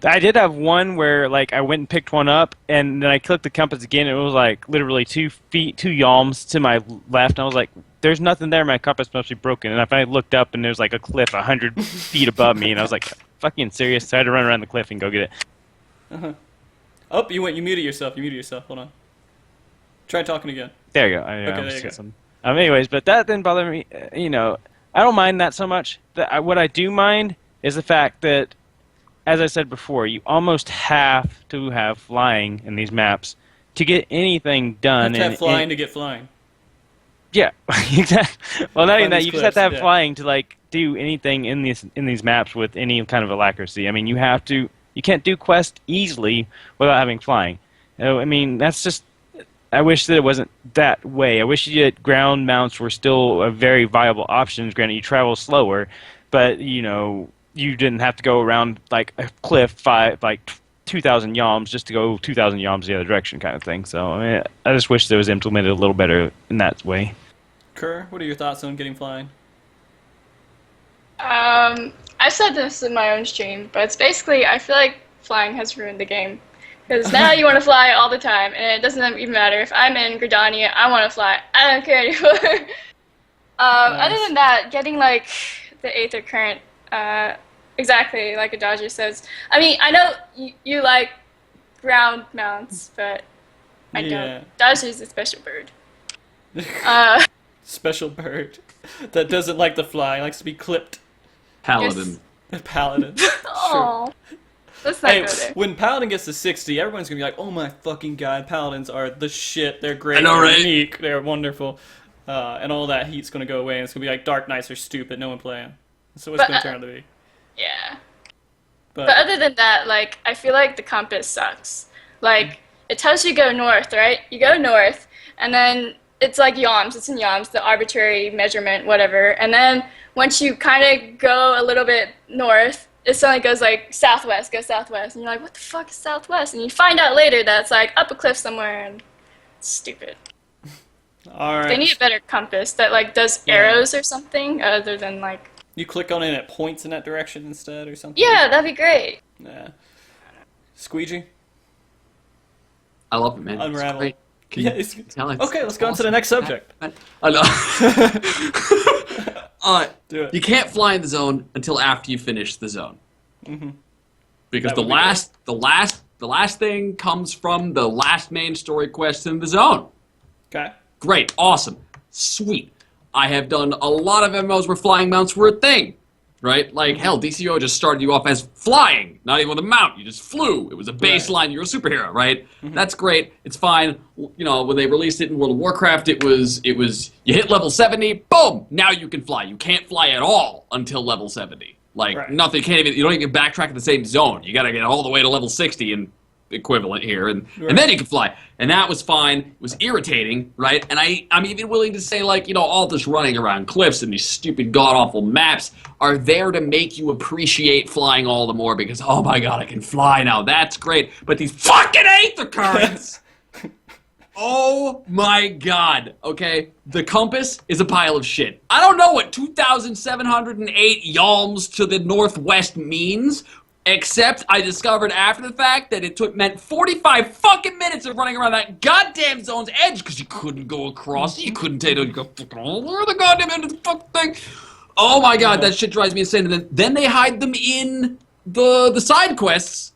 I did have one where like I went and picked one up, and then I clicked the compass again, and it was like literally 2 yalms to my left, and I was like, there's nothing there, my compass must be broken. And I looked up, and there's like a cliff 100 feet above me, and I was like, fucking serious? So I had to run around the cliff and go get it. Uh-huh. Oh, you muted yourself. Hold on. Try talking again. There you go. Okay, there you go. Anyways, but that didn't bother me. You know, I don't mind that so much. What I do mind is the fact that, as I said before, you almost have to have flying in these maps to get anything done. You have to have flying to get flying. Yeah, exactly. Well, not even that. You just have to have yeah. flying to like do anything in these maps with any kind of alacrity. I mean, you can't do quests easily without having flying. I mean, that's just. I wish that it wasn't that way. I wish that ground mounts were still a very viable option. Granted, you travel slower, but you know you didn't have to go around like a cliff 2,000 yalms just to go 2,000 yalms the other direction, kind of thing. So I mean, I just wish that it was implemented a little better in that way. Kerr, what are your thoughts on getting flying? I said this in my own stream, but it's basically I feel like flying has ruined the game. Because now you want to fly all the time, and it doesn't even matter if I'm in Gridania, I want to fly. I don't care anymore. Nice. Other than that, getting like the Aether Current, exactly like Adagio says. I mean, I know you like ground mounts, but I don't. Adagio's a special bird. Special bird that doesn't like to fly, likes to be clipped. Paladin. Paladin. Oh. Let's not go there. When Paladin gets to 60, everyone's gonna be like, "Oh my fucking god, Paladins are the shit. They're great. I know, they're right? unique. They're wonderful." And all that heat's gonna go away, and it's gonna be like Dark Knights are stupid. No one playing. So it's gonna turn out to be. Yeah. But other than that, like, I feel like the compass sucks. Like, it tells you go north, right? You go north, and then it's like yalms. It's in yalms, the arbitrary measurement, whatever. And then once you kind of go a little bit north, it suddenly goes like southwest, go southwest. And you're like, what the fuck is southwest? And you find out later that it's like up a cliff somewhere, and it's stupid. all right. They need a better compass that like does arrows or something other than like... You click on it and it points in that direction instead or something? Yeah, that'd be great. Yeah. Squeegee? I love it, man. Unravel. It's great. Can you tell it's Okay, let's go on to the next subject. I know. Do it. You can't fly in the zone until after you finish the zone. Mm-hmm. Because That would be the last thing comes from the last main story quest in the zone. Okay. Great, awesome, sweet. I have done a lot of MMOs where flying mounts were a thing, right? Like, hell, DCO just started you off as flying, not even with a mount. You just flew. It was a baseline. You're a superhero, right? Mm-hmm. That's great. It's fine. You know, when they released it in World of Warcraft, it was you hit level 70, boom, now you can fly. You can't fly at all until level 70. Like, nothing, you don't even backtrack in the same zone. You gotta get all the way to level 60 and equivalent here, and then you can fly. And that was fine. It was irritating, right? And I'm even willing to say, like, you know, all this running around cliffs and these stupid god-awful maps are there to make you appreciate flying all the more because, oh my god, I can fly now. That's great. But these fucking Aether Currents! Oh my god, okay? The compass is a pile of shit. I don't know what 2,708 yalms to the northwest means, except I discovered after the fact that it meant 45 fucking minutes of running around that goddamn zone's edge because you couldn't go across it. You couldn't take it. You go fucking all over the goddamn end of the fucking thing. Oh my god, that shit drives me insane. And then they hide them in the side quests.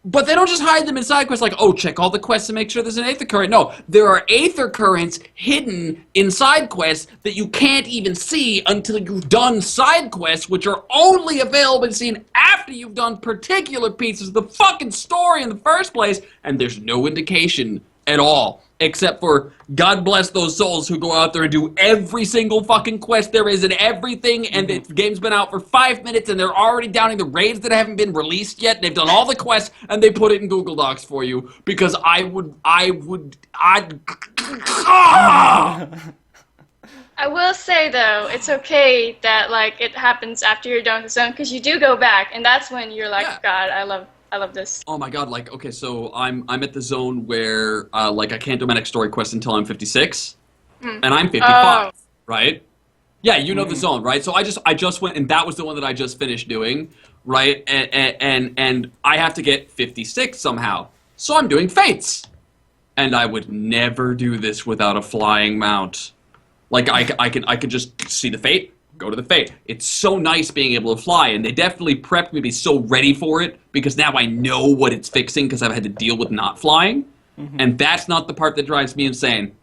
But they don't just hide them in side quests like, oh, check all the quests to make sure there's an Aether Current. No, there are Aether Currents hidden in side quests that you can't even see until you've done side quests, which are only available to see after you've done particular pieces of the fucking story in the first place, and there's no indication at all, except for God bless those souls who go out there and do every single fucking quest there is and everything, and the game's been out for 5 minutes and they're already downing the raids that haven't been released yet. They've done all the quests and they put it in Google Docs for you because I will say though, it's okay that like it happens after you're done with the zone because you do go back, and that's when you're like, Yeah. God, I love this. Oh my god, like, okay, so I'm at the zone where, like, I can't do my next story quest until I'm 56, and I'm 55, right? Yeah, you know the zone, right? So I just went, and that was the one that I just finished doing, right? And I have to get 56 somehow. So I'm doing Fates. And I would never do this without a flying mount. Like, I could just see the Fate, go to the Fate. It's so nice being able to fly, and they definitely prepped me to be so ready for it, because now I know what it's fixing, because I've had to deal with not flying. And that's not the part that drives me insane.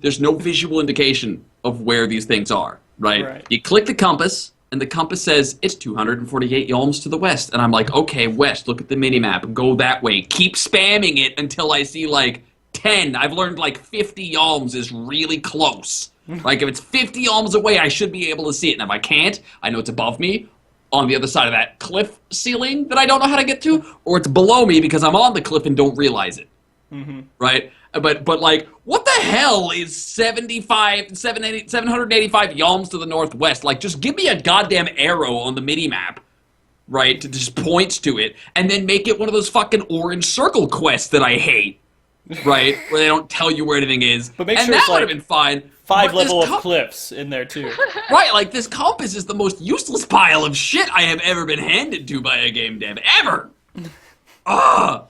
There's no visual indication of where these things are, right? You click the compass, and the compass says, it's 248 yalms to the west. And I'm like, okay, west, look at the minimap, go that way. Keep spamming it until I see, like, 10. I've learned, like, 50 yalms is really close. Like, if it's 50 yalms away, I should be able to see it. And if I can't, I know it's above me, on the other side of that cliff ceiling that I don't know how to get to, or it's below me because I'm on the cliff and don't realize it. Right? But like, what the hell is 785 yalms to the northwest? Like, just give me a goddamn arrow on the mini-map, right, to just points to it, and then make it one of those fucking orange circle quests that I hate, right, where they don't tell you where anything is. But make and sure that it's, would like, have been fine. 5 But this level of cliffs in there too. Right, like, this compass is the most useless pile of shit I have ever been handed to by a game dev. Ever! Ugh!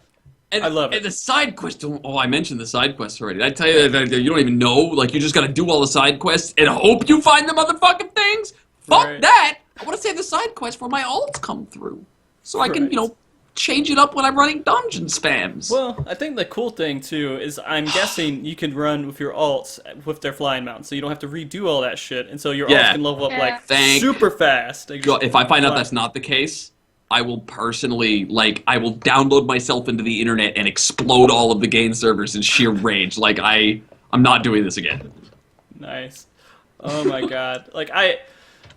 And, I love it. And the side quest. Oh, I mentioned the side quests already. Did I tell you that you don't even know? Like, you just gotta do all the side quests and hope you find the motherfucking things? Fuck Right. that! I wanna save the side quests where my alts come through. So I can, Right. you know, change it up when I'm running dungeon spams. Well, I think the cool thing too is I'm guessing you can run with your alts with their flying mount, so you don't have to redo all that shit, and so your alts Yeah. can level up Yeah. like Thank super fast. They just If I find out fly. that's not the case, I will personally, like, I will download myself into the internet and explode all of the game servers in sheer rage. Like, I'm not doing this again. Nice. Oh my god. Like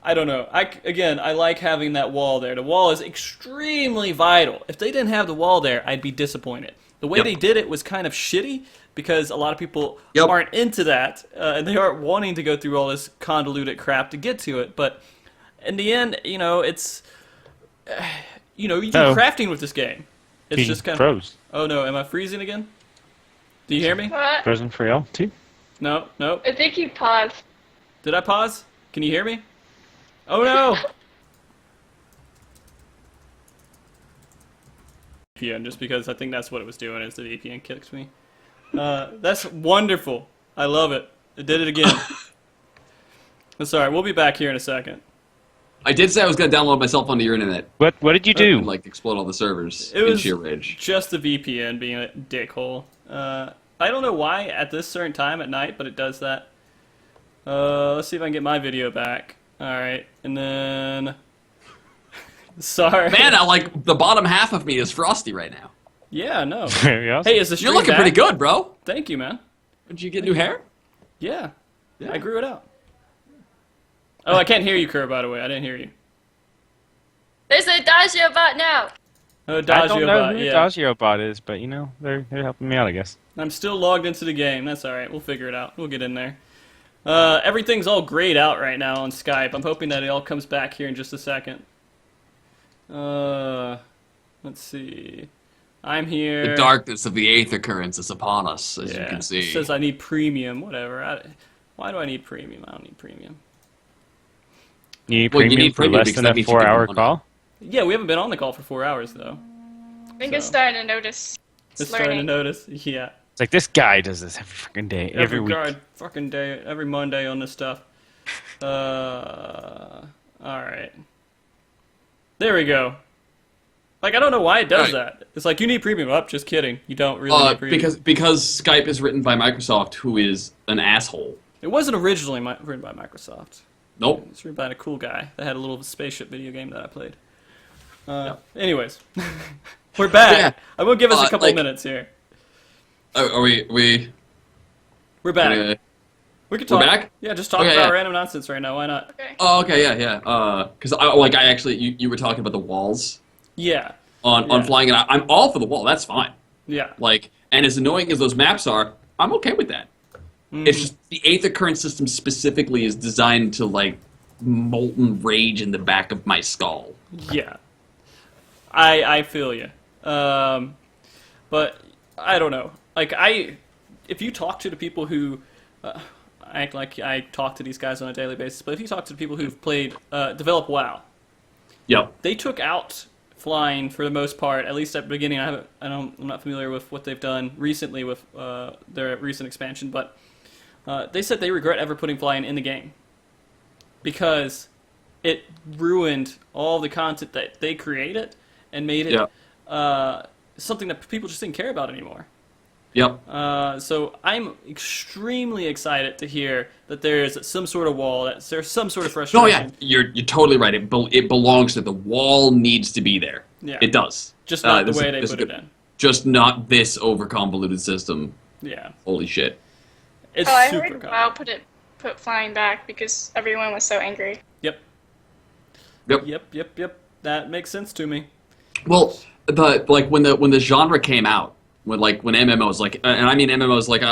I don't know. I like having that wall there. The wall is extremely vital. If they didn't have the wall there, I'd be disappointed. The way Yep. they did it was kind of shitty because a lot of people Yep. aren't into that, and they aren't wanting to go through all this convoluted crap to get to it. But in the end, you know, it's you do Uh-oh. crafting with this game. It's Being just kind of. froze. Oh no, am I freezing again? Do you hear me? What? Frozen for y'all too. No, no. I think you paused. Did I pause? Can you hear me? Oh no! VPN, just because I think that's what it was doing, is the VPN kicks me. That's wonderful. I love it. It did it again. That's alright, we'll be back here in a second. I did say I was going to download myself onto your internet. What did you do? And, like, explode all the servers It in was sheer rage. just the VPN being a dickhole. I don't know why at this certain time at night, but it does that. Let's see if I can get my video back. Alright, and then... Sorry. Man, like, the bottom half of me is frosty right now. Yeah, no. Very awesome. Hey, is the stream You're looking back? pretty good, bro. Thank you, man. Did you get new hair? Yeah. Yeah. I grew it out. Oh, I can't hear you, Kerr, by the way. I didn't hear you. There's a Adagio bot now. Oh, I don't know Dagiobot, who yeah. Dagiobot is, but you know they're helping me out, I guess. I'm still logged into the game. That's alright. We'll figure it out. We'll get in there. Everything's all grayed out right now on Skype. I'm hoping that it all comes back here in just a second. Let's see. I'm here. The darkness of the Aether currents is upon us, as you Yeah. can It see. says I need premium, whatever. Why do I need premium? I don't need premium. You need Well, you premium need for premium less because than that a means you get 4-hour money. call. Yeah, we haven't been on the call for 4 hours, though. I think it's So. starting to notice. It's starting to notice. Yeah. It's like this guy does this every fucking day, every week. God, fucking day, every Monday on this stuff. Alright. There we go. Like, I don't know why it does that. It's like, you need premium. Up, just kidding. You don't really need premium. Because Skype is written by Microsoft, who is an asshole. It wasn't originally written by Microsoft. Nope. It's written by a cool guy that had a little spaceship video game that I played. Anyways. We're back. Yeah. I'm going to give us a couple like- minutes here. Are we We're back. gonna- We can talk. We're back? Yeah, just talk Okay, about yeah. random nonsense right now. Why not? Okay. Oh, okay, yeah. Because I actually, you were talking about the walls Yeah. on Yeah. flying, and I'm all for the wall. That's fine. Yeah. Like, and as annoying as those maps are, I'm okay with that. It's just the Aether Current system specifically is designed to, like, molten rage in the back of my skull. Yeah. I feel you. But I don't know. Like, if you talk to the people who... I act like I talk to these guys on a daily basis, but if you talk to the people who've played, develop WoW, Yep. they took out flying for the most part, at least at the beginning. I'm not familiar with what they've done recently with their recent expansion, but they said they regret ever putting flying in the game because it ruined all the content that they created and made it something that people just didn't care about anymore. Yep. So I'm extremely excited to hear that there's some sort of wall, that there's some sort of frustration. No, yeah, you're totally right. It belongs to the wall. Needs to be there. Yeah. It does. Just not the this- way they this put is it in. Just not this over convoluted system. Yeah. Holy shit. It's I super heard common. WoW put flying back because everyone was so angry. Yep. Yep. Yep. That makes sense to me. Well, when the genre came out, when MMOs, like, and I mean MMOs, like,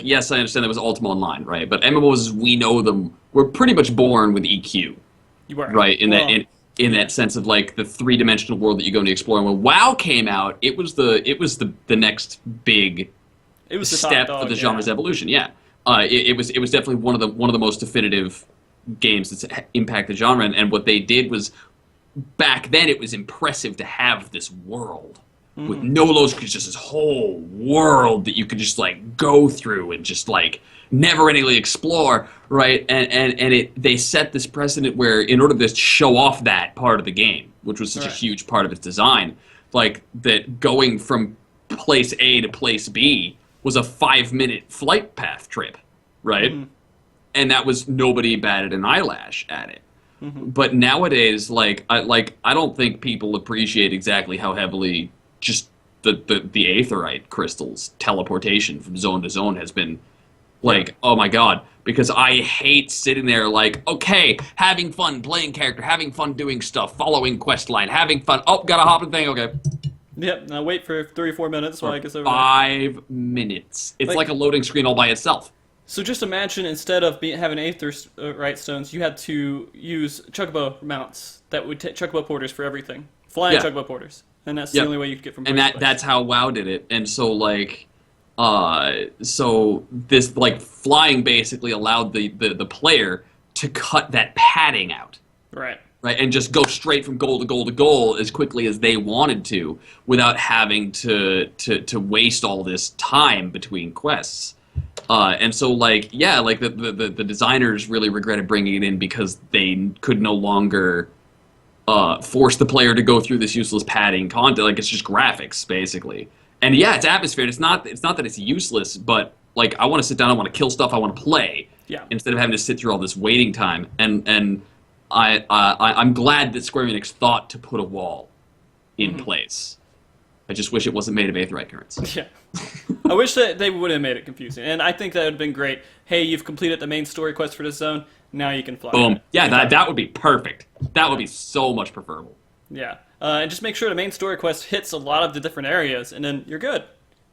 yes, I understand there was Ultima Online, right? But MMOs as we know them were pretty much born with EQ, You were right? In Well, that sense of, like, the three-dimensional world that you go into exploring. When WoW came out, it was the next big it was the top step dog, for the yeah. genre's evolution. Yeah, it was definitely one of the most definitive games that's impacted the genre. And what they did was, back then, it was impressive to have this world with no low screens, just this whole world that you could just, like, go through and just, like, never-endingly explore, right? And they set this precedent where, in order to show off that part of the game, which was such a Right. huge part of its design, like, that going from place A to place B was a 5-minute flight path trip, right? And that was, nobody batted an eyelash at it. But nowadays, I don't think people appreciate exactly how heavily just the aetheryte crystals teleportation from zone to zone has been, like, oh my god. Because I hate sitting there like, okay, having fun playing character, having fun doing stuff, following quest line, having fun. Oh, gotta hop in thing. Okay, Yep. Now wait for 3 or 4 minutes while I get over there. 5 minutes. It's Like- like a loading screen all by itself. So just imagine instead of having aetherite stones, you had to use chocobo mounts that would take chocobo porters for everything. Flying Yeah. chocobo porters. And that's Yeah. the only way you could get from And place to place. that's how WoW did it. And so, like, so this, like, flying basically allowed the player to cut that padding out, Right. right, and just go straight from goal to goal to goal as quickly as they wanted to, without having to waste all this time between quests. And so, like, yeah, like, the designers really regretted bringing it in because they could no longer force the player to go through this useless padding content. Like, it's just graphics, basically. And yeah, it's atmosphere. It's not that it's useless, but, like, I want to sit down, I want to kill stuff, I want to play. Yeah. Instead of having to sit through all this waiting time. And I'm glad that Square Enix thought to put a wall in place. I just wish it wasn't made of aetheryte currents. Yeah. I wish that they would have made it confusing. And I think that would have been great. Hey, you've completed the main story quest for this zone. Now you can fly. Boom. Yeah, that would be perfect. That would be so much preferable. Yeah. And just make sure the main story quest hits a lot of the different areas, and then you're good.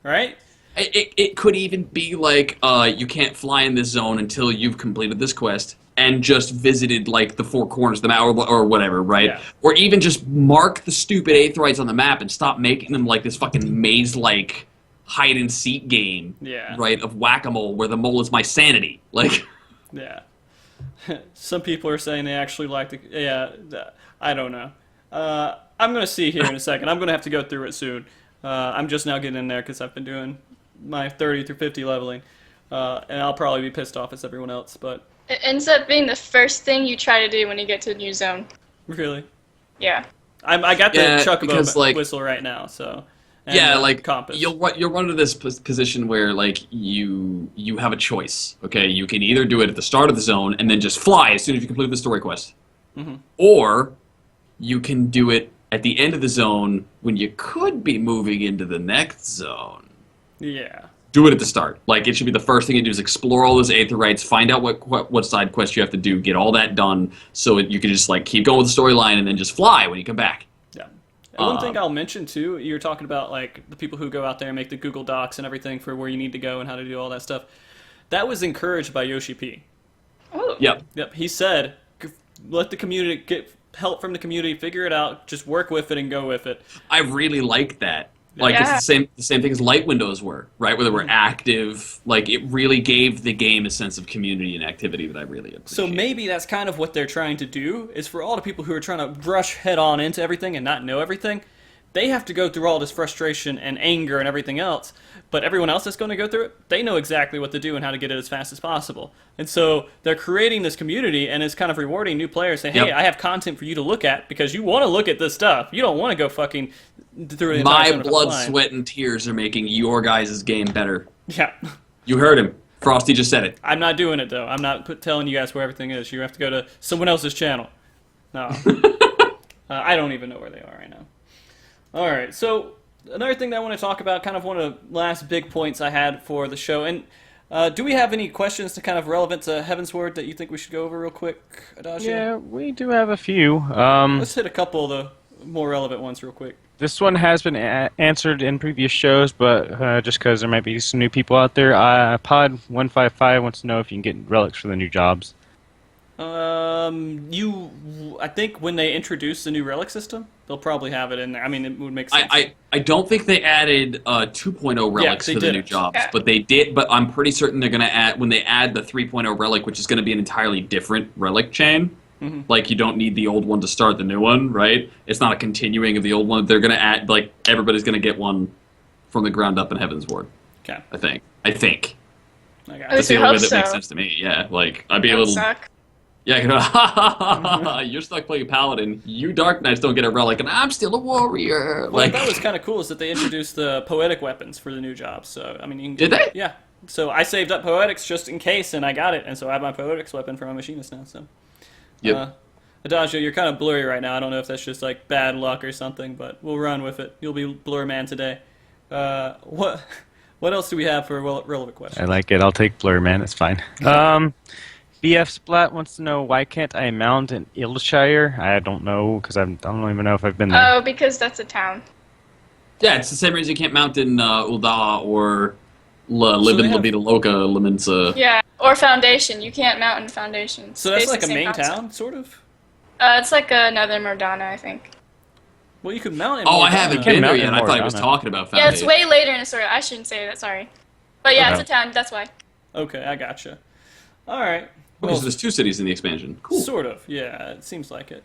Right? It could even be like, you can't fly in this zone until you've completed this quest and just visited, like, the 4 corners of the map, or whatever, right? Yeah. Or even just mark the stupid aetherytes on the map and stop making them like this fucking maze-like hide-and-seek game, Yeah. right, of whack-a-mole, where the mole is my sanity. Like, Yeah. Some people are saying they actually like the... Yeah, I don't know. I'm going to see here in a second. I'm going to have to go through it soon. I'm just now getting in there because I've been doing my 30 through 50 leveling. And I'll probably be pissed off as everyone else, but... It ends up being the first thing you try to do when you get to a new zone. Really? Yeah. I got the Yeah, chocobo because, like- whistle right now, so... And, yeah, like, compass. you'll run into this position where, like, you have a choice, okay? You can either do it at the start of the zone and then just fly as soon as you complete the story quest. Or you can do it at the end of the zone when you could be moving into the next zone. Yeah. Do it at the start. Like, it should be the first thing you do is explore all those aetherytes, find out what side quests you have to do, get all that done, so you can just, like, keep going with the storyline and then just fly when you come back. Yeah. And one thing I'll mention too, you're talking about like the people who go out there and make the Google Docs and everything for where you need to go and how to do all that stuff. That was encouraged by Yoshi P. Oh. Yep. He said, let the community get help from the community, figure it out, just work with it and go with it. I really like that. Like, Yeah. it's the same thing as light windows were, right? Where they were active. Like, it really gave the game a sense of community and activity that I really appreciate. So maybe that's kind of what they're trying to do, is for all the people who are trying to rush head on into everything and not know everything, they have to go through all this frustration and anger and everything else, but everyone else that's going to go through it, they know exactly what to do and how to get it as fast as possible. And so they're creating this community, and it's kind of rewarding new players, saying, hey, Yep. I have content for you to look at, because you want to look at this stuff. You don't want to go fucking through it. My blood, sweat, and tears are making your guys' game better. Yeah. You heard him. Frosty just said it. I'm not doing it, though. I'm not telling you guys where everything is. You have to go to someone else's channel. No. I don't even know where they are right now. All right, so another thing that I want to talk about, kind of one of the last big points I had for the show, and do we have any questions to kind of relevant to Heavensward that you think we should go over real quick, Adagio? Yeah, we do have a few. Let's hit a couple of the more relevant ones real quick. This one has been answered in previous shows, but just because there might be some new people out there, Pod155 wants to know if you can get relics for the new jobs. I think when they introduce the new relic system, they'll probably have it in there. I mean, it would make sense. I don't think they added 2.0 relics they for the new didn't. jobs, Yeah. but they did. But I'm pretty certain they're going to add, when they add the 3.0 relic, which is going to be an entirely different relic chain. Mm-hmm. Like, you don't need the old one to start the new one, right? It's not a continuing of the old one. They're going to add, like, everybody's going to get one from the ground up in Heavensward. Okay. I think. I got At it. That's least the we only way hope that makes so. sense to me. Yeah, like, I'd be That a would little... suck. Yeah, you know, you're stuck playing Paladin. You Dark Knights don't get a relic, and I'm still a warrior. Well, Like, that was kind of cool is that they introduced the poetic weapons for the new jobs. So, I mean, you can Did they? Yeah. So I saved up poetics just in case, and I got it, and so I have my poetics weapon for my machinist now. So, Yep. Adagio, you're kind of blurry right now. I don't know if that's just like bad luck or something, but we'll run with it. You'll be Blur Man today. What else do we have for relevant questions? I like it. I'll take Blur, man. It's fine. BF Splat wants to know, why can't I mount in Ilshire? I don't know, because I don't even know if I've been there. Oh, because that's a town. Yeah, it's the same reason you can't mount in Ulda or live they in La have- Vida Loca, Limensa. Yeah, or Foundation. You can't mount in Foundation. So that's It's like a the same main concept. town, sort of? It's like another Mordana, I think. Well, you could mount in Oh, I Mordana. haven't can been there mount yet. in I thought he was Mordana. talking about Yeah, it's Foundation. way later in the story. I shouldn't say that, sorry. But yeah, Okay. it's a town, that's why. Okay, I gotcha. All right. Okay, so there's 2 cities in the expansion. Cool. Sort of, yeah. It seems like it.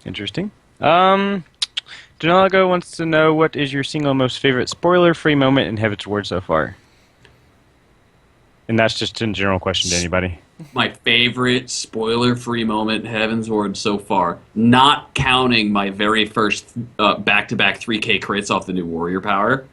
Interesting. Denalago wants to know, what is your single most favorite spoiler-free moment in Heavensward so far? And that's just a general question to anybody. My favorite spoiler-free moment in Heavensward so far, not counting my very first back-to-back 3K crits off the new warrior power.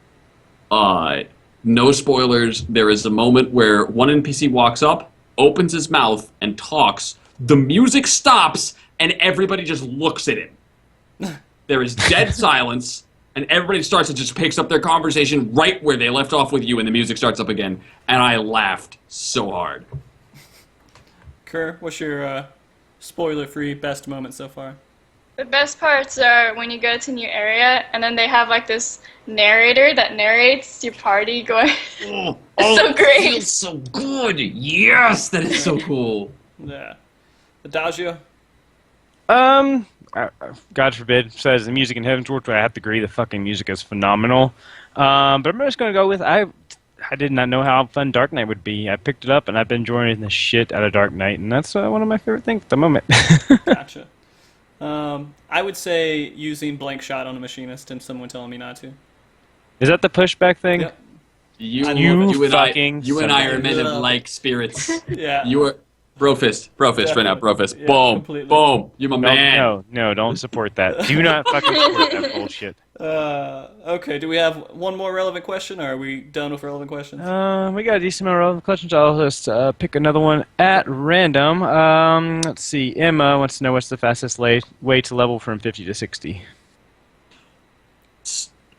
No spoilers. There is a moment where one NPC walks up, opens his mouth, and talks. The music stops, and everybody just looks at him. There is dead silence, and everybody starts to just picks up their conversation right where they left off with you, and the music starts up again. And I laughed so hard. Kerr, what's your spoiler-free best moment so far? The best parts are when you go to a new area, and then they have like this narrator that narrates your party going... Oh, It's so it great. feels so good. Yes, that is so cool. Yeah. Adagio? God forbid, says the music in Heavensward, but I have to agree, the fucking music is phenomenal. But I'm just going to go with, I did not know how fun Dark Knight would be. I picked it up, and I've been enjoying the shit out of Dark Knight, and that's one of my favorite things at the moment. Gotcha. I would say using blank shot on a machinist and someone telling me not to. Is that the pushback thing? Yep. You, I love you it. and I, fucking you and I son are of men a- of like spirits. Yeah. You are brofist right now, Definitely. brofist. Yeah, Boom, completely. boom. You're my man. No, don't support that. Do not fucking support that bullshit. Okay, do we have one more relevant question, or are we done with relevant questions? We got a decent amount of relevant questions. I'll just pick another one at random. Let's see. Emma wants to know, what's the fastest way to level from 50 to 60?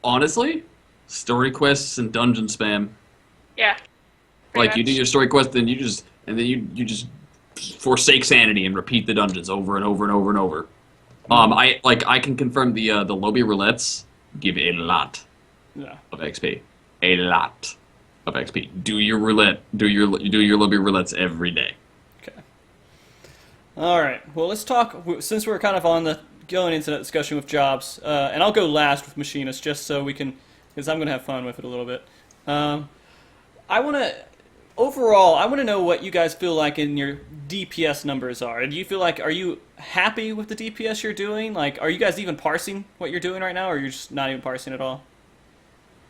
Honestly, story quests and dungeon spam. Yeah. Like pretty you do much. your story quest, then you just forsake sanity and repeat the dungeons over and over and over and over. I can confirm the lobby roulettes give a lot Yeah. of XP. A lot of XP. Do your roulette. Do your lobby roulettes every day. Okay. All right. Well, let's talk. Since we're kind of on the going into that discussion with jobs, and I'll go last with machinists just so we can, because I'm gonna have fun with it a little bit. I want to. Overall, I want to know what you guys feel like in your DPS numbers are. Do you feel like, are you happy with the DPS you're doing? Like, are you guys even parsing what you're doing right now, or you're just not even parsing at all?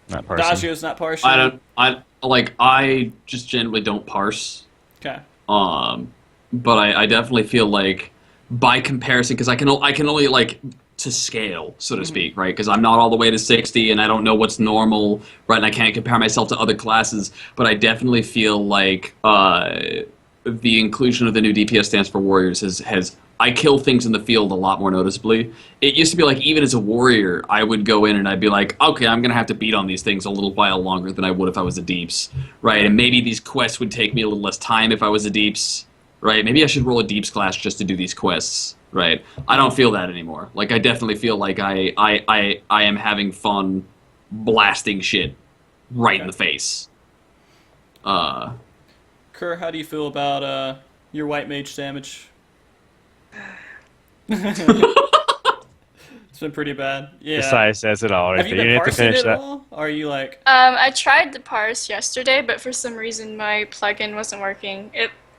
Not parsing. Dagio's not parsing? I just generally don't parse. Okay. But I definitely feel like by comparison, because I can only like to scale, so to speak, right? Because I'm not all the way to 60, and I don't know what's normal, right? And I can't compare myself to other classes, but I definitely feel like the inclusion of the new DPS stance for warriors has I kill things in the field a lot more noticeably. It used to be like, even as a warrior, I would go in and I'd be like, okay, I'm going to have to beat on these things a little while longer than I would if I was a deeps, right? And maybe these quests would take me a little less time if I was a deeps, right? Maybe I should roll a deeps class just to do these quests, right? I don't feel that anymore. Like, I definitely feel like I am having fun blasting shit right in the face. Kerr, how do you feel about your white mage damage? It's been pretty bad. Yeah. The size says it all. Right Have you there. been You have to parsing finish it at that. all? Are you like... I tried to parse yesterday, but for some reason my plugin wasn't working.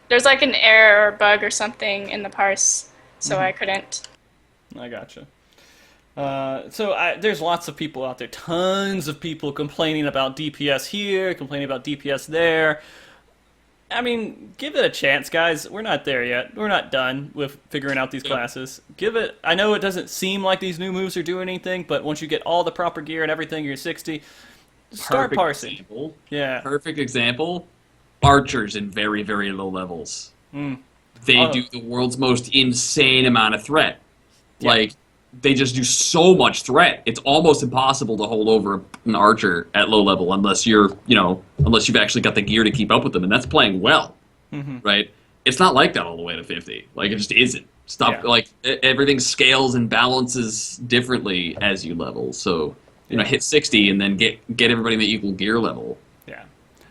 There's like an error or bug or something in the parse, so I couldn't. I gotcha. There's lots of people out there, tons of people complaining about DPS here, complaining about DPS there. I mean, give it a chance, guys. We're not there yet. We're not done with figuring out these classes. Give it... I know it doesn't seem like these new moves are doing anything, but once you get all the proper gear and everything, you're 60, start Perfect parsing. example. Yeah. Perfect example. Archers in very, very low levels. They Oh. do the world's most insane amount of threat. Yeah. Like, they just do so much threat. It's almost impossible to hold over an archer at low level unless unless you've actually got the gear to keep up with them, and that's playing well, right? It's not like that all the way to 50. Like, it just isn't. Yeah. Like, everything scales and balances differently as you level. So, hit 60 and then get everybody in the equal gear level, Yeah.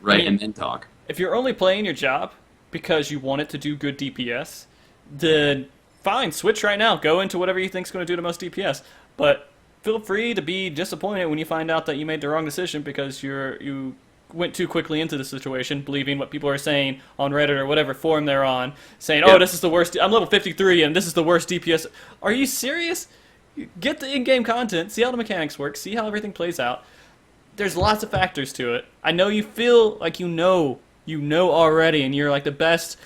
right? I mean, And then talk. If you're only playing your job because you want it to do good DPS, then fine, switch right now. Go into whatever you think's going to do the most DPS. But feel free to be disappointed when you find out that you made the wrong decision because you went too quickly into the situation, believing what people are saying on Reddit or whatever forum they're on, saying, "Oh, this is the worst. I'm level 53 and this is the worst DPS." Are you serious? Get the in-game content, see how the mechanics work, see how everything plays out. There's lots of factors to it. I know you feel like you know already, and you're like the best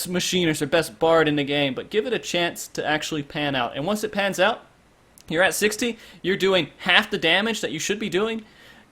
machinist or best bard in the game, but give it a chance to actually pan out. And once it pans out, you're at 60, you're doing half the damage that you should be doing.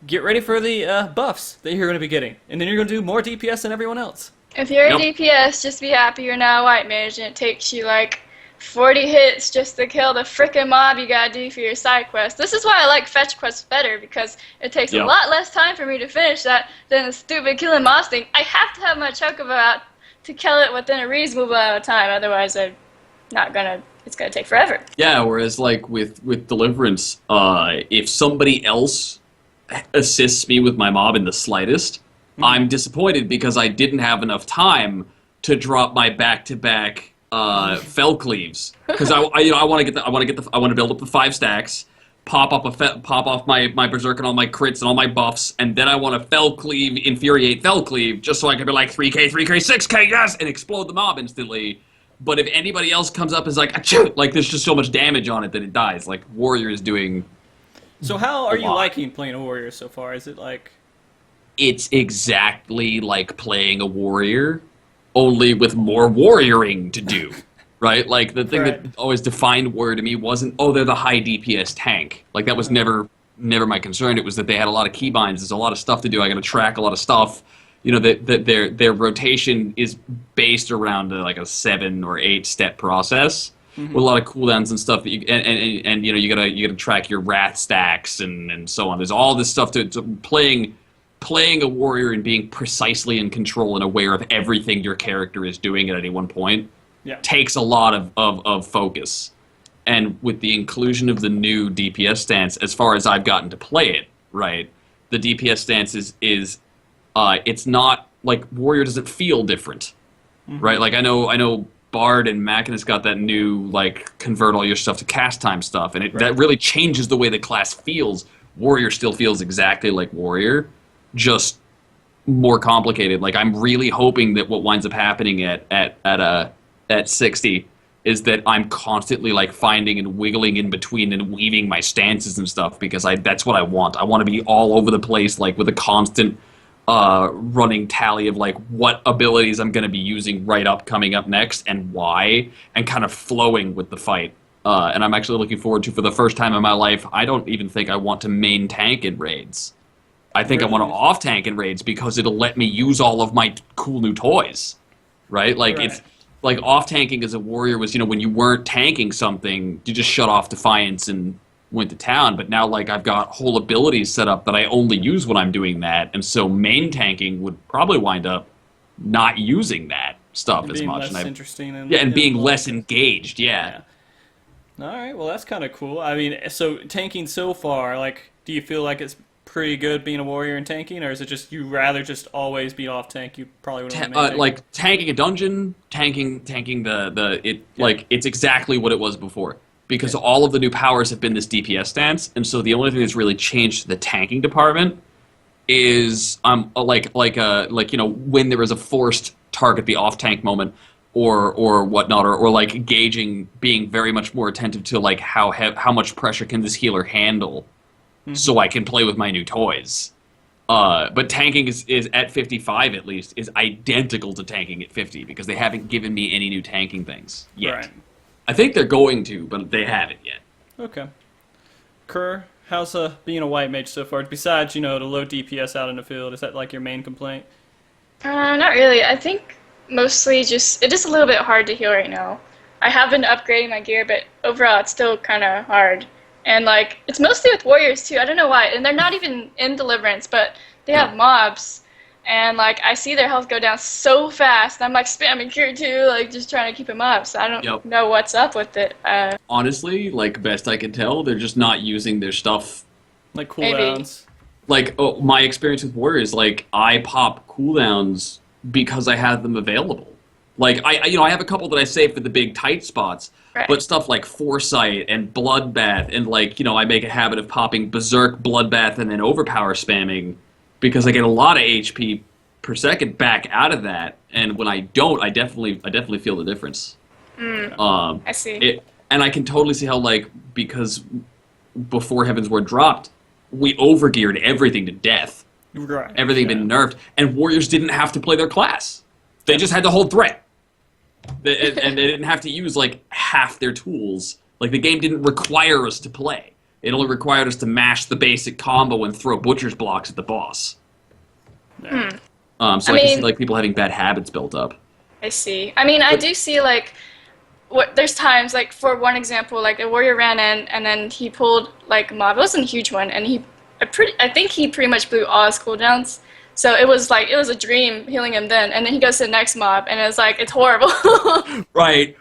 Get ready for the buffs that you're going to be getting, and then you're going to do more DPS than everyone else. If you're Yep. a DPS, just be happy you're now a white mage and it takes you like 40 hits just to kill the frickin' mob you gotta do for your side quest. This is why I like fetch quests better, because it takes a Yep. lot less time for me to finish that than the stupid killing mobs thing. I have to have my chocobo out to kill it within a reasonable amount of time, otherwise it's gonna take forever. Yeah, whereas like with Deliverance, if somebody else assists me with my mob in the slightest, I'm disappointed because I didn't have enough time to drop my back-to-back fell cleaves, because I want to build up the 5 stacks, pop off my berserk and all my crits and all my buffs, and then I want to infuriate fell cleave just so I can be like 3k 6k yes, and explode the mob instantly. But if anybody else comes up and is like achoo, like there's just so much damage on it that it dies. Like Warrior is doing. So how are you lot. liking playing a warrior so far? Is it like... It's exactly like playing a warrior, only with more warrioring to do, right? Like, the thing Right. that always defined warrior to me wasn't, oh, they're the high DPS tank. Like, that was never my concern. It was that they had a lot of keybinds. There's a lot of stuff to do. I got to track a lot of stuff. That their rotation is based around like a 7 or 8 step process with a lot of cooldowns and stuff that you gotta track your wrath stacks and so on. There's all this stuff to playing a warrior and being precisely in control and aware of everything your character is doing at any one point Yeah. takes a lot of focus. and with the inclusion of the new DPS stance, as far as I've gotten to play it, right, the DPS stance is it's not like warrior doesn't feel different, right? Like I know Bard and Machinus got that new like convert all your stuff to cast time stuff, and that really changes the way the class feels. Warrior still feels exactly like warrior, just more complicated. Like I'm really hoping that what winds up happening at 60 is that I'm constantly like finding and wiggling in between and weaving my stances and stuff, because that's what I want. I want to be all over the place, like with a constant running tally of like what abilities I'm going to be using coming up next and why, and kind of flowing with the fight. And I'm actually looking forward to, for the first time in my life, I don't even think I want to main tank in raids. I think I want to off tank in raids because it'll let me use all of my cool new toys, right? Like it's like off tanking as a warrior was, when you weren't tanking something, you just shut off Defiance and went to town. But now like I've got whole abilities set up that I only use when I'm doing that, and so main tanking would probably wind up not using that stuff as much. Less interesting and being less engaged. Yeah. All right, well that's kind of cool. I mean, so tanking so far, like, do you feel like it's pretty good being a warrior and tanking, or is it just you rather just always be off tank? You probably wouldn't want to like tanking a dungeon, tanking like it's exactly what it was before, because all of the new powers have been this DPS stance, and so the only thing that's really changed the tanking department is when there is a forced target the off tank moment or whatnot, or like gauging, being very much more attentive to like how much pressure can this healer handle, so I can play with my new toys. But tanking is at 55 at least is identical to tanking at 50, because they haven't given me any new tanking things yet. Right. I think they're going to, but they haven't yet. Okay. Kerr, how's being a white mage so far? Besides, the low DPS out in the field, is that like your main complaint? Not really. I think mostly it is a little bit hard to heal right now. I have been upgrading my gear, but overall it's still kind of hard. And like it's mostly with warriors too. I don't know why. And they're not even in Deliverance, but they have mobs. And like I see their health go down so fast. I'm like spamming gear too, like just trying to keep them up. So I don't know what's up with it. Honestly, like best I can tell, they're just not using their stuff. Like cooldowns. Like my experience with warriors, like I pop cooldowns because I have them available. Like I have a couple that I save for the big tight spots, but stuff like Foresight and Bloodbath, and like I make a habit of popping Berserk, Bloodbath, and then Overpower spamming, because I get a lot of HP per second back out of that. And when I don't, I definitely feel the difference. I see. And I can totally see how, like, because before Heavensward dropped, we overgeared everything to death. Right. Everything had been nerfed, and warriors didn't have to play their class. They just had to hold threat. And they didn't have to use, like, half their tools. Like, the game didn't require us to play. It only required us to mash the basic combo and throw butcher's blocks at the boss. Yeah. So I can see, like, people having bad habits built up. I see. I mean, I do see, like, there's times, like, for one example, like, a warrior ran in, and then he pulled, like, a mob. It wasn't a huge one, and I think he pretty much blew all his cooldowns. So it was a dream healing him then, and then he goes to the next mob, and it's like, it's horrible. Right,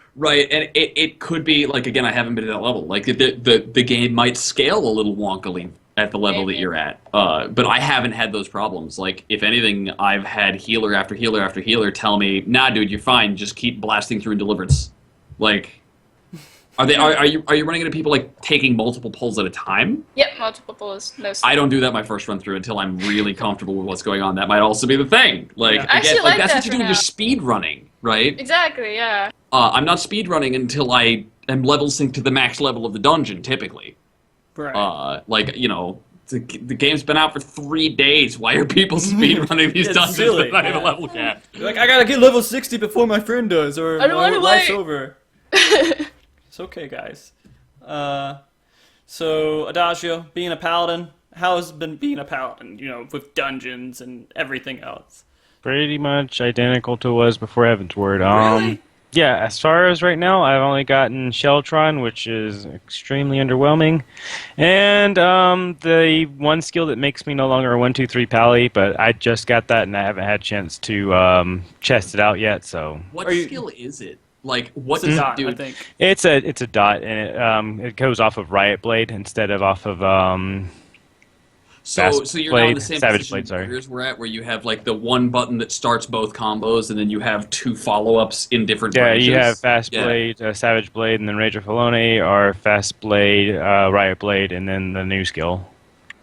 and it could be, like, again, I haven't been at that level. Like, the game might scale a little wonkily at the level that you're at. But I haven't had those problems. Like, if anything, I've had healer after healer after healer tell me, nah, dude, you're fine, just keep blasting through Deliverance. Like, are you running into people, like, taking multiple pulls at a time? Yep, multiple pulls. No sleep. I don't do that my first run through until I'm really comfortable with what's going on. That might also be the thing. Like, I actually like that's that what you do when you're speed running, right? Exactly, yeah. I'm not speed running until I am level synced to the max level of the dungeon, typically. Right. Like, the game's been out for 3 days. Why are people speed running these dungeons silly, with not even level cap? You're like, I gotta get level 60 before my friend does, or I don't my wanna life's wait. over. It's okay, guys. So, Adagio, being a paladin, how has it been being a paladin, with dungeons and everything else? Pretty much identical to what it was before Heavensward. Really? Yeah, as far as right now, I've only gotten Sheltron, which is extremely underwhelming, and the one skill that makes me no longer a 1-2-3 pally, but I just got that and I haven't had a chance to test it out yet. So What skill is it? Like, what It's a does it dot, do? I think. It's a dot, and it goes off of Riot Blade instead of off of So, Fast so you're not in the Blade, same Savage position Blade, sorry. Warriors were at, where you have like the one button that starts both combos, and then you have 2 follow-ups in different Yeah, branches. you have Fast Yeah. Blade, Savage Blade, and then Rage of Felone, or Fast Blade, Riot Blade, and then the new skill.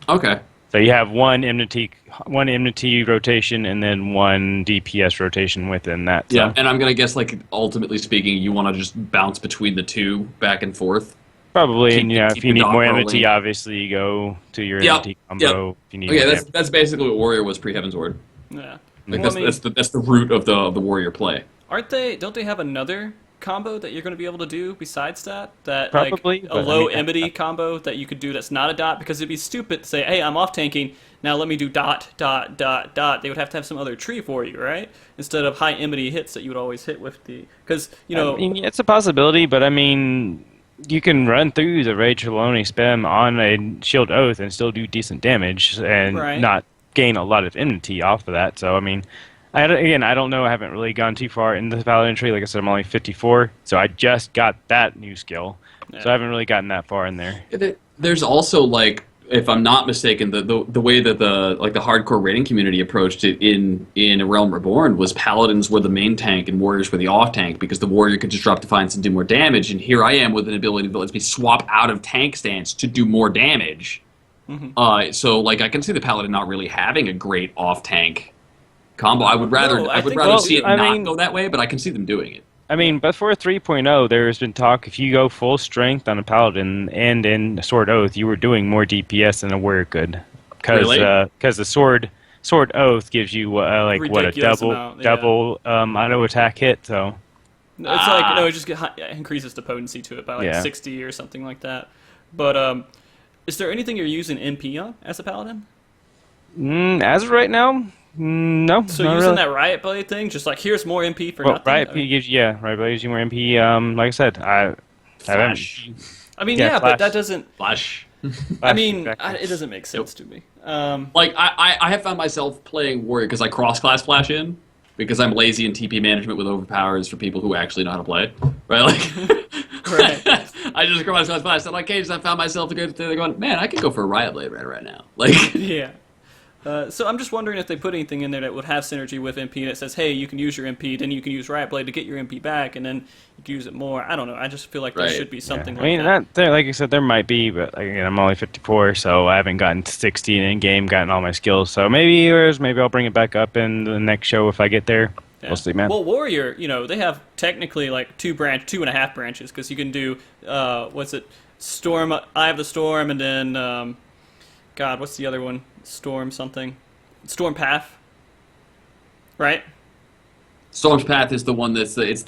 Okay. So you have one enmity rotation, and then one DPS rotation within that. So. Yeah, and I'm gonna guess, like, ultimately speaking, you want to just bounce between the 2 back and forth. Probably, Keep- and keep if the you need dot more rolling. enmity, obviously you go to your Yep, enmity combo. If you need Okay, more that's damage. that's basically what Warrior was pre-Heavensward. Yeah. Like Well, I mean, that's the root of the Warrior play. don't they have another combo that you're going to be able to do besides that? Probably, like but a I low mean, enmity combo that you could do that's not a dot, because it'd be stupid to say, hey, I'm off tanking, now let me do dot, dot, dot, dot. They would have to have some other tree for you, right? Instead of high enmity hits that you would always hit with the... Because, you know... I mean, it's a possibility, but I mean, you can run through the Rage Felony spam on a Shield Oath and still do decent damage and Right. not gain a lot of enmity off of that. So, I mean, I don't know. I haven't really gone too far into the Paladin tree. Like I said, I'm only 54, so I just got that new skill. Yeah. So I haven't really gotten that far in there. There's also, like, if I'm not mistaken, the way that the hardcore raiding community approached it in A Realm Reborn was Paladins were the main tank and Warriors were the off tank, because the Warrior could disrupt Defiance and do more damage, and here I am with an ability that lets me swap out of tank stance to do more damage. So, like, I can see the Paladin not really having a great off tank combo. I would rather No, I think see it I not mean- go that way, but I can see them doing it. I mean, before 3.0, there's been talk if you go full strength on a Paladin and in Sword Oath, you were doing more DPS than a Warrior could. Really? Because the Sword Oath gives you a Ridiculous amount, yeah. double auto attack hit. So It's like, no, it just increases the potency to it by like Yeah. 60 or something like that. But is there anything you're using MP on as a Paladin? as of right now, no. So not using really. that Riot Blade thing, just like, here's more MP for Well, nothing? Riot I mean, gives you more MP. Like I said, I haven't. Flash. yeah, Flash. but that doesn't... Flash. I mean, exactly. it doesn't make sense to me. Like, I have found myself playing Warrior because I cross-class flash in, because I'm lazy in TP management with overpowers for people who actually know how to play. Right? Like, Right. I just cross-class flash. And like, occasions I found myself going, man, I could go for a Riot Blade right now. Like, Yeah. So I'm just wondering if they put anything in there that would have synergy with MP, and it says, hey, you can use your MP, then you can use Riot Blade to get your MP back, and then you can use it more. I don't know. I just feel like there Right. should be something I like mean, that. like I said, there might be, but again, I'm only 54, so I haven't gotten to 60 in game, gotten all my skills. So maybe I'll bring it back up in the next show if I get there. Yeah. We'll see, man. Well, Warrior, they have technically like 2.5 branches, because you can do, Storm, Eye of the Storm, and then, God, what's the other one? Storm something. Storm Path. Right? Storm's Path is the one that's you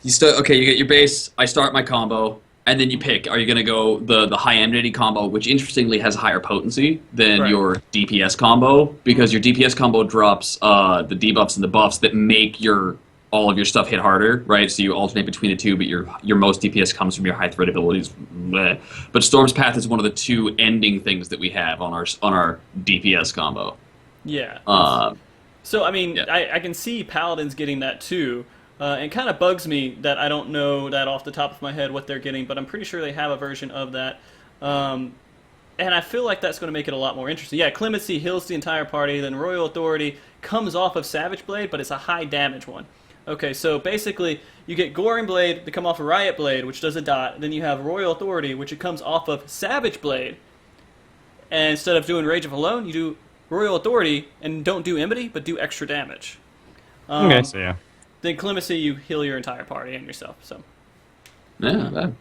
get your base, I start my combo, and then you pick, are you going to go the high enmity combo, which interestingly has higher potency than Right. your DPS combo, because your DPS combo drops the debuffs and the buffs that make all of your stuff hit harder, right? So you alternate between the two, but your most DPS comes from your high threat abilities. Bleh. But Storm's Path is one of the 2 ending things that we have on our DPS combo. Yeah. Uh, So, I mean, Yeah. I can see Paladins getting that too. It kind of bugs me that I don't know that off the top of my head what they're getting, but I'm pretty sure they have a version of that. And I feel like that's going to make it a lot more interesting. Yeah, Clemency heals the entire party, then Royal Authority comes off of Savage Blade, but it's a high damage one. Okay, so basically, you get Goring Blade to come off of Riot Blade, which does a dot. Then you have Royal Authority, which it comes off of Savage Blade. And instead of doing Rage of Alone, you do Royal Authority and don't do Enmity, but do extra damage. Okay, so yeah. Then Clemency, you heal your entire party and yourself. yeah, not bad.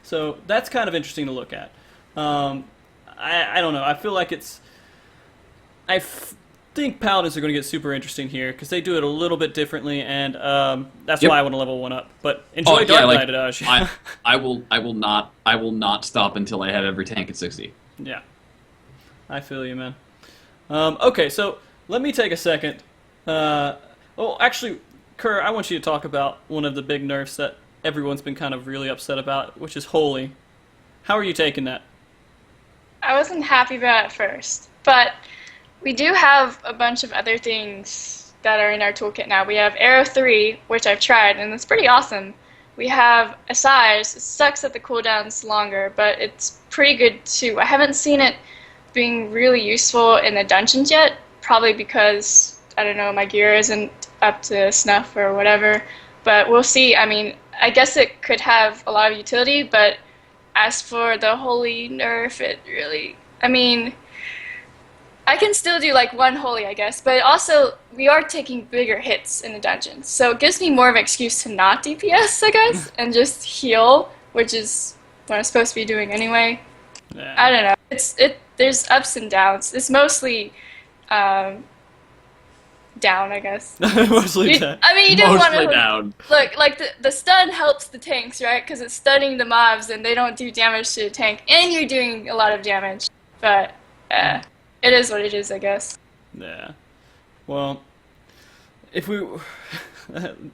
So that's kind of interesting to look at. I don't know. I feel like it's... think Paladins are going to get super interesting here, because they do it a little bit differently, and that's Yep. why I want to level 1 up. But enjoy yeah, Dark like, Knight, Adaj. I will not stop until I have every tank at 60. Yeah. I feel you, man. Okay, so let me take a second. Actually, Kerr, I want you to talk about one of the big nerfs that everyone's been kind of really upset about, which is Holy. How are you taking that? I wasn't happy about it at first, but we do have a bunch of other things that are in our toolkit now. We have Arrow 3, which I've tried, and it's pretty awesome. We have Asajj. It sucks that the cooldown's longer, but it's pretty good too. I haven't seen it being really useful in the dungeons yet, probably because, I don't know, my gear isn't up to snuff or whatever. But we'll see. I mean, I guess it could have a lot of utility, but as for the holy nerf, it really... I mean, I can still do like one holy, I guess, but also we are taking bigger hits in the dungeon. So it gives me more of an excuse to not DPS, I guess, and just heal, which is what I'm supposed to be doing anyway. Yeah. I don't know. There's ups and downs. It's mostly down, I guess. Mostly down. I mean, you do want Mostly to down. look like the stun helps the tanks, right? Because it's stunning the mobs and they don't do damage to the tank, and you're doing a lot of damage. But it is what it is, I guess. Yeah. Well, if we...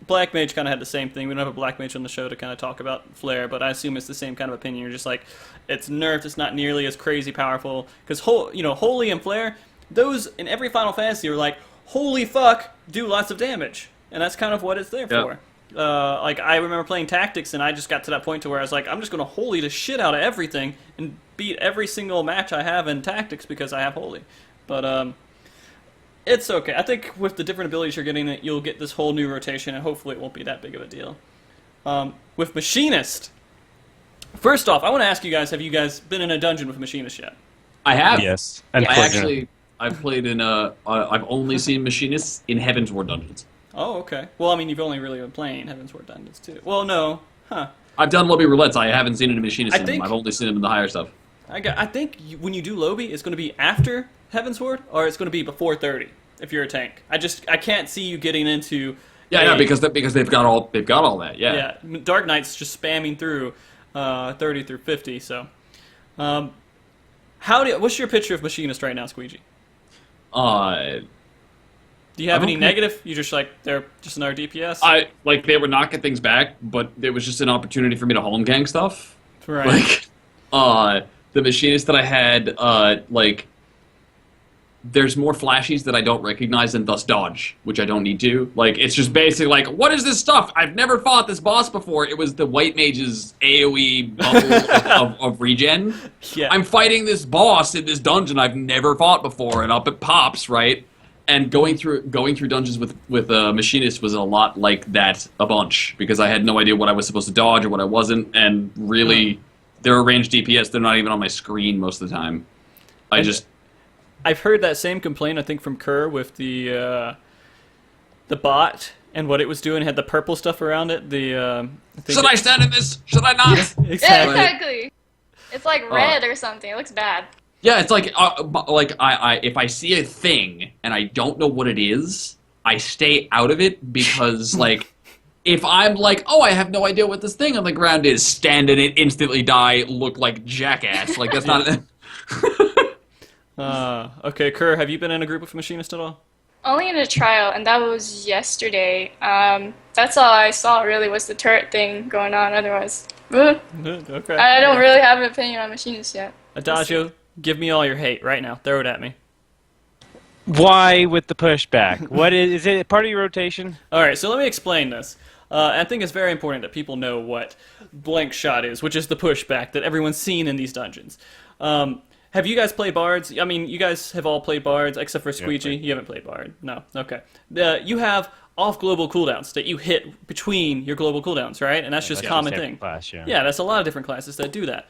Black Mage kind of had the same thing. We don't have a Black Mage on the show to kind of talk about Flare, but I assume it's the same kind of opinion. You're just like, it's nerfed, it's not nearly as crazy powerful. Because, Holy and Flare, those in every Final Fantasy are like, holy fuck, do lots of damage. And that's kind of what it's there for. Like, I remember playing Tactics, and I just got to that point to where I was like, I'm just going to Holy the shit out of everything and beat every single match I have in Tactics because I have Holy. But, it's okay. I think with the different abilities you're getting, you'll get this whole new rotation, and hopefully it won't be that big of a deal. With Machinist, first off, I want to ask you guys, have you guys been in a dungeon with Machinist yet? I have. Yes. I've played in I've only seen Machinists in Heavensward dungeons. Oh, okay. Well, I mean, you've only really been playing Heavensward dungeons, too. Well, no. Huh. I've done lobby roulettes. I haven't seen any Machinists in them. think- I've only seen them in the higher stuff. I think when you do lobby, it's going to be after Heavensward, or it's going to be before 30, if you're a tank. I can't see you getting into... Yeah, because they've got all that. Yeah. Yeah, Dark Knight's just spamming through 30 through 50, so... what's your picture of Machinist right now, Squeegee? Do you have any negative? You just like, they're just another DPS? They were knocking things back, but it was just an opportunity for me to home gang stuff. Right. The Machinist that I had, there's more flashies that I don't recognize and thus dodge, which I don't need to. Like, it's just basically like, what is this stuff? I've never fought this boss before. It was the White Mage's AoE bubble of regen. Yeah. I'm fighting this boss in this dungeon I've never fought before, and up it pops, right? And going through dungeons with Machinist was a lot like that, a bunch, because I had no idea what I was supposed to dodge or what I wasn't, and really, they're a ranged DPS. They're not even on my screen most of the time. I've heard that same complaint, I think, from Kerr with the bot and what it was doing. It had the purple stuff around it. Should I stand in this? Should I not? Exactly. Yeah, exactly. It's like red or something. It looks bad. Yeah, it's like if I see a thing and I don't know what it is, I stay out of it because if I'm like, oh, I have no idea what this thing on the ground is, stand in it, instantly die, look like jackass. Like that's not. Okay, Kerr, have you been in a group with Machinist at all? Only in a trial, and that was yesterday. That's all I saw, really, was the turret thing going on. Otherwise, Okay. I don't really have an opinion on Machinist yet. Adagio, give me all your hate right now. Throw it at me. Why with the pushback? What is it part of your rotation? All right, so let me explain this. I think it's very important that people know what blank shot is, which is the pushback that everyone's seen in these dungeons. Have you guys played bards? I mean, you guys have all played bards, except for Squeegee. You haven't played bard. No. Okay. You have off-global cooldowns that you hit between your global cooldowns, right? And that's just a common thing. Class, yeah. Yeah, that's a lot of different classes that do that.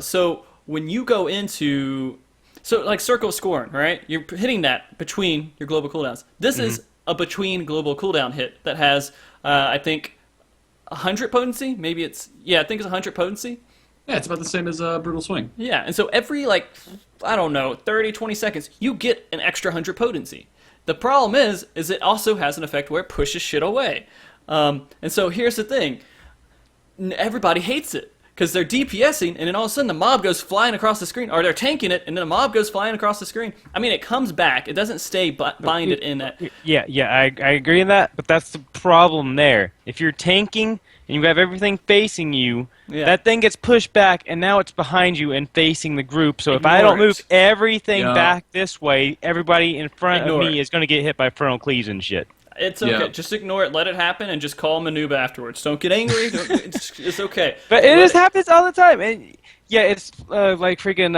So when you go into... So, like Circle of Scorn, right? You're hitting that between your global cooldowns. This is a between global cooldown hit that has, I think, 100 potency? Maybe it's... Yeah, I think it's 100 potency. Yeah, it's about the same as Brutal Swing. Yeah, and so every, 30, 20 seconds, you get an extra 100 potency. The problem is it also has an effect where it pushes shit away. And so here's the thing. Everybody hates it, because they're DPSing, and then all of a sudden the mob goes flying across the screen, or they're tanking it, and then the mob goes flying across the screen. I mean, it comes back. It doesn't stay binded in that. Yeah, I agree in that, but that's the problem there. If you're tanking, and you have everything facing you, Yeah. that thing gets pushed back, and now it's behind you and facing the group. So if I Ignore don't move it. everything Yeah. back this way, everybody in front Ignore of me it. is going to get hit by frontal cleaves and shit. It's okay. Yeah. Just ignore it. Let it happen, and just call him a noob afterwards. Don't get angry. It's okay. But it Let just happens all the time. And yeah, it's like freaking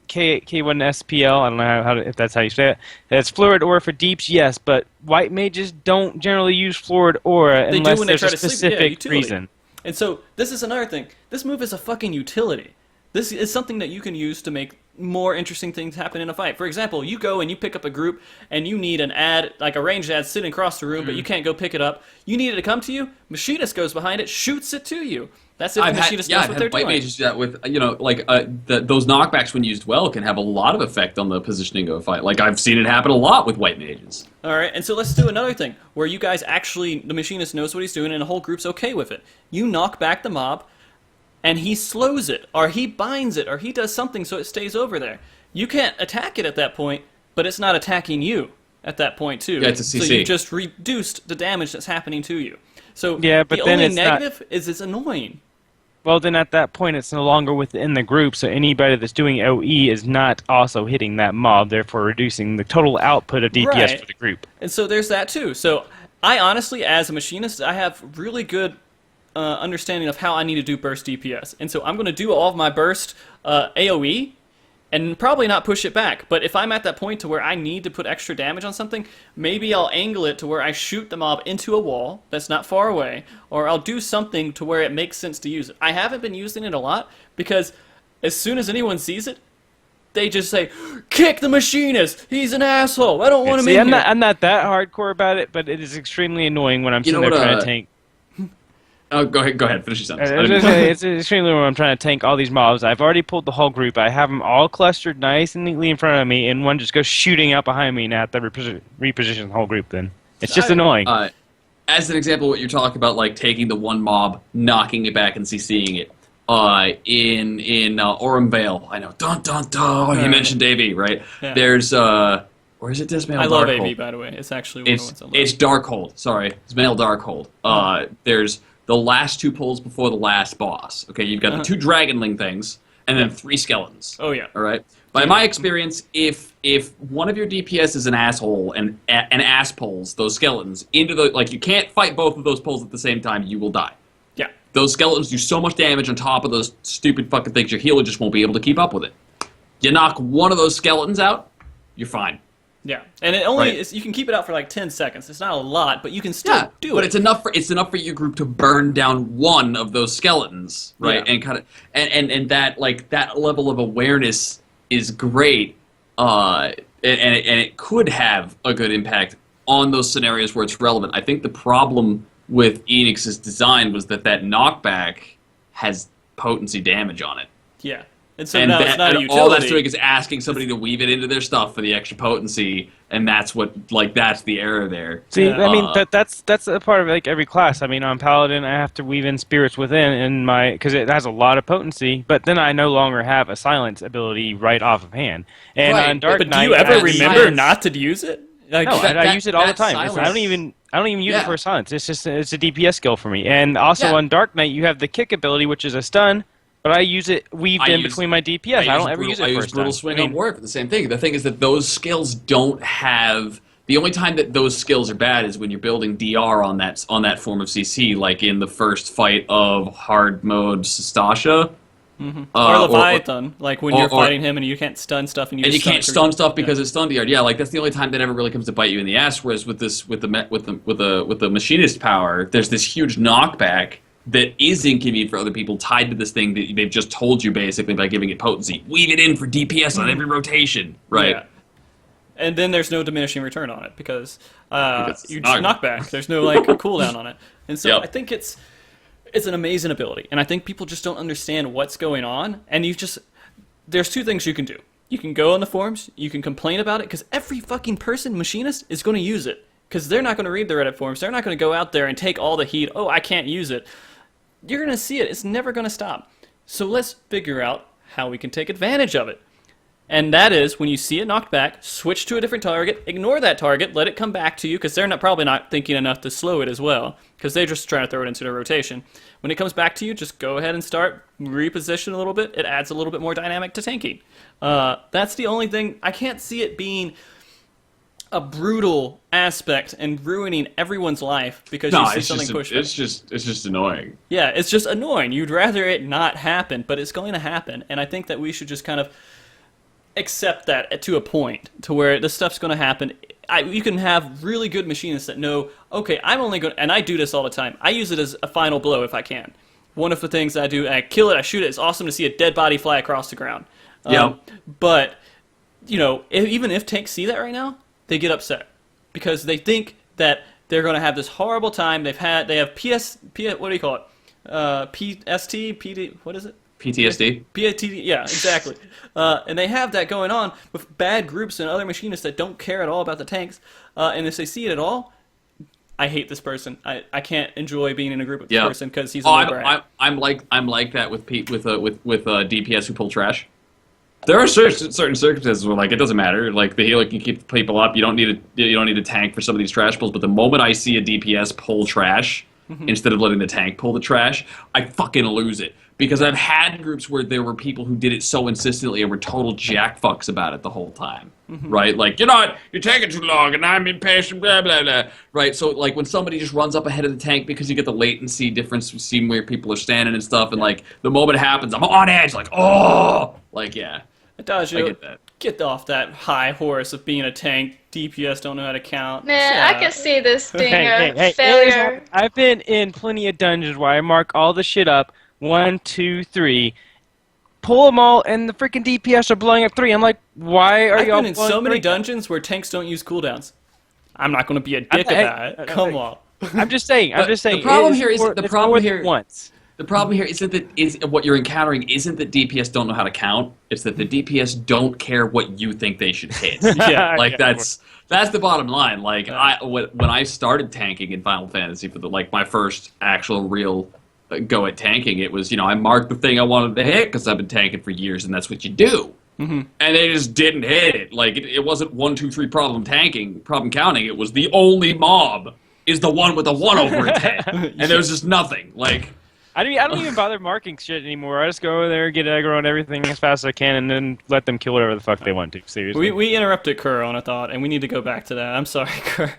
K1 SPL. I don't know if that's how you say it. It's Fluid Aura for deeps, yes, but white mages don't generally use Fluid Aura They do unless when they there's try a to sleep. Yeah, specific utility. reason. And so this is another thing. This move is a fucking utility. This is something that you can use to make more interesting things happen in a fight. For example, you go and you pick up a group and you need an ad, like a ranged ad sitting across the room, but you can't go pick it up. You need it to come to you. Machinist goes behind it, shoots it to you. That's if the Machinist knows what they're white doing. mages do that with, like those knockbacks when used well can have a lot of effect on the positioning of a fight. Like I've seen it happen a lot with white mages. All right, and so let's do another thing where you guys actually, the Machinist knows what he's doing and the whole group's okay with it. You knock back the mob, and he slows it, or he binds it, or he does something so it stays over there. You can't attack it at that point, but it's not attacking you at that point too. Yeah, it's a So CC. you just reduced the damage that's happening to you. So Yeah, but the then only it's not- negative is it's annoying. Well, then at that point, it's no longer within the group, so anybody that's doing OE is not also hitting that mob, therefore reducing the total output of DPS Right. for the group. And so there's that too. So I honestly, as a Machinist, I have really good understanding of how I need to do burst DPS. And so I'm going to do all of my burst AoE and probably not push it back. But if I'm at that point to where I need to put extra damage on something, maybe I'll angle it to where I shoot the mob into a wall that's not far away, or I'll do something to where it makes sense to use it. I haven't been using it a lot because as soon as anyone sees it, they just say, "Kick the Machinist! He's an asshole! I don't want him See, in I'm here!" not that hardcore about it, but it is extremely annoying when I'm sitting know there what, trying to tank. Oh, go ahead, finish your sentence. I didn't- It's extremely annoying when I'm trying to tank all these mobs. I've already pulled the whole group. I have them all clustered nice and neatly in front of me, and one just goes shooting out behind me, and I have to reposition the whole group then. It's just annoying. As an example, what you're talking about, like taking the one mob, knocking it back, and CCing it. In Orem Vale, I know. Dun dun dun. You mentioned AV, right? Yeah. There's or is it Dismail? I love Darkhold? AV, by the way. It's actually one of the ones I love. It's Darkhold. Sorry, it's Mail Darkhold. There's the last two pulls before the last boss. Okay, you've got the two Dragonling things, and then 3 skeletons. Oh yeah. All right. By my experience, if one of your DPS is an asshole and ass pulls those skeletons into the you can't fight both of those pulls at the same time, you will die. Yeah. Those skeletons do so much damage on top of those stupid fucking things, your healer just won't be able to keep up with it. You knock one of those skeletons out, you're fine. Yeah, and it only Right. is, you can keep it out for like 10 seconds. It's not a lot, but you can still do it. But it's enough for your group to burn down one of those skeletons, right? Yeah. And kind of and that that level of awareness is great, and it could have a good impact on those scenarios where it's relevant. I think the problem with Enix's design was that knockback has potency damage on it. Yeah. And so And, now it's not a and utility. all that's doing is asking somebody to weave it into their stuff for the extra potency, and that's that's the error there. See, Yeah. I mean that's a part of like every class. I mean, on Paladin, I have to weave in Spirits Within in my because it has a lot of potency, but then I no longer have a silence ability right off of hand. And Right, on Dark But do Knight, you ever that remember silence- not to use it? Like, No, That- I that- use it all the that time. silence- I don't even use it Yeah. for silence. It's just it's a DPS skill for me. And also Yeah. on Dark Knight, you have the kick ability, which is a stun, but I use it weaved in between my DPS. I don't ever use it I for a use stun. brutal swing I mean, on warrior for the same thing. The thing is that those skills don't have. The only time that those skills are bad is when you're building DR on that form of CC, like in the first fight of hard mode Sastasha. or Leviathan, like when you're or- fighting him and you can't stun stuff and you And you just can't it 'cause stun you- stuff because it's stun DR. Yeah, like that's the only time that ever really comes to bite you in the ass. Whereas with the machinist power, there's this huge knockback that is inconvenient for other people, tied to this thing that they've just told you basically by giving it potency. Weave it in for DPS on every rotation, right? Yeah. And then there's no diminishing return on it because Because it's you just knock back. There's no like cooldown on it, and so Yep. I think it's an amazing ability, and I think people just don't understand what's going on. And there's 2 things you can do. You can go on the forums, you can complain about it, because every fucking machinist is going to use it, because they're not going to read the Reddit forums. They're not going to go out there and take all the heat. Oh, I can't use it. You're going to see it. It's never going to stop. So let's figure out how we can take advantage of it. And that is when you see it knocked back, switch to a different target, ignore that target, let it come back to you, because they're probably not thinking enough to slow it as well, because they're just trying to throw it into their rotation. When it comes back to you, just go ahead and start reposition a little bit. It adds a little bit more dynamic to tanking. That's the only thing. I can't see it being a brutal aspect and ruining everyone's life because you see something pushed back. It's just annoying. Yeah, it's just annoying. You'd rather it not happen, but it's going to happen. And I think that we should just kind of accept that to a point to where this stuff's going to happen. You can have really good machinists that know, okay, I'm only going to, and I do this all the time. I use it as a final blow if I can. One of the things I do, I kill it, I shoot it. It's awesome to see a dead body fly across the ground. But, you know, even if tanks see that right now, they get upset because they think that they're going to have this horrible time. They have what do you call it? PST, PD, what is it? PTSD? PTSD, yeah, exactly. And they have that going on with bad groups and other machinists that don't care at all about the tanks. And if they see it at all, I hate this person. I can't enjoy being in a group with this person because he's a brat. I'm like that with DPS who pull trash. There are certain circumstances where like it doesn't matter. Like the healer can keep people up. You don't need a tank for some of these trash pulls. But the moment I see a DPS pull trash instead of letting the tank pull the trash, I fucking lose it. Because I've had groups where there were people who did it so insistently and were total jackfucks about it the whole time, right? Like, you're taking too long and I'm impatient, blah, blah, blah, right? So, like, when somebody just runs up ahead of the tank because you get the latency difference, seeing where people are standing and stuff, and, like, the moment it happens, I'm on edge, like, oh! Like, yeah. Adagio, I get that. Get off that high horse of being a tank. DPS don't know how to count. Man, I can see this being a Hey, failure. I've been in plenty of dungeons where I mark all the shit up. 1, 2, 3. Pull them all, and the freaking DPS are blowing up 3. I'm like, why are y'all? I've been in so many dungeons where tanks don't use cooldowns. I'm not going to be a dick about it. Come on. I'm just saying. The problem here is once. The problem here isn't what you're encountering isn't that DPS don't know how to count. It's that the DPS don't care what you think they should hit. Yeah, like that's the bottom line. Like when I started tanking in Final Fantasy for my first actual real go at tanking, it was I marked the thing I wanted to hit because I've been tanking for years and that's what you do. And they just didn't hit it. Like it wasn't 1, 2, 3 problem counting. It was the only mob is the one with the 1 over its head, and there was just nothing. Like. I don't even bother marking shit anymore. I just go over there, get aggro on everything as fast as I can, and then let them kill whatever the fuck they want to. Seriously. We interrupted Kerr on a thought, and we need to go back to that. I'm sorry, Kerr.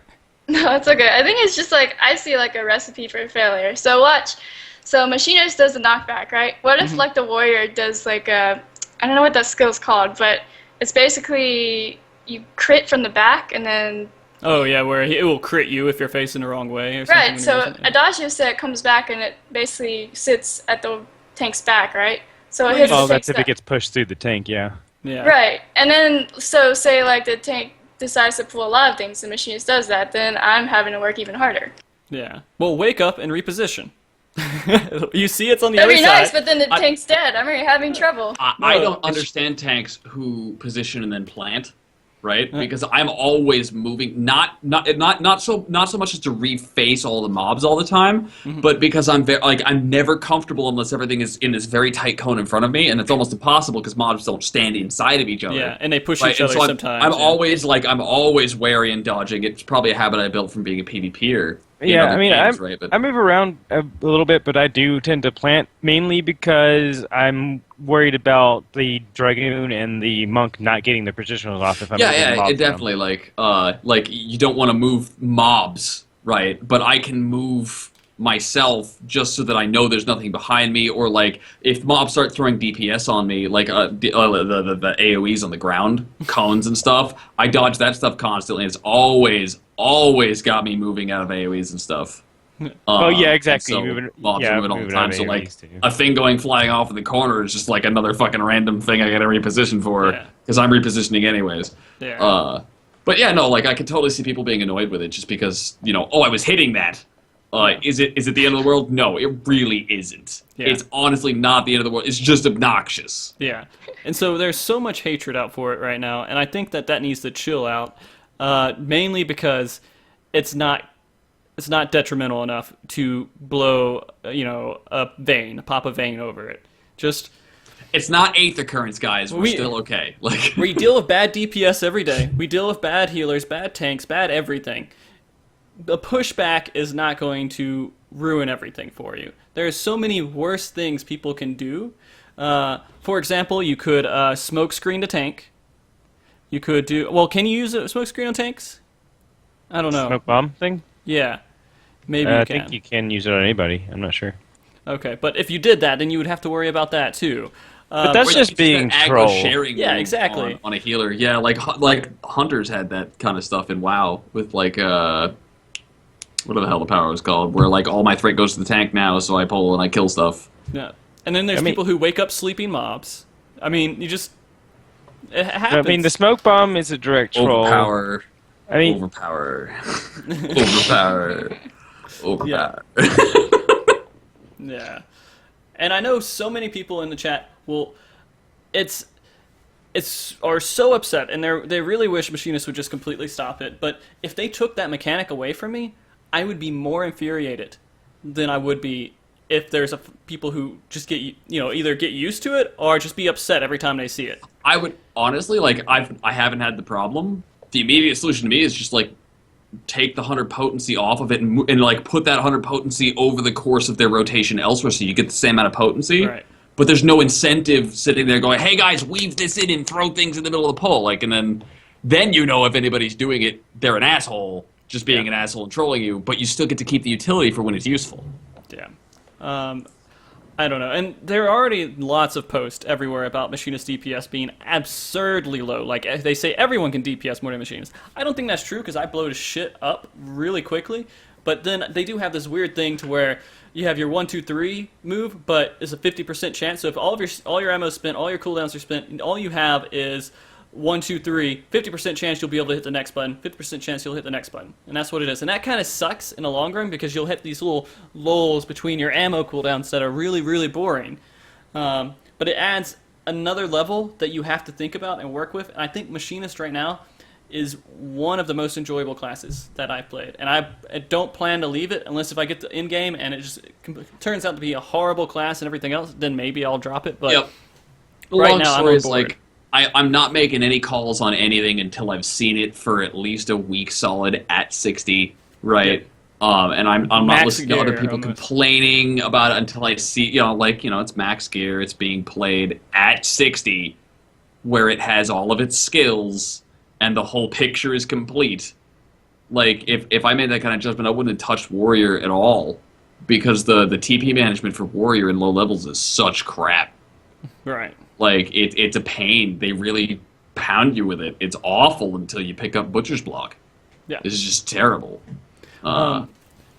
No, it's okay. I think it's just like, I see like a recipe for failure. So watch. So Machinist does the knockback, right? What if like the warrior does like I don't know what that skill's called, but it's basically you crit from the back and then... Oh yeah, where it will crit you if you're facing the wrong way or something. Right, so Adagio said it comes back and it basically sits at the tank's back, right? So it hits the that's tank's if it back. gets pushed through the tank, yeah. Yeah. Right, and then, so say like the tank decides to pull a lot of things, the Machinist does that, then I'm having to work even harder. Yeah. Well, wake up and reposition. You see it's on the That'd other be side. nice, but then the tank's dead. I'm already having trouble. I don't understand tanks who position and then plant, right? Because I'm always moving, not so much as to reface all the mobs all the time, but because I'm I'm never comfortable unless everything is in this very tight cone in front of me, and it's almost impossible because mobs don't stand inside of each other. Yeah, and they push right? each other so sometimes. I'm always wary and dodging. It's probably a habit I built from being a PvPer. Yeah, I mean, right? I move around a little bit, but I do tend to plant mainly because I'm worried about the Dragoon and the Monk not getting their positionals off if I'm moving mobs it definitely like you don't want to move mobs, right? But I can move myself just so that I know there's nothing behind me, or like if mobs start throwing DPS on me, like the AoEs on the ground, cones and stuff, I dodge that stuff constantly. It's always got me moving out of AoEs and stuff. Oh yeah, exactly. So mobs are moving all the time. So like a thing going flying off in the corner is just like another fucking random thing I gotta reposition for because I'm repositioning anyways. Yeah. But yeah, no, like I could totally see people being annoyed with it just because I was hitting that. Is it the end of the world? No, it really isn't. Yeah. It's honestly not the end of the world. It's just obnoxious. Yeah. And so there's so much hatred out for it right now, and I think that needs to chill out, mainly because it's not detrimental enough to blow, pop a vein over it. Just It's not eighth occurrence, guys. We're We- still okay. Like We deal with bad DPS every day. We deal with bad healers, bad tanks, bad everything. The pushback is not going to ruin everything for you. There's so many worse things people can do. For example, you could smoke screen to tank. You could do... Well, can you use a smoke screen on tanks? I don't know. Smoke bomb thing? Yeah. Maybe you I can. think you can use it on anybody. I'm not sure. Okay, but if you did that, then you would have to worry about that too. But that's or just it's being that aggro troll. sharing Yeah, rule exactly. on a healer. Yeah, like hunters had that kind of stuff in WoW with like whatever the hell the power was called, where like all my threat goes to the tank now, so I pull and I kill stuff. Yeah. And then there's I mean- people who wake up sleeping mobs. I mean, you just... It happens. I mean, the smoke bomb is a direct troll. Overpower. I mean, Overpower. Overpower. Overpower. Yeah. And I know so many people in the chat will... are so upset, and they really wish Machinists would just completely stop it. But if they took that mechanic away from me, I would be more infuriated than I would be if there's people who just get either get used to it or just be upset every time they see it. I would honestly I haven't had the problem. The immediate solution to me is just like take the 100 potency off of it and like put that 100 potency over the course of their rotation elsewhere, so you get the same amount of potency. Right. But there's no incentive sitting there going, "Hey guys, weave this in and throw things in the middle of the pole." Like, and then you know if anybody's doing it, they're an asshole, just being an asshole and trolling you. But you still get to keep the utility for when it's useful. Yeah. I don't know. And there are already lots of posts everywhere about Machinist DPS being absurdly low. Like, they say everyone can DPS more than Machinist. I don't think that's true because I blow shit up really quickly. But then they do have this weird thing to where you have your 1, 2, 3 move, but it's a 50% chance. So if all your ammo is spent, all your cooldowns are spent, and all you have is 1, 2, 3, 50% chance you'll be able to hit the next button, 50% chance you'll hit the next button. And that's what it is. And that kind of sucks in the long run because you'll hit these little lulls between your ammo cooldowns that are really, really boring. But it adds another level that you have to think about and work with. And I think Machinist right now is one of the most enjoyable classes that I've played. And I don't plan to leave it unless if I get the in-game and it just turns out to be a horrible class and everything else, then maybe I'll drop it. But Yep. The right long now, I'm story on is board. like I'm not making any calls on anything until I've seen it for at least a week solid at 60, right? And I'm not Max listening to other gear, people almost. complaining about it until I see, it's max gear, it's being played at 60, where it has all of its skills, and the whole picture is complete. Like, if I made that kind of judgment, I wouldn't have touched Warrior at all, because the TP management for Warrior in low levels is such crap. right. Like, it's a pain. They really pound you with it. It's awful until you pick up Butcher's Block. Yeah. This is just terrible. And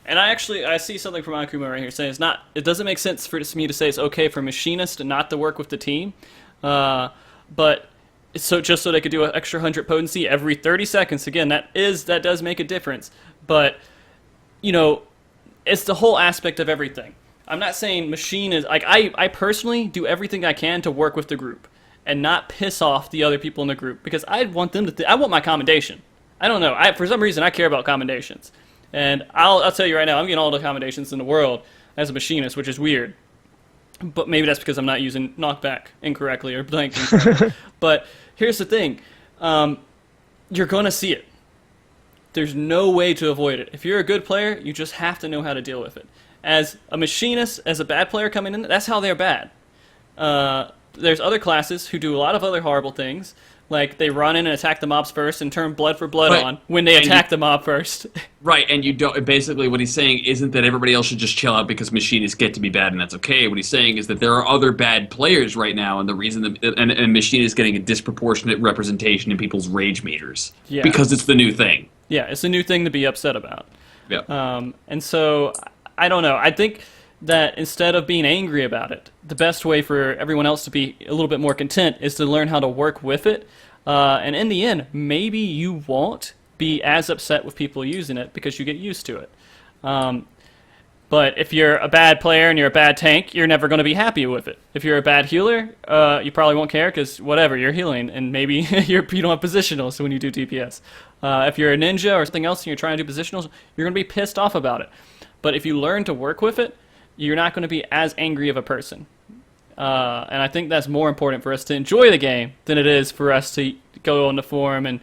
I see something from Akuma right here saying it doesn't make sense for me to say it's okay for Machinist not to work with the team, but just so they could do an extra 100 potency every 30 seconds. Again, that does make a difference, but it's the whole aspect of everything. I'm not saying Machine is like I personally do everything I can to work with the group and not piss off the other people in the group because I want them to. I want my commendation. I don't know. For some reason I care about commendations, and I'll tell you right now I'm getting all the commendations in the world as a Machinist, which is weird. But maybe that's because I'm not using knockback incorrectly or blank incorrectly. But here's the thing: you're gonna see it. There's no way to avoid it. If you're a good player, you just have to know how to deal with it. As a Machinist, as a bad player coming in, that's how they're bad. There's other classes who do a lot of other horrible things, like they run in and attack the mobs first and turn blood for blood Right. on when they And attack the mob first. Right, and you don't. Basically, what he's saying isn't that everybody else should just chill out because Machinists get to be bad and that's okay. What he's saying is that there are other bad players right now, and the reason that and Machinists is getting a disproportionate representation in people's rage meters Yeah. because it's the new thing. Yeah, it's a new thing to be upset about. Yeah. And so, I don't know. I think that instead of being angry about it, the best way for everyone else to be a little bit more content is to learn how to work with it. And in the end, maybe you won't be as upset with people using it because you get used to it. But if you're a bad player and you're a bad tank, you're never going to be happy with it. If you're a bad healer, you probably won't care because whatever, you're healing, and maybe you don't have positionals when you do DPS. If you're a ninja or something else and you're trying to do positionals, you're going to be pissed off about it. But if you learn to work with it, you're not going to be as angry of a person. And I think that's more important for us to enjoy the game than it is for us to go on the forum and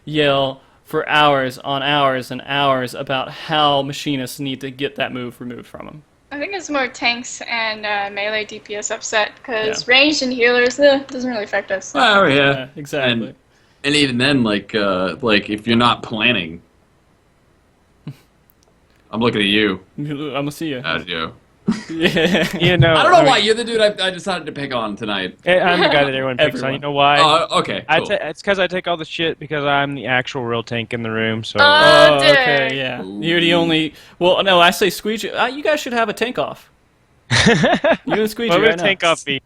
yell for hours on hours and hours about how machinists need to get that move removed from them. I think it's more tanks and melee DPS upset, because Yeah. ranged and healers, doesn't really affect us. Oh yeah, Yeah, exactly. And even then, like if you're not planning, I'm looking at you. I'm gonna see you. Joe. Yeah. You know, I don't know mean, why you're the dude I decided to pick on tonight. I'm the guy that everyone picks on. Everyone. You know why? Oh, okay. Cool. It's because I take all the shit because I'm the actual real tank in the room. So Oh, dear. Okay, yeah. You're the only. Well, no, I say Squeegee. You guys should have a tank off. You and Squeegee what would right a tank now. off be?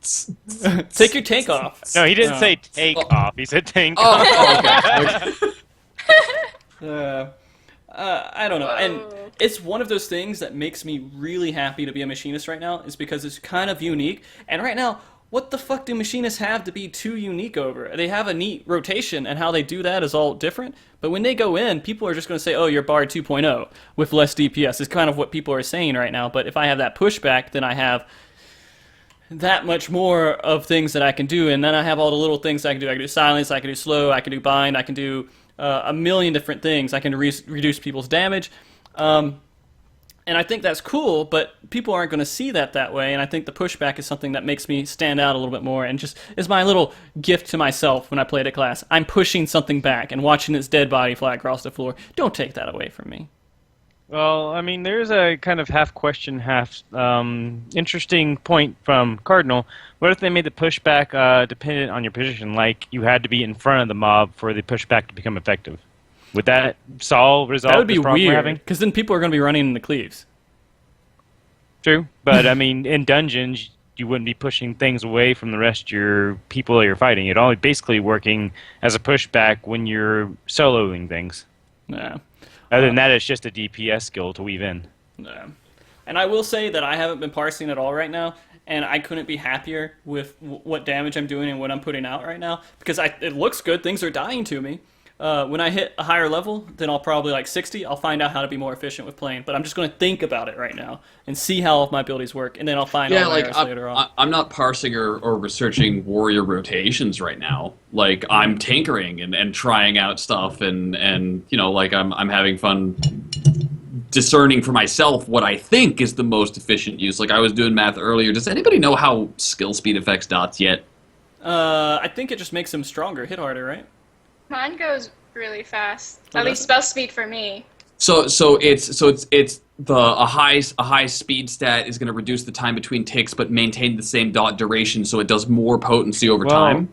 Take your tank off. No, he didn't Oh. say take off. He said tank Oh, off. okay. I don't know. And Whoa. it's one of those things that makes me really happy to be a machinist right now, is because it's kind of unique. And right now, what the fuck do machinists have to be too unique over? They have a neat rotation, and how they do that is all different. But when they go in, people are just going to say, oh, you're Bard 2.0 with less DPS. Is kind of what people are saying right now. But if I have that pushback, then I have that much more of things that I can do. And then I have all the little things I can do. I can do silence, I can do slow, I can do bind, I can do a million different things. I can reduce people's damage. And I think that's cool, but people aren't going to see that way, and I think the pushback is something that makes me stand out a little bit more, and just is my little gift to myself when I play at a class. I'm pushing something back and watching its dead body fly across the floor. Don't take that away from me. Well, I mean, there's a kind of half question, half interesting point from Cardinal. What if they made the pushback dependent on your position, like you had to be in front of the mob for the pushback to become effective? Would that resolve That would be this problem we're weird, having? because then people are going to be running in the cleaves. True, but I mean, in dungeons, you wouldn't be pushing things away from the rest of your people that you're fighting. You'd only basically working as a pushback when you're soloing things. Yeah. Other than that, it's just a DPS skill to weave in. Yeah. And I will say that I haven't been parsing at all right now, and I couldn't be happier with what damage I'm doing and what I'm putting out right now, because it looks good. Things are dying to me. When I hit a higher level, then I'll probably like 60. I'll find out how to be more efficient with playing. But I'm just going to think about it right now and see how my abilities work, and then I'll find Yeah, all my like errors later on. I'm not parsing or researching warrior rotations right now. Like I'm tinkering and trying out stuff, and you know, like I'm having fun discerning for myself what I think is the most efficient use. Like I was doing math earlier. Does anybody know how skill speed affects dots yet? I think it just makes them stronger, hit harder, right? Mine goes really fast. Oh, At does least it? spell speed for me. So it's a high speed stat is going to reduce the time between ticks, but maintain the same dot duration, so it does more potency over Well, time.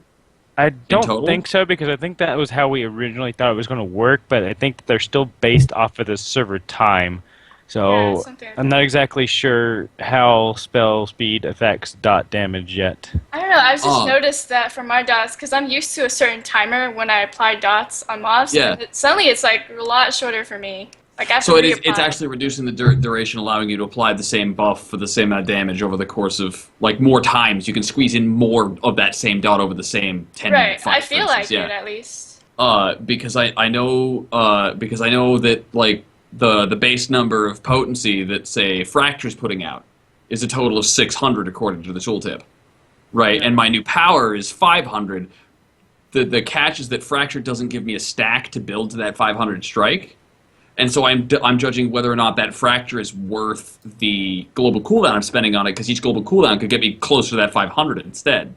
I total? don't think so, because I think that was how we originally thought it was going to work, but I think that they're still based off of the server time. Yeah, So something like I'm not exactly sure how spell speed affects dot damage yet. I don't know, I've just Oh. noticed that for my dots, because I'm used to a certain timer when I apply dots on mobs. Yeah. And suddenly it's like a lot shorter for me. Like after So it's actually reducing the duration, allowing you to apply the same buff for the same amount of damage over the course of like more times. You can squeeze in more of that same dot over the same 10-minute Right, fight. I feel for like instance. it at least. Because I know that like the base number of potency that say Fracture's putting out is a total of 600 according to the tooltip, right? Yeah. And my new power is 500. The catch is that Fracture doesn't give me a stack to build to that 500 strike, and so I'm judging whether or not that Fracture is worth the global cooldown I'm spending on it, because each global cooldown could get me closer to that 500 instead.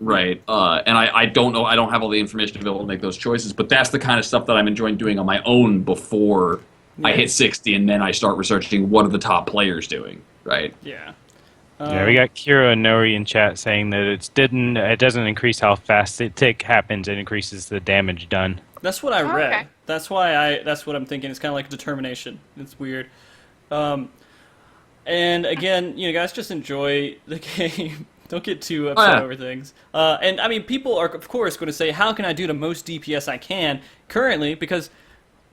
Right, and I don't know, I don't have all the information to be able to make those choices, but that's the kind of stuff that I'm enjoying doing on my own before I hit 60, and then I start researching what are the top players doing, right? Yeah. Yeah, we got Kira and Nori in chat saying that it doesn't increase how fast the tick happens, it increases the damage done. That's what I Oh, read. okay. That's what I'm thinking. It's kind of like determination. It's weird. And again, you know, guys, just enjoy the game. Don't get too upset yeah. over things. And I mean, people are of course going to say, "How can I do the most DPS I can currently?" Because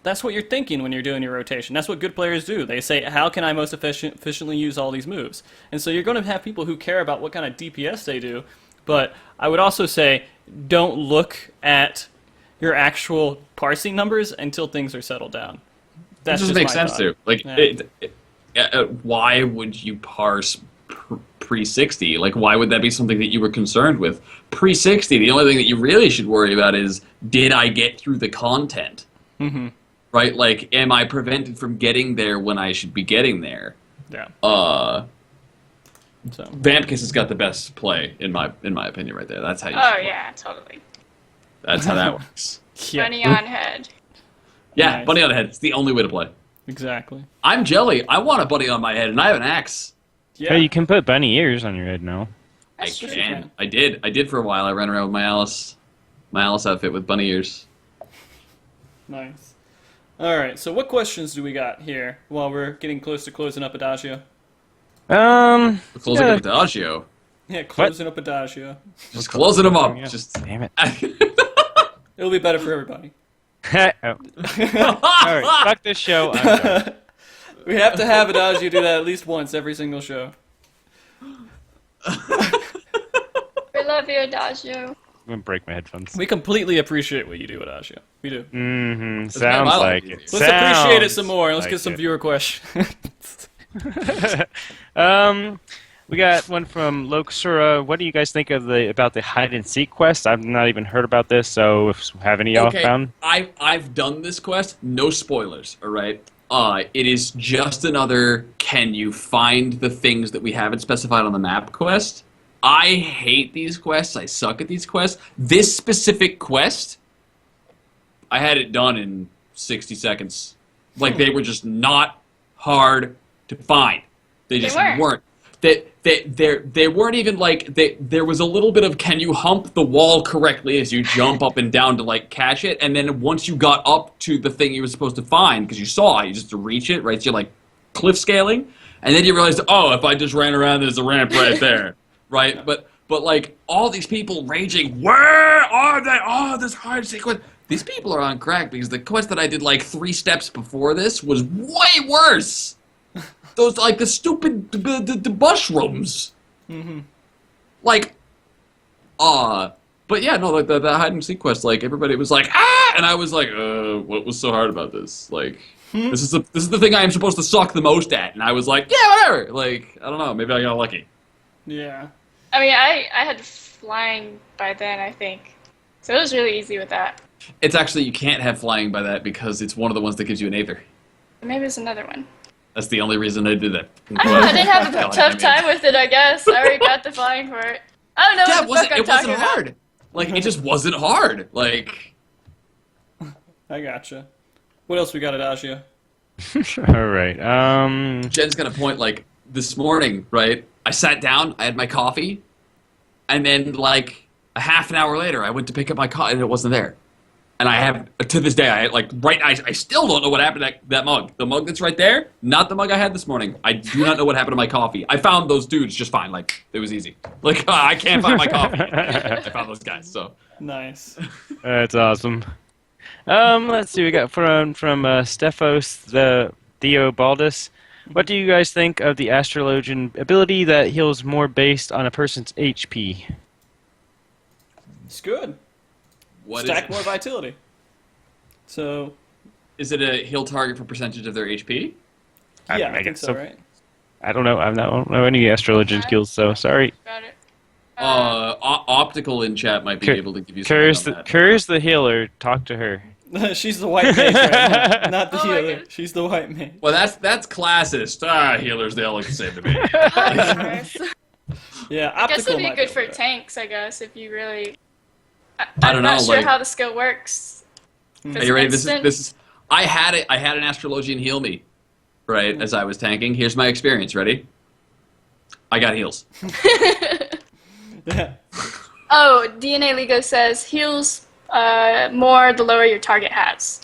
that's what you're thinking when you're doing your rotation. That's what good players do. They say, "How can I most efficiently use all these moves?" And so you're going to have people who care about what kind of DPS they do. But I would also say, don't look at your actual parsing numbers until things are settled down. That's It just doesn't make my sense thought. to. Like, Yeah. why would you parse pre-60. Like, why would that be something that you were concerned with? Pre-60, the only thing that you really should worry about is, did I get through the content? Mm-hmm. Right? Like, am I prevented from getting there when I should be getting there? Yeah. So. Vampkiss has got the best play, in my opinion, right there. That's how you Oh should play. yeah, totally. That's how that works. Yeah. Bunny on head. Yeah, Nice. bunny on the head. It's the only way to play. Exactly. I'm jelly. I want a bunny on my head, and I have an axe. Yeah. Hey, you can put bunny ears on your head now. That's I true. can. I did for a while. I ran around with my Alice outfit with bunny ears. Nice. All right. So what questions do we got here while we're getting close to closing up Adagio? We're closing Yeah. up Adagio. Yeah, closing up Adagio. Just closing them up. Yeah. Just. Damn it. It'll be better for everybody. Oh. Alright, fuck this show. I'm done. We have to have Adagio do that at least once every single show. We love you, Adagio. I'm gonna break my headphones. We completely appreciate what you do, Adagio. We do. Mm-hmm. That's Sounds my like life. it. Let's appreciate it Sounds some more. Let's like get some it. viewer questions. We got one from Loksura. What do you guys think of about the hide and seek quest? I've not even heard about this, so if have any y'all found? I've done this quest. No spoilers. All right. It is just another. Can you find the things that we haven't specified on the map quest? I hate these quests. I suck at these quests. This specific quest, I had it done in 60 seconds. Like, they were just not hard to find. They just weren't. They weren't even like there was a little bit of, can you hump the wall correctly as you jump up and down to like catch it, and then once you got up to the thing you were supposed to find, because you saw it, you just to reach it, right? So you're like cliff scaling, and then you realized, oh, if I just ran around, there's a ramp right there, right? But like all these people raging, where are they? Oh, this hard sequence. These people are on crack, because the quest that I did like 3 steps before this was way worse. Those, like, the stupid the mushrooms. Mm-hmm. Like, but yeah, no, like, the hide and seek quest, like, everybody was like, ah! And I was like, what was so hard about this? Like, this is the thing I am supposed to suck the most at. And I was like, yeah, whatever. Like, I don't know, maybe I got lucky. Yeah. I mean, I had flying by then, I think. So it was really easy with that. It's actually, you can't have flying by that, because it's one of the ones that gives you an Aether. Maybe it's another one. That's the only reason I did that. I don't know, I didn't have a God, tough mean- time with it, I guess. I already got the flying for it. I don't know Yeah, what the fuck I'm it wasn't talking hard. about. Like, it just wasn't hard. Like, I gotcha. What else we got, Adagio? Alright, Jen's got a point, like, this morning, right? I sat down, I had my coffee, and then, like, a half an hour later, I went to pick up my coffee, and it wasn't there. And I have, to this day, I still don't know what happened to that mug. The mug that's right there, not the mug I had this morning. I do not know what happened to my coffee. I found those dudes just fine. Like, it was easy. Like, I can't find my coffee. I found those guys, so. Nice. That's awesome. Let's see, we got from Stephos the Theobaldus. What do you guys think of the astrologian ability that heals more based on a person's HP? It's good. What Stack is more vitality. So, Is it a heal target for percentage of their HP? yeah, I think so, right? I don't know. I don't know any astrologian skills, so sorry. About it. Optical in chat might be able to give you Kerr's something on that. Kerr's the healer. Talk to her. She's the white mage right now, not the Oh my healer. goodness. She's the white mage. Well, that's classist. Healers, they all look the same to me. Oh, that's nice. Yeah, I guess optical it'd be might good for able to- tanks, I guess, if you really... I I'm don't not know, sure like- how the skill works. If Are it's you ready? This instant. is. I had an astrologian heal me, right? As I was tanking. Here's my experience. Ready? I got heals. Yeah. Oh, DNA Lego says heals more the lower your target has.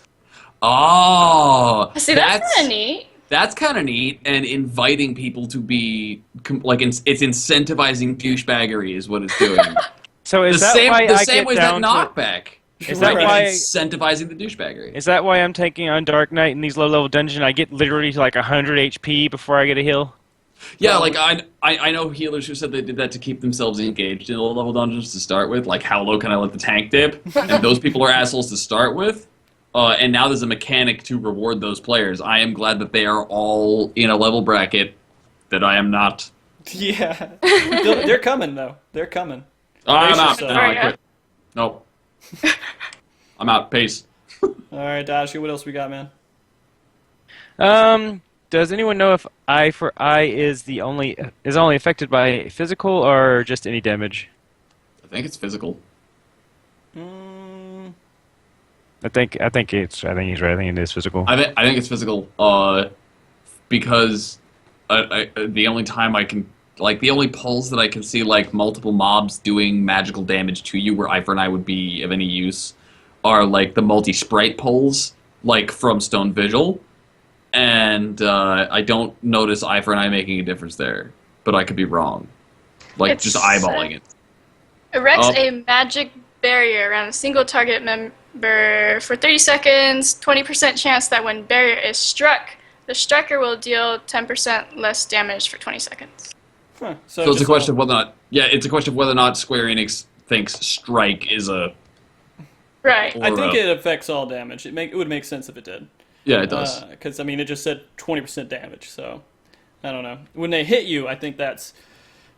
Oh, See, that's kind of neat. That's kind of neat, and inviting people to be like it's incentivizing douchebaggery is what it's doing. So is the that same why the I same get way as that down to? knockback. Is that Right, why? it's incentivizing the douchebaggery? Is that why I'm taking on Dark Knight in these low-level dungeons? I get literally to like 100 HP before I get a heal. Yeah, like I know healers who said they did that to keep themselves engaged in low-level dungeons to start with. Like, how low can I let the tank dip? And those people are assholes to start with. And now there's a mechanic to reward those players. I am glad that they are all in a level bracket that I am not Yeah. They're coming, though. They're coming. I'm Brace out. yourself. No, I quit. Nope. I'm out. Peace. All right, Dashi, what else we got, man? Does anyone know if Eye for Eye is only affected by physical or just any damage? I think it's physical. I think he's right. I think it is physical. I think it's physical. Because the only time I can the only pulls that I can see like multiple mobs doing magical damage to you, where Eye for an Eye would be of any use, are like the multi-sprite pulls, like from Stone Vigil, and I don't notice Eye for an Eye making a difference there, but I could be wrong. Like It's, just eyeballing it. Erects Oh. a magic barrier around a single target member for 30 seconds. 20% chance that when barrier is struck, the striker will deal 10% less damage for 20 seconds. Huh. So it's a just question of whether or not. Yeah, it's a question of whether or not Square Enix thinks strike is a. Right. I think it affects all damage. It would make sense if it did. Yeah, it does. Because, I mean, it just said 20% damage, so I don't know. When they hit you, I think that's...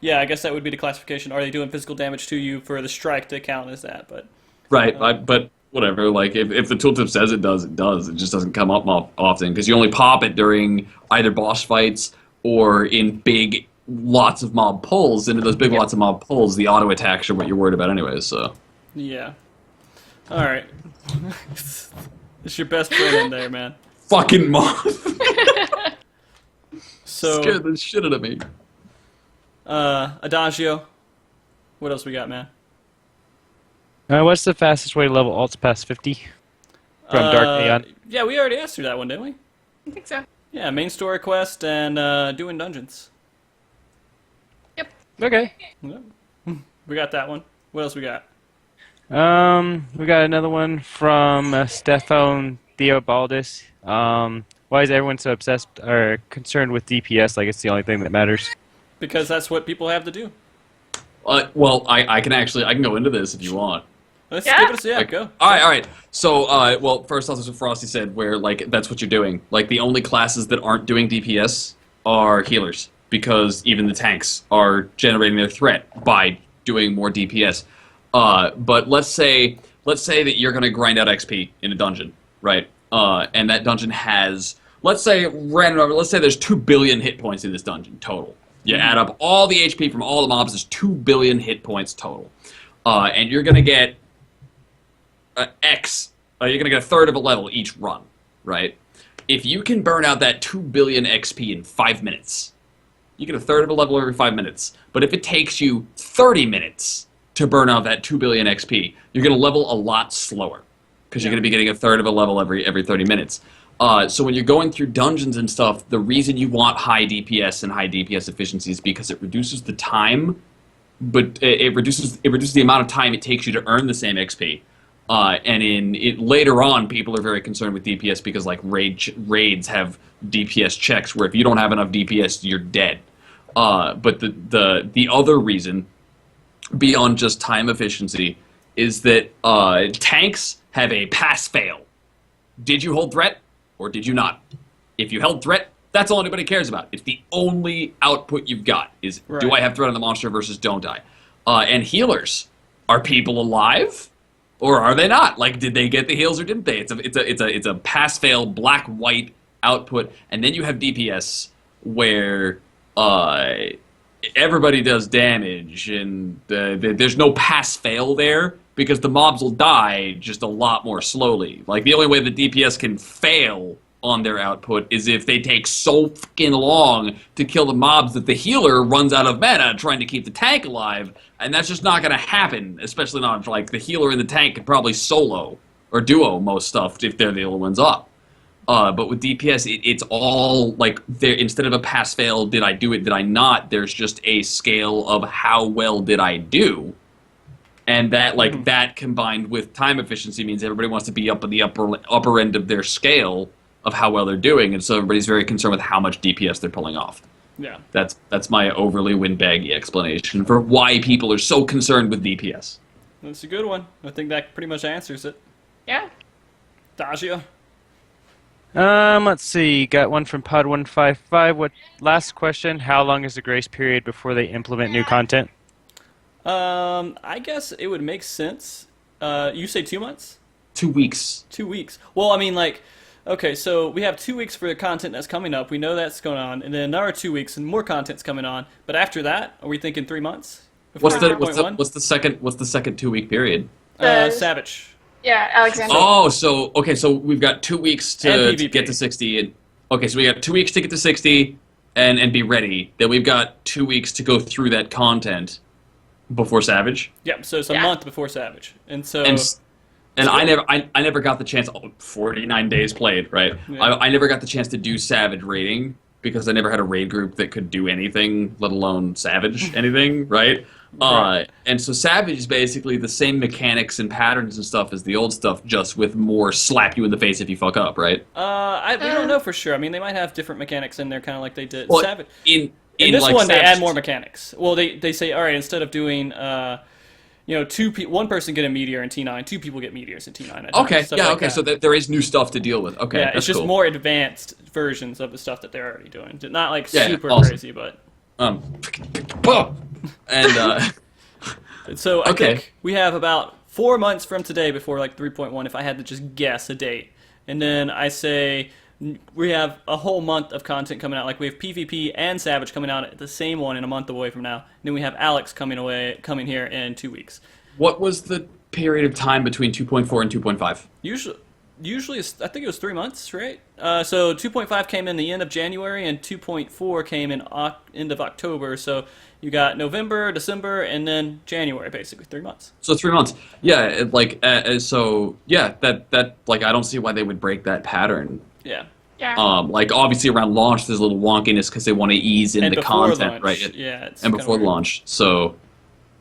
Yeah, I guess that would be the classification. Are they doing physical damage to you for the strike to count as that? But Right, but whatever. Like if the tooltip says it does, it does. It just doesn't come up often because you only pop it during either boss fights or in big lots of mob pulls. And in those big lots of mob pulls, the auto attacks are what you're worried about anyways. So yeah. All right. It's your best friend in there, man. fucking mob So, scared the shit out of me. Adagio, what else we got, man? What's the fastest way to level alts past 50? From Dark Aeon. Yeah, we already asked you that one, didn't we? I think so. Yeah, main story quest and doing dungeons. Yep. Okay. Yep. We got that one. What else we got? We got another one from Stefan Theobaldus. Why is everyone so obsessed or concerned with DPS like it's the only thing that matters? Because that's what people have to do. Well, I can go into this if you want. Let's Yeah. give us Like, go. All right. So, well, first off, that's what Frosty said, where like that's what you're doing. Like the only classes that aren't doing DPS are healers, because even the tanks are generating their threat by doing more DPS. But let's say that you're gonna grind out XP in a dungeon, right? And that dungeon has, let's say there's 2 billion hit points in this dungeon total. You add up all the HP from all the mobs, there's 2 billion hit points total. And you're gonna get you're gonna get a third of a level each run, right? If you can burn out that 2 billion XP in 5 minutes, you get a third of a level every 5 minutes. But if it takes you 30 minutes to burn out that 2 billion XP, you're gonna level a lot slower, because you're gonna be getting a third of a level every 30 minutes. So when you're going through dungeons and stuff, the reason you want high DPS and high DPS efficiency is because it reduces the time, but it reduces the amount of time it takes you to earn the same XP. And later on, people are very concerned with DPS because like raids have DPS checks where if you don't have enough DPS, you're dead. But the other reason, beyond just time efficiency, is that tanks have a pass-fail. Did you hold threat or did you not? If you held threat, that's all anybody cares about. It's the only output you've got is do I have threat on the monster versus don't I? And healers, are people alive or are they not? Like, did they get the heals or didn't they? It's a pass-fail black-white output, and then you have DPS where everybody does damage, and there's no pass-fail there because the mobs will die just a lot more slowly. Like, the only way the DPS can fail on their output is if they take so fucking long to kill the mobs that the healer runs out of mana trying to keep the tank alive, and that's just not going to happen, especially not like the healer and the tank can probably solo or duo most stuff if they're the only ones up. But with DPS, it's all like there. Instead of a pass-fail, did I do it, did I not? There's just a scale of how well did I do, and that that combined with time efficiency means everybody wants to be up in the upper end of their scale of how well they're doing, and so everybody's very concerned with how much DPS they're pulling off. Yeah. That's my overly windbaggy explanation for why people are so concerned with DPS. That's a good one. I think that pretty much answers it. Yeah. Dagio? Let's see. Got one from Pod 155. What? Last question. How long is the grace period before they implement new content? I guess it would make sense. You say 2 months? 2 weeks. 2 weeks. Well, I mean, like, okay, so we have 2 weeks for the content that's coming up. We know that's going on, and then another 2 weeks and more content's coming on. But after that, are we thinking 3 months? Before What's the 3.1? what's the second 2 week period? Savage. Yeah, Alexander. Oh, so okay, so we've got 2 weeks to And get PvP. to 60. And, okay, so we got 2 weeks to get to 60 and be ready. Then we've got 2 weeks to go through that content before Savage. Yep. So it's a Yeah. month before Savage, and so And I never got the chance. 49 days played, right? Yeah. I never got the chance to do Savage raiding because I never had a raid group that could do anything, let alone Savage anything, right? Right. And so Savage is basically the same mechanics and patterns and stuff as the old stuff, just with more slap you in the face if you fuck up, right? we don't know for sure. I mean, they might have different mechanics in there, kind of like they did Well, Savage. in In this like one, they Savage- add more mechanics. Well, they say, all right, instead of doing, one person get a meteor in T9, 2 people get meteors in T9. at times, Okay, stuff yeah, like okay. that. So there is new stuff to deal with. Okay, Yeah, that's it's just cool. more advanced versions of the stuff that they're already doing. Not like Yeah, super awesome. crazy, but And so I Okay. think we have about 4 months from today before like 3.1. If I had to just guess a date, and then I say we have a whole month of content coming out. Like we have PvP and Savage coming out at the same one in a month away from now. And then we have Alex coming here in 2 weeks. what was the period of time between 2.4 and 2.5? Usually I think it was 3 months, right? So 2.5 came in the end of January, and 2.4 came in end of October. So you got November, December, and then January, basically 3 months. So 3 months. Yeah, so yeah, that like I don't see why they would break that pattern. Yeah. Yeah. Like obviously around launch there's a little wonkiness because they want to ease in And the before content, launch, right? yeah, it's and kinda before weird. launch. So,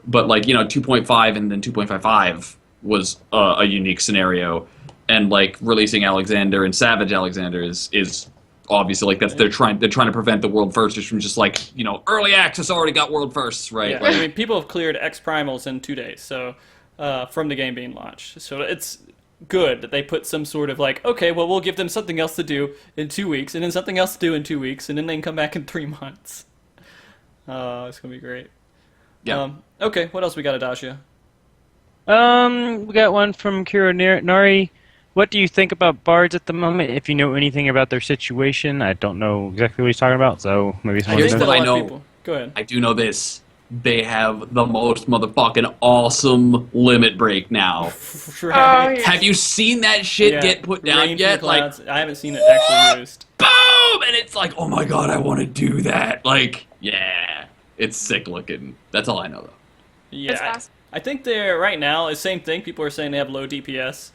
but like 2.5 and then 2.55 was a unique scenario, and like releasing Alexander and Savage Alexander is obviously like they're trying to prevent the world firsters from just like early access already got world firsts, right? Yeah, Like, I mean, people have cleared X primals in 2 days, so from the game being launched. So it's good that they put some sort of like, okay, well, we'll give them something else to do in 2 weeks, and then something else to do in 2 weeks, and then they can come back in 3 months. It's gonna be great. yeah. Okay, what else we got, Adasha? We got one from Kiro Nari. What do you think about bards at the moment? If you know anything about their situation, I don't know exactly what he's talking about, so maybe someone Here's that knows. what a I lot of know. people- Go ahead. I do know this. They have the most motherfucking awesome limit break now. Oh, yeah. Have you seen that shit Yeah, get put down Rain from yet? the Like, Clouds. I haven't seen it actually used. boom! And it's like, oh my god, I want to do that. Like, yeah. It's sick looking. That's all I know, though. Yeah, That's awesome. I think they're right now. The same thing. People are saying they have low DPS.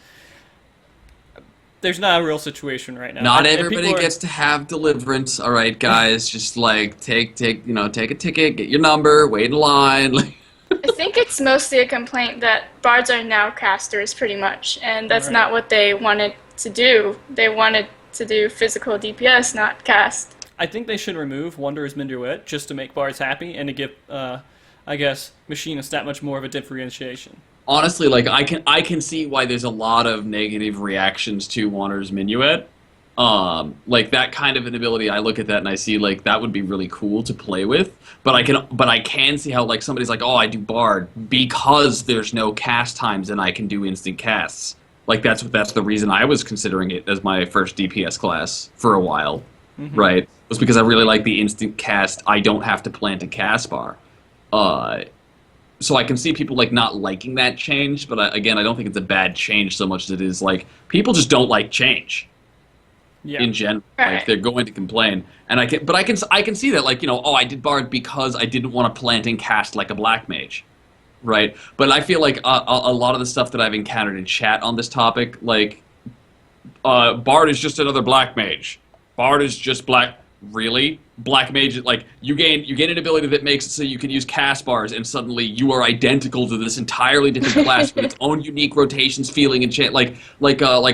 There's not a real situation right now. Not And everybody people are- gets to have deliverance, all right, guys. Just like take a ticket, get your number, wait in line. Like, I think it's mostly a complaint that bards are now casters, pretty much, and that's Right. not what they wanted to do. They wanted to do physical DPS, not cast. I think they should remove Wanderer's Minuet just to make bards happy and to give, I guess, machinists that much more of a differentiation. honestly, like I can see why there's a lot of negative reactions to Wanderer's Minuet. Like that kind of an ability, I look at that and I see like that would be really cool to play with. But I can see how like somebody's like, oh, I do Bard because there's no cast times and I can do instant casts. Like that's the reason I was considering it as my first DPS class for a while, right? Was because I really like the instant cast. I don't have to plant a cast bar. So I can see people like not liking that change, but again, I don't think it's a bad change so much as it is like people just don't like change Yeah. in general. Right. Like they're going to complain, and I can see that like oh, I did Bard because I didn't want to plant and cast like a black mage, right? But I feel like a lot of the stuff that I've encountered in chat on this topic, like Bard is just another black mage. Bard is just black. Really? Black mage, like you gain an ability that makes it so you can use cast bars, and suddenly you are identical to this entirely different class with its own unique rotations, feeling, and chant. Like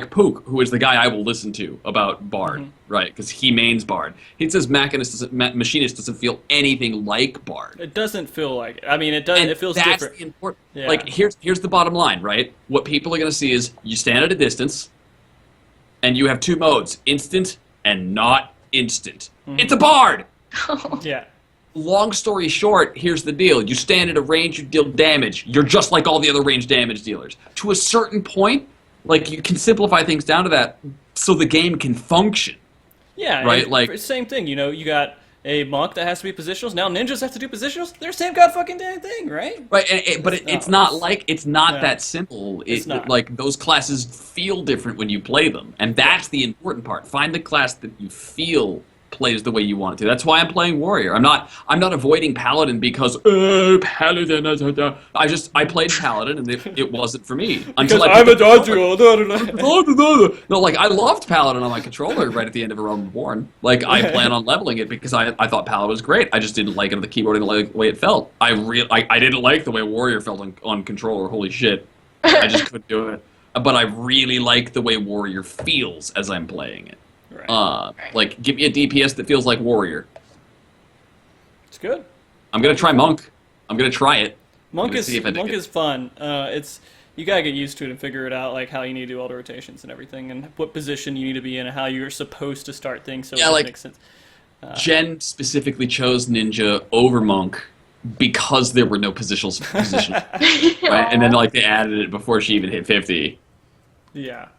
Pook, who is the guy I will listen to about Bard, right? Because he mains Bard. He says Machinist doesn't feel anything like Bard. It doesn't feel like it. I mean, it does. And It feels that's different. the important. Yeah. Like here's the bottom line, right? What people are going to see is you stand at a distance, and you have two modes: instant and not instant. It's a bard. Yeah. Long story short, here's the deal. You stand at a range, you deal damage. You're just like all the other range damage dealers. To a certain point, like, you can simplify things down to that so the game can function. Yeah, right? Like, same thing. You know, you got a monk that has to be positionals. Now ninjas have to do positionals. They're the same god fucking damn thing, right? Right, but it's not that simple. It's not. Like, those classes feel different when you play them, and that's the important part. Find the class that you feel plays the way you want it to. That's why I'm playing warrior. I'm not avoiding paladin because paladin. I played paladin and it wasn't for me until I'm a dodger. No, like, I loved paladin on my controller right at the end of A Realm Reborn. Like, I plan on leveling it because I thought paladin was great. I just didn't like it on the keyboard and the way it felt. I didn't like the way warrior felt on controller. Holy shit, I just couldn't do it. But I really like the way warrior feels as I'm playing it. Right. Like, give me a DPS that feels like warrior. It's good. I'm gonna try monk. I'm gonna try it. Monk is fun. It's you gotta get used to it and figure it out, like how you need to do all the rotations and everything, and what position you need to be in, and how you're supposed to start things. So it makes sense. Jen specifically chose ninja over monk because there were no positions, right? And then, like, they added it before she even hit 50. Yeah.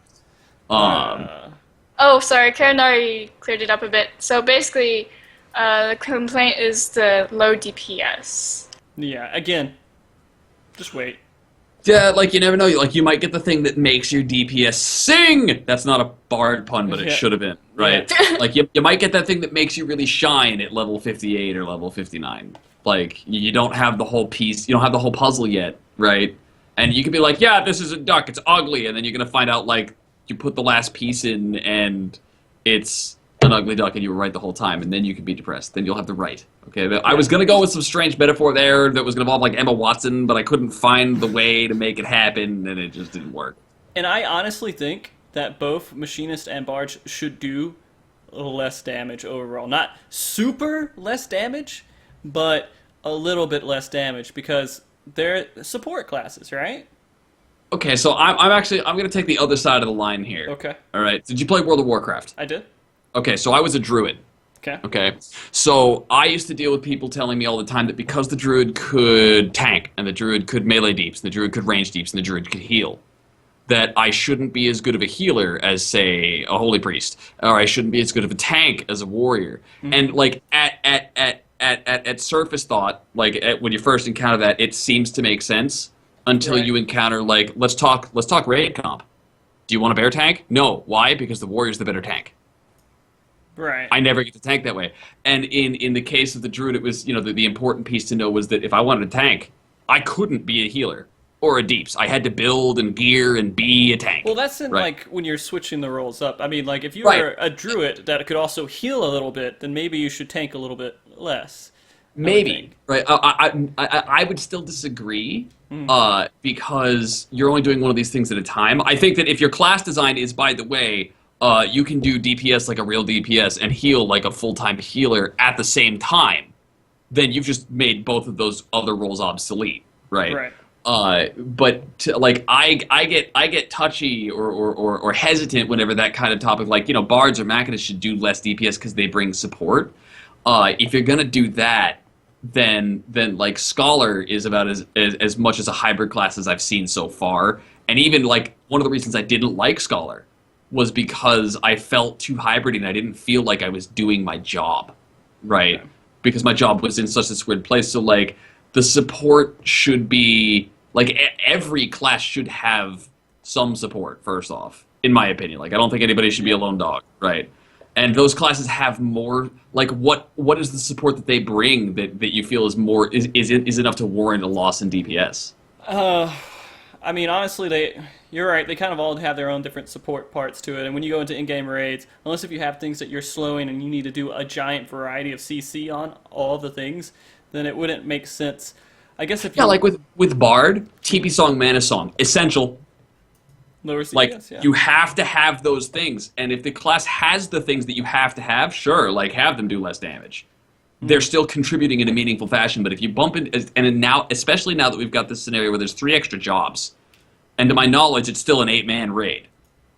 Oh, sorry, Karen already cleared it up a bit. So basically, the complaint is the low DPS. Yeah, again, just wait. Yeah, like, you never know. Like, you might get the thing that makes your DPS sing! That's not a bard pun, but it should have been, right? Yeah. Like, you might get that thing that makes you really shine at level 58 or level 59. Like, you don't have the whole piece, you don't have the whole puzzle yet, right? And you can be like, yeah, this is a duck, it's ugly, and then you're gonna find out, like, you put the last piece in and it's an ugly duck and you were right the whole time, and then you can be depressed. Then you'll have the right. Okay, I was going to go with some strange metaphor there that was going to involve, like, Emma Watson, but I couldn't find the way to make it happen, and it just didn't work. And I honestly think that both Machinist and Barge should do a little less damage overall. Not super less damage, but a little bit less damage, because they're support classes, right? Okay, so I'm going to take the other side of the line here. Okay. All right. Did you play World of Warcraft? I did. Okay, so I was a druid. Okay. Okay. So I used to deal with people telling me all the time that because the druid could tank, and the druid could melee deeps, and the druid could range deeps, and the druid could heal, that I shouldn't be as good of a healer as, say, a holy priest, or I shouldn't be as good of a tank as a warrior. Mm-hmm. And, like, at surface thought, like, when you first encounter that, it seems to make sense. Until you encounter, like, let's talk raid comp. Do you want a bear tank? No. Why? Because the warrior's the better tank. Right. I never get to tank that way. And in the case of the druid, it was, you know, the important piece to know was that if I wanted to tank, I couldn't be a healer or a deeps. I had to build and gear and be a tank. Well, that's in, like, when you're switching the roles up. I mean, like, if you were a druid that could also heal a little bit, then maybe you should tank a little bit less. Maybe, right? I would still disagree because you're only doing one of these things at a time. I think that if your class design is, by the way, you can do DPS like a real DPS and heal like a full-time healer at the same time, then you've just made both of those other roles obsolete, right? Right. But I get touchy or hesitant whenever that kind of topic, like, you know, bards or machinists should do less DPS because they bring support. If you're gonna do that, then like Scholar is about as much as a hybrid class as I've seen so far. And even, like, one of the reasons I didn't like Scholar was because I felt too hybrid and I didn't feel like I was doing my job, right? Okay. Because my job was in such a weird place. So, like, the support should be, like, every class should have some support, first off, in my opinion. Like, I don't think anybody should be a lone dog, right? And those classes have more, like, what is the support that they bring that you feel is more is enough to warrant a loss in DPS? I mean, honestly, you're right. They kind of all have their own different support parts to it. And when you go into in-game raids, unless if you have things that you're slowing and you need to do a giant variety of CC on all of the things, then it wouldn't make sense. I guess if you... Yeah, like with Bard, TP Song, Mana Song, essential. Lower CPS, like, yeah. You have to have those things. And if the class has the things that you have to have, sure, like, have them do less damage. Mm-hmm. They're still contributing in a meaningful fashion, but if you bump in, and now, especially now that we've got this scenario where there's 3 extra jobs, and to my knowledge, it's still an 8-man raid.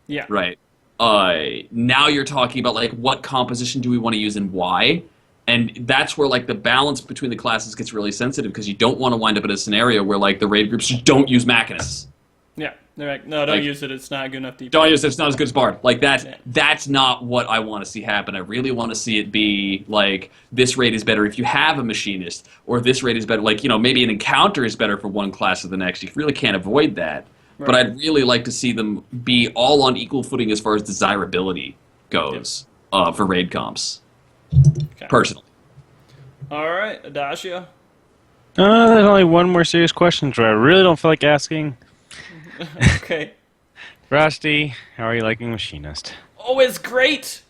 Yeah. Right? now you're talking about like what composition do we want to use and why, and that's where like the balance between the classes gets really sensitive because you don't want to wind up in a scenario where like the raid groups just don't use Machinists. Yeah, they're like, no, don't Like, use it. It's not good enough DPS. Don't use it. It's not as good as Bard. Like that. Yeah. That's not what I want to see happen. I really want to see it be like this raid is better if you have a Machinist, or this raid is better. Like maybe an encounter is better for one class or the next. You really can't avoid that. But Right. I'd really like to see them be all on equal footing as far as desirability goes for raid comps. Okay. Personally. All right, Adagio. There's only one more serious question, which I really don't feel like asking. Okay. Rusty, how are you liking Machinist? Oh, it's great.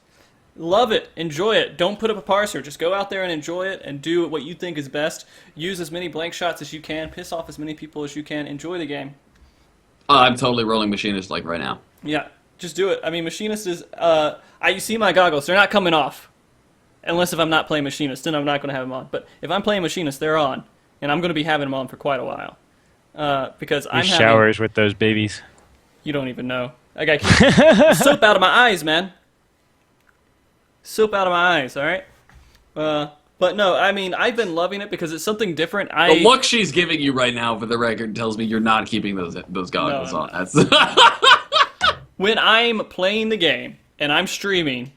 Love it. Enjoy it. Don't put up a parser. Just go out there and enjoy it and do what you think is best. Use as many blank shots as you can. Piss off as many people as you can. Enjoy the game. I'm totally rolling Machinist like right now. Yeah, just do it. I mean, Machinist is... you see my goggles. They're not coming off. Unless if I'm not playing Machinist, then I'm not going to have them on. But if I'm playing Machinist, they're on. And I'm going to be having them on for quite a while. Because I'm having... showers with those babies. You don't even know. I got keep soap out of my eyes, man. Soap out of my eyes, all right? But no, I mean, I've been loving it because it's something different. The look she's giving you right now, for the record, tells me you're not keeping those goggles No, on. That's When I'm playing the game and I'm streaming,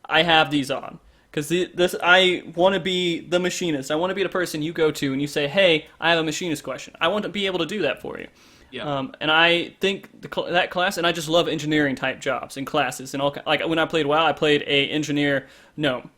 I have these on. Because I want to be the machinist. I want to be the person you go to and you say, hey, I have a machinist question. I want to be able to do that for you. yeah. And I think that class, and I just love engineering type jobs and classes and all. Like when I played WoW, I played a engineer gnome.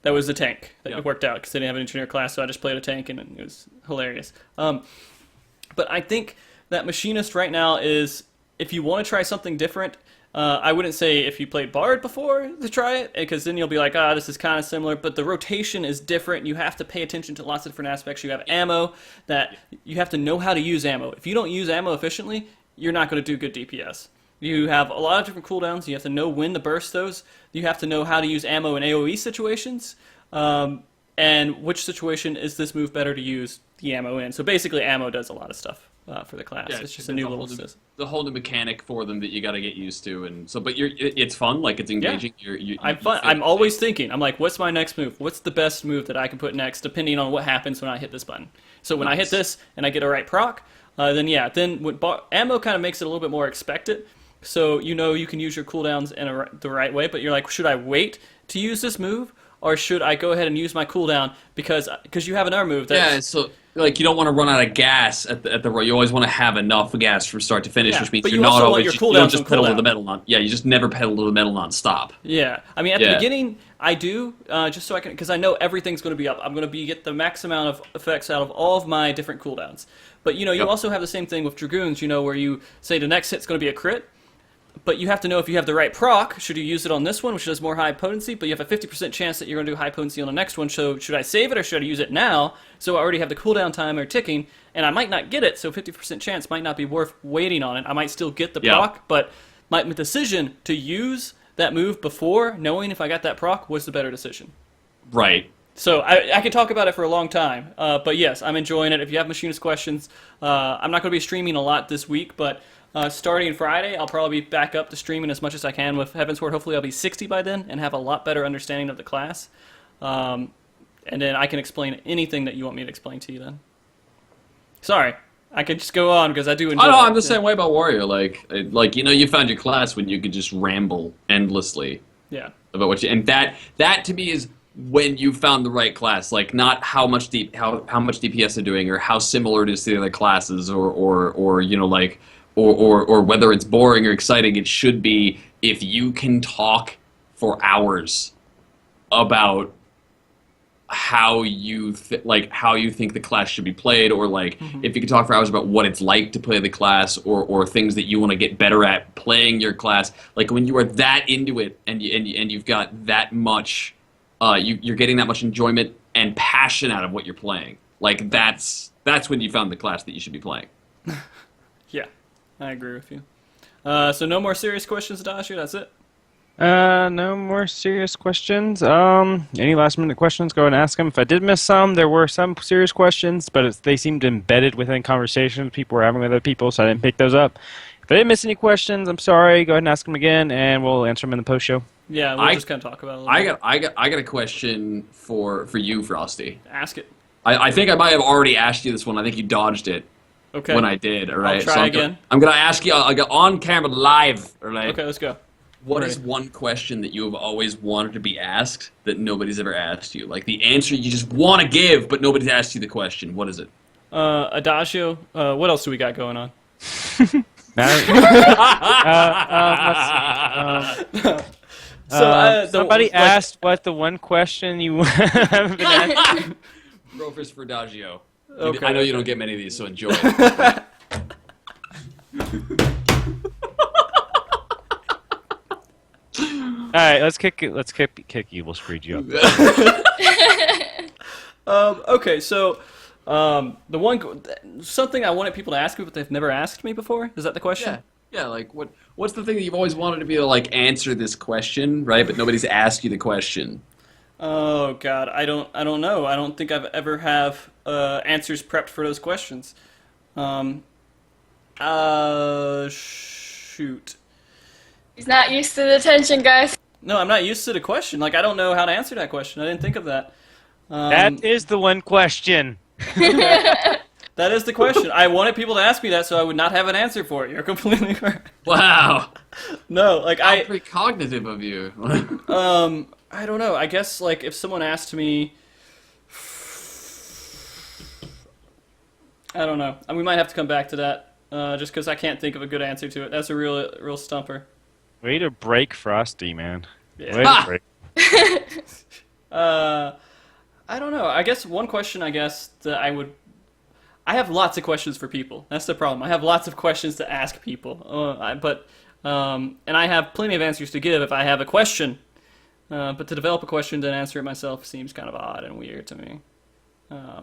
That was the tank. That worked out because they didn't have an engineer class, so I just played a tank and it was hilarious. But I think that machinist right now is, if you want to try something different, I wouldn't say if you played Bard before to try it, because then you'll be like, this is kind of similar, but the rotation is different. You have to pay attention to lots of different aspects. You have ammo that you have to know how to use ammo. If you don't use ammo efficiently, you're not going to do good DPS. You have a lot of different cooldowns. You have to know when to burst those. You have to know how to use ammo in AoE situations. And which situation is this move better to use the ammo in. So basically, ammo does a lot of stuff for the class. It's just a new little system. The whole new mechanic for them that you got to get used to, and so. But it's fun. Like it's engaging. Yeah. I'm always thinking. I'm like, what's my next move? What's the best move that I can put next, depending on what happens when I hit this button. So when I hit this and I get a right proc, then ammo kind of makes it a little bit more expected. So you can use your cooldowns in the right way, but you're like, should I wait to use this move, or should I go ahead and use my cooldown because you have another move? So like you don't want to run out of gas at the you always want to have enough gas from start to finish, which means but you're you not also want always your you cooldowns don't just on pedal to cooldown. the metal non. Yeah, you just never pedal to the metal non-stop. Yeah, I mean at the beginning I do just so I can, because I know everything's going to be up. I'm going to get the max amount of effects out of all of my different cooldowns. But you also have the same thing with dragoons. Where you say the next hit's going to be a crit. But you have to know if you have the right proc. Should you use it on this one, which does more high potency? But you have a 50% chance that you're going to do high potency on the next one. So should I save it or should I use it now? So I already have the cooldown timer ticking, and I might not get it. So 50% chance might not be worth waiting on it. I might still get the proc, but my decision to use that move before knowing if I got that proc was the better decision. Right. So I could talk about it for a long time. But yes, I'm enjoying it. If you have machinist questions, I'm not going to be streaming a lot this week, but starting Friday, I'll probably be back up to streaming as much as I can with Heavensward. Hopefully I'll be 60 by then and have a lot better understanding of the class. And then I can explain anything that you want me to explain to you then. Sorry, I could just go on because I do enjoy it. I'm the same way about Warrior. Like you found your class when you could just ramble endlessly. Yeah. About what you, and that to me is when you found the right class, like not how much DPS they're doing or how similar it is to the other classes or whether it's boring or exciting. It should be if you can talk for hours about how you think the class should be played, or if you can talk for hours about what it's like to play the class, or things that you want to get better at playing your class. Like when you are that into it and you've got that much, you're getting that much enjoyment and passion out of what you're playing. Like that's when you found the class that you should be playing. Yeah, I agree with you. So no more serious questions, Dasha? That's it? No more serious questions. Any last minute questions, go and ask them. If I did miss some, there were some serious questions, but they seemed embedded within conversations people were having with other people, so I didn't pick those up. If If I didn't miss any questions, I'm sorry. Go ahead and ask them again, and we'll answer them in the post show. Yeah, we'll just kind of talk about it a little bit. I got a question for you, Frosty. Ask it. I think I might have already asked you this one. I think you dodged it Okay. when I did. All right. I'll try again. I'm gonna ask you. I got on camera live. All right. Okay, let's go. What is one question that you have always wanted to be asked that nobody's ever asked you? Like the answer you just want to give, but nobody's asked you the question. What is it? Adagio. What else do we got going on? Somebody asked what the one question you haven't been asked. Go first for Adagio. Okay. I know you don't get many of these, so enjoy it. All right, let's kick EvilSqueegee up. Okay, so the one something I wanted people to ask me, but they've never asked me before. Is that the question? Yeah. Like what's the thing that you've always wanted to be able to like answer this question, right? But nobody's asked you the question. Oh God, I don't know. I don't think I've ever have answers prepped for those questions. Shoot. He's not used to the tension, guys. No, I'm not used to the question. Like I don't know how to answer that question. I didn't think of that. That is the one question. That is the question. I wanted people to ask me that, so I would not have an answer for it. You're completely correct. Wow. No, like How precognitive of you. I don't know. I guess like if someone asked me, I don't know. And we might have to come back to that, just because I can't think of a good answer to it. That's a real stumper. Way to break Frosty, man. Yeah. Way to break. I don't know. I guess one question. I guess that I have lots of questions for people. That's the problem. I have lots of questions to ask people. And I have plenty of answers to give if I have a question. But to develop a question and answer it myself seems kind of odd and weird to me. I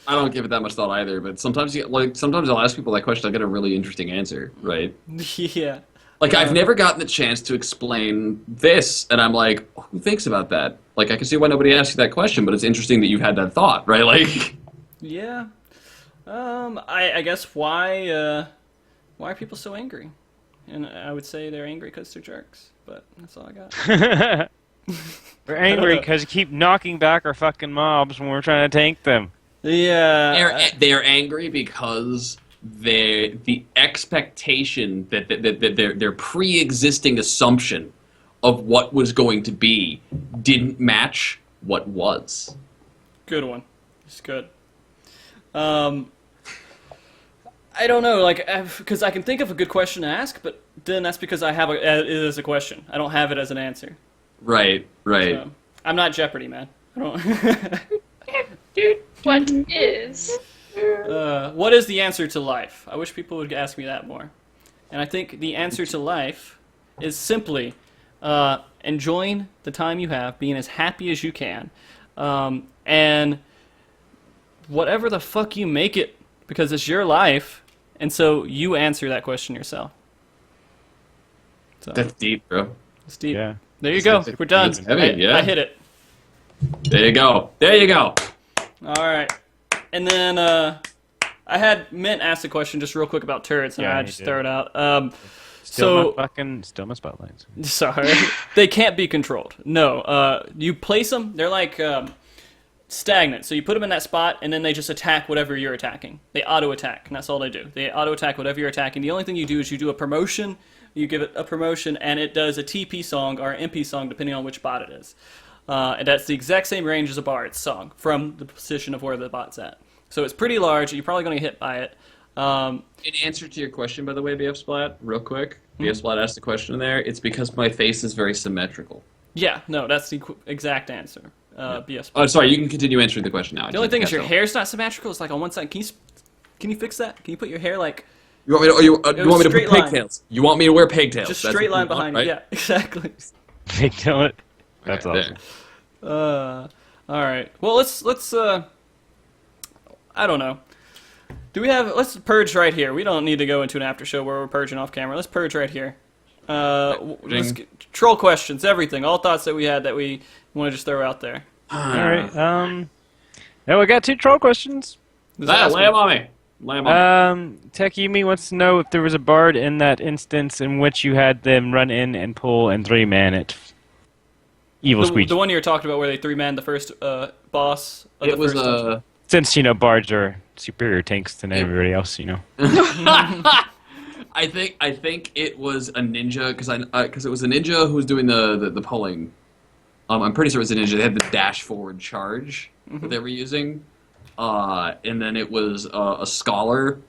don't give it that much thought either, but sometimes I'll ask people that question, I'll get a really interesting answer, right? Yeah. Like, I've never gotten the chance to explain this, and I'm like, who thinks about that? Like, I can see why nobody asked you that question, but it's interesting that you've had that thought, right? Like, yeah. I guess why are people so angry? And I would say they're angry because they're jerks, but that's all I got. We're angry because you keep knocking back our fucking mobs when we're trying to tank them. Yeah. they're angry because the expectation that their pre-existing assumption of what was going to be didn't match what was. Good one. It's good. I don't know, like, because I can think of a good question to ask, but then that's because I have it as a question. I don't have it as an answer. Right. So, I'm not Jeopardy, man. I don't. What is? What is the answer to life? I wish people would ask me that more. And I think the answer to life is simply enjoying the time you have, being as happy as you can, and whatever the fuck you make it, because it's your life, and so you answer that question yourself. So, That's deep, bro. it's deep. Yeah. There you go. We're done. It's heavy, yeah. I hit it. There you go. All right. And then I had Mint ask a question just real quick about turrets, and Yeah, I he just did. throw it out. Still my spotlights. Sorry. They can't be controlled. No. You place them. They're like stagnant. So you put them in that spot, and then they just attack whatever you're attacking. They auto-attack, and that's all they do. They auto-attack whatever you're attacking. The only thing you do is you do a promotion. You give it a promotion, and it does a TP song or an MP song, depending on which bot it is. And that's the exact same range as a bard's song from the position of where the bot's at. So it's pretty large. You're probably going to get hit by it. In answer to your question, by the way, BF Splat, real quick, BF Splat asked the question in there. It's because my face is very symmetrical. Yeah, no, that's the exact answer. BS. Oh, sorry. You can continue answering the question now. The only thing is your hair's not symmetrical. It's like on one side. Can you fix that? Can you put your hair like You want me to? You want me to straight put line. pigtails? You want me to wear pigtails? just That's straight what line you want, behind right? you? Yeah, exactly. Pigtail it. That's Okay, awesome. there. All right. Well, let's I don't know. Let's purge right here. We don't need to go into an after show where we're purging off camera. Let's purge right here. Troll questions, everything, all thoughts that we had that we want to just throw out there. All right. Now we got 2 troll questions. Just Lay ask them on me. Lamb on. Tekumi wants to know if there was a bard in that instance in which you had them run in and pull and 3-man it. EvilSqueegee. The one you were talking about where they 3-man the first boss of It the was first dungeon. Since, bards are superior tanks than everybody else, I think it was a ninja because it was a ninja who was doing the pulling. I'm pretty sure it was a ninja. They had the dash forward charge that they were using, and then it was a scholar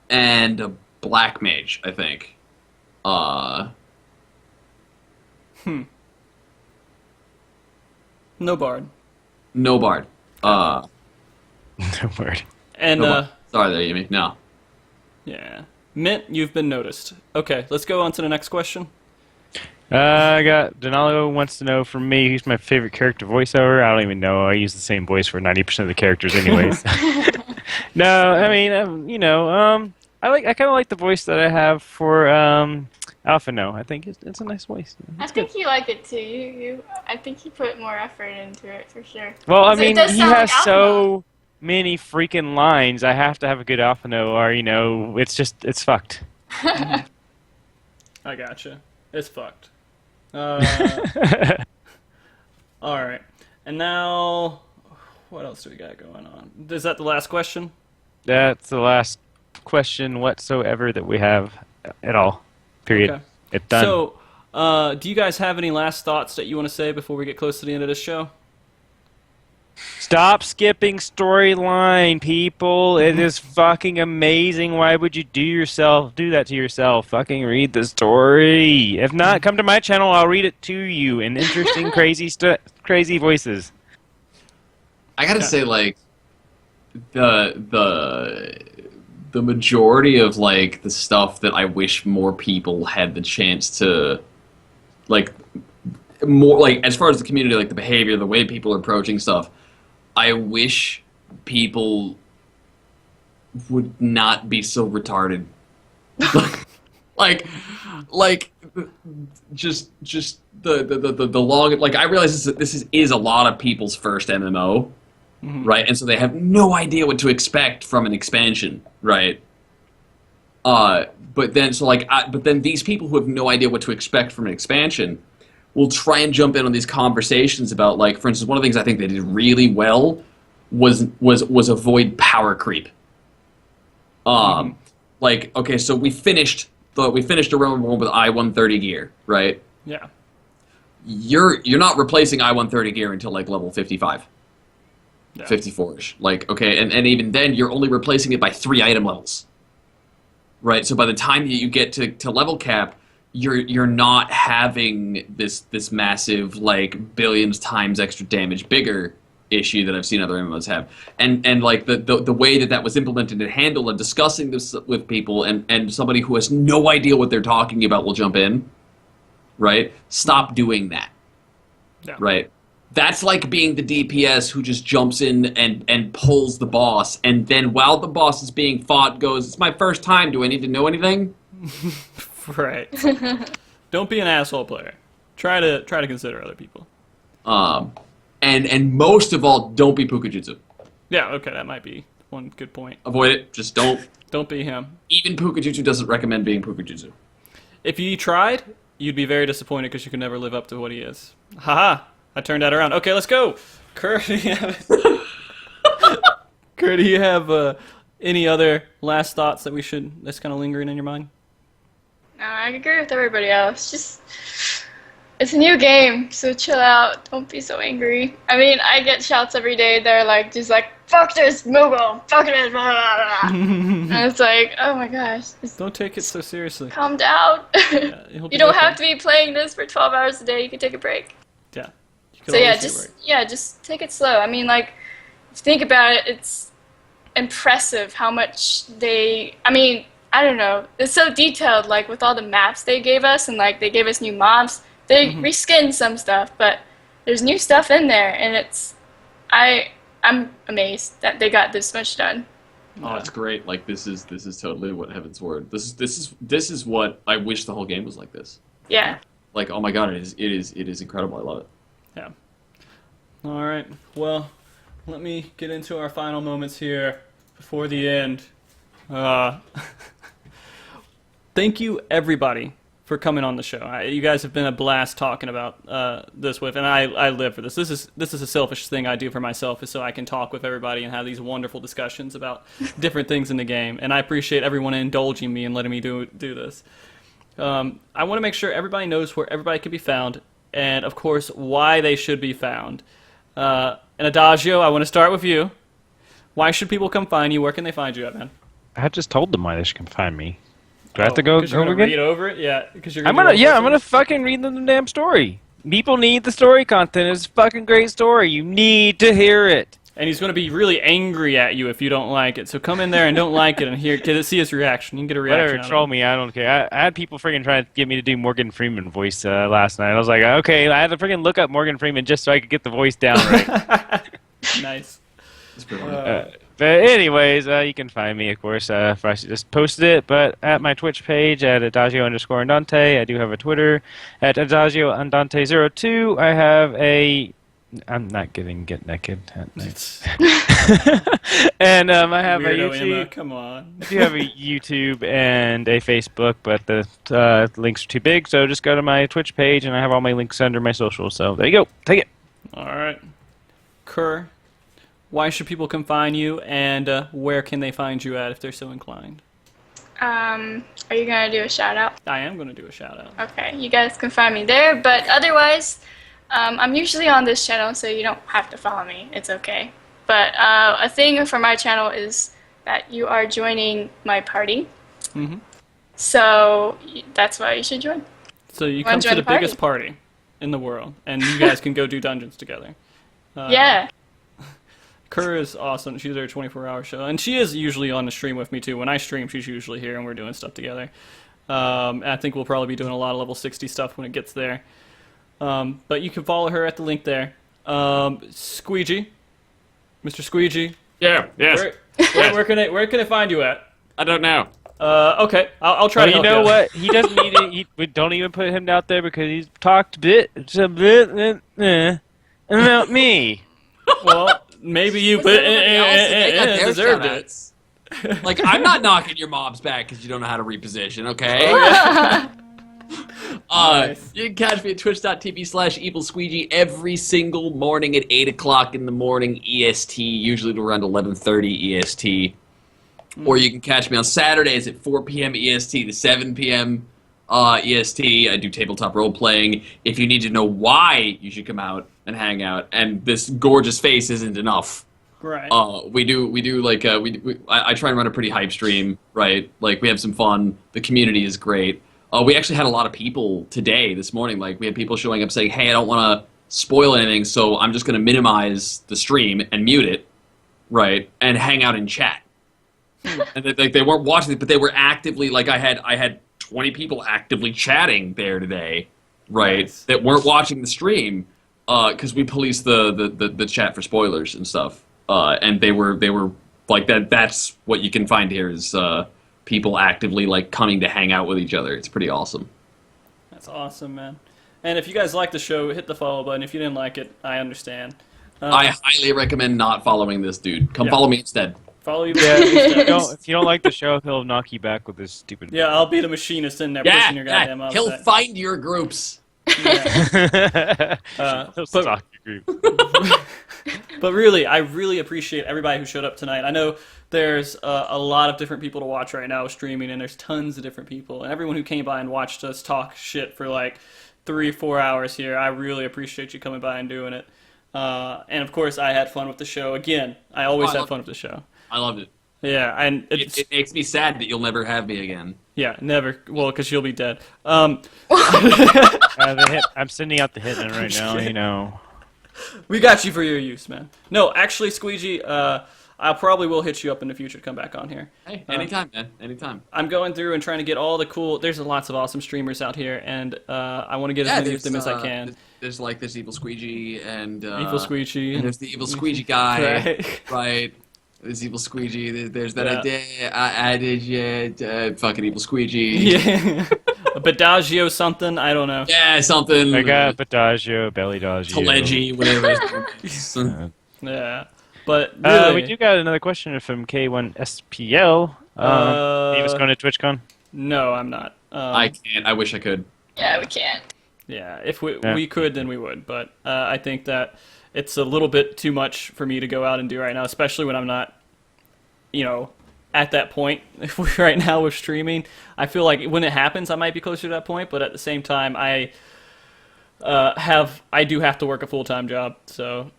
and a black mage. I think. No bard. No bard. No word. And No bard. Sorry there, Amy. No. yeah, Mint, you've been noticed. Okay, let's go on to the next question. I got Denalo wants to know from me who's my favorite character voiceover. I don't even know. I use the same voice for 90% of the characters, anyways. No, I mean, I kind of like the voice that I have for Alpha. No, I think it's a nice voice. I think you like it too. I think you put more effort into it for sure. Well, I So it mean, does he sound has like so many freaking lines. I have to have a good Alpha, or it's fucked. I gotcha. It's fucked. All right, and now what else do we got going on? Is that the last question? That's the last question whatsoever that we have at all. Period. Okay. It's done. So, do you guys have any last thoughts that you want to say before we get close to the end of this show? Stop skipping storyline, people. It is fucking amazing. Why would you do that to yourself? Fucking read the story. If not, come to my channel. I'll read it to you in interesting, crazy voices. I gotta say, like, the majority of like the stuff that I wish more people had the chance to, like, more like as far as the community, like the behavior, the way people are approaching stuff. I wish people would not be so retarded. like, just the long. Like, I realize this is a lot of people's first MMO, right? And so they have no idea what to expect from an expansion, right? But then these people who have no idea what to expect from an expansion will try and jump in on these conversations about, like, for instance, one of the things I think they did really well was avoid power creep. Like, okay, so we finished a realm one with I-130 gear, right? Yeah. You're not replacing I-130 gear until like level 55. Yeah. 54-ish. Like, okay, and even then you're only replacing it by 3 item levels. Right? So by the time you get to level cap, you're not having this massive, like, billions times extra damage bigger issue that I've seen other MMOs have. And like the way that was implemented and handled, and discussing this with people, and somebody who has no idea what they're talking about will jump in, right? Stop doing that. Yeah. Right? That's like being the DPS who just jumps in and pulls the boss, and then while the boss is being fought goes, "It's my first time, do I need to know anything?" Right. Don't be an asshole player. Try to consider other people. And most of all, don't be Pukajutsu. Yeah, okay, that might be one good point. Avoid it. Just don't. Don't be him. Even Pukajutsu doesn't recommend being Pukajutsu. If you tried, you'd be very disappointed because you could never live up to what he is. Haha, I turned that around. Okay, let's go. Kurt, do you have any other last thoughts that's kind of lingering in your mind? No, I agree with everybody else. Just, it's a new game, so chill out. Don't be so angry. I mean, I get shouts every day. They're like, just like, fuck this Moogle, fuck this, blah, blah, blah. And it's like, oh my gosh. Don't take it so seriously. Calm down. Yeah, you'll be You don't okay. have to be playing this for 12 hours a day. You can take a break. Yeah. You could So yeah, always get work. just take it slow. I mean, like, if you think about it, it's impressive how much I don't know. It's so detailed, like, with all the maps they gave us, and, like, they gave us new mobs. They reskinned some stuff, but there's new stuff in there, and I'm amazed that they got this much done. Oh, it's great. Like, this is totally what Heavensward. This is what I wish the whole game was like this. Yeah. Like, oh my god, it is incredible. I love it. Yeah. All right. Well, let me get into our final moments here before the end. Thank you, everybody, for coming on the show. You guys have been a blast talking about this with, and I live for this. This is a selfish thing I do for myself, is so I can talk with everybody and have these wonderful discussions about different things in the game. And I appreciate everyone indulging me and letting me do this. I want to make sure everybody knows where everybody can be found, and of course why they should be found. And Adagio, I want to start with you. Why should people come find you? Where can they find you at, man? I just told them why they should come find me. Do I have to go Because you're over gonna again? read over it? Yeah, because you're I'm gonna gonna fucking read them the damn story. People need the story content. It's a fucking great story. You need to hear it. And he's going to be really angry at you if you don't like it. So come in there and don't like it and see his reaction. You can get a reaction. Whatever, troll me. I don't care. I had people freaking trying to get me to do Morgan Freeman voice last night. I was like, okay, I had to freaking look up Morgan Freeman just so I could get the voice down right. Nice. It's pretty funny. But anyways, you can find me, of course, if I just posted it, but at my Twitch page at Adagio_Andante. I do have a Twitter at AdagioAndante02. I have a... I'm not getting Get Naked at night. And I have Weirdo a YouTube. Emma, come on. I do have a YouTube and a Facebook, but the links are too big, so just go to my Twitch page, and I have all my links under my socials. So there you go. Take it. All right. Kerr, why should people come find you, and where can they find you at if they're so inclined? Are you gonna do a shout out? I am going to do a shout out. Okay, you guys can find me there, but otherwise, I'm usually on this channel, so you don't have to follow me. It's okay. But a thing for my channel is that you are joining my party. Mm-hmm. So that's why you should join. So you Wanna come to join the the party? biggest party in the world, and you guys can go do dungeons together. Yeah. Kerr is awesome. She's our 24-hour show, and she is usually on the stream with me too. When I stream, she's usually here, and we're doing stuff together. I think we'll probably be doing a lot of level 60 stuff when it gets there. But you can follow her at the link there. Squeegee, Mr. Squeegee. Yeah. Yes. Where can I find you at? I don't know. Okay, I'll try to help you know you. what? He doesn't need it. We don't even put him out there because he's talked a bit about me. Well, maybe you deserved it. Like, I'm not knocking your mob's back because you don't know how to reposition, okay? Nice. You can catch me at twitch.tv/EvilSqueegee every single morning at 8 o'clock in the morning EST, usually to around 11:30 EST. Or you can catch me on Saturdays at 4 p.m. EST to 7 p.m. EST. I do tabletop role-playing. If you need to know why you should come out and hang out, and this gorgeous face isn't enough. Right. We do like I try and run a pretty hype stream, right? Like, we have some fun. The community is great. We actually had a lot of people today, this morning. Like, we had people showing up saying, "Hey, I don't want to spoil anything, so I'm just going to minimize the stream and mute it, right, and hang out and chat." And they weren't watching it, but they were actively, like, I had 20 people actively chatting there today, right? Nice. That weren't watching the stream because we police the chat for spoilers and stuff. And they were like that. That's what you can find here is people actively like coming to hang out with each other. It's pretty awesome. That's awesome, man. And if you guys like the show, hit the follow button. If you didn't like it, I understand. I highly recommend not following this dude. Come Yeah. follow me instead. Follow you. If you don't like the show, he'll knock you back with his stupid. Yeah, I'll be the machinist in there pushing your goddamn mouse. He'll find your groups. He'll stalk your group. But really, I really appreciate everybody who showed up tonight. I know there's a lot of different people to watch right now streaming, and there's tons of different people. And everyone who came by and watched us talk shit for like 3-4 hours here, I really appreciate you coming by and doing it. And of course, I had fun with the show. Again, I always have fun with the show. I loved it. Yeah, and It makes me sad that you'll never have me again. yeah, never. Well, because you'll be dead. I'm sending out the hitman right now. You know. We got you for your use, man. No, actually, Squeegee, I probably will hit you up in the future to come back on here. Hey, anytime, man. Anytime. I'm going through and trying to get all the cool... There's lots of awesome streamers out here, and I want to get as many of them as I can. There's like this EvilSqueegee and... EvilSqueegee. And there's the EvilSqueegee guy. Right. Right. There's EvilSqueegee. There's that Yeah. I did fucking EvilSqueegee. Yeah. A Bedagio something, I don't know. Yeah, something. I got Bedagio, Belly Dagio. Teleggy, whatever. Yeah. But really, we do got another question from K1SPL. Davis going to TwitchCon? No, I'm not. I can't. I wish I could. Yeah, we can't. Yeah, if we could, then we would. But I think that it's a little bit too much for me to go out and do right now, especially when I'm not, at that point. If we're right now with streaming, I feel like when it happens, I might be closer to that point. But at the same time, I do have to work a full-time job, so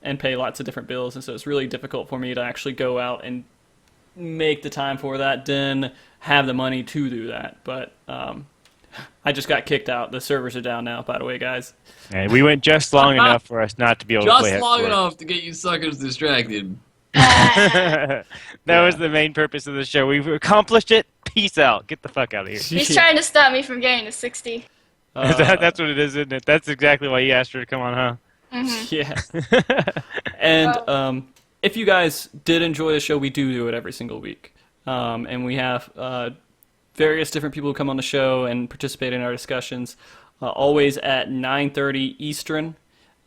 and pay lots of different bills, and so it's really difficult for me to actually go out and make the time for that, then have the money to do that. But I just got kicked out. The servers are down now, by the way, guys. And we went just long enough for us not to be able to play Just long Heavensward. enough to get you suckers distracted. That was the main purpose of the show. We've accomplished it. Peace out. Get the fuck out of here. He's trying to stop me from getting to 60. That's what it is, isn't it? That's exactly why you asked her to come on, huh? Yeah. And if you guys did enjoy the show, we do it every single week. And we have various different people who come on the show and participate in our discussions, always at 9:30 Eastern.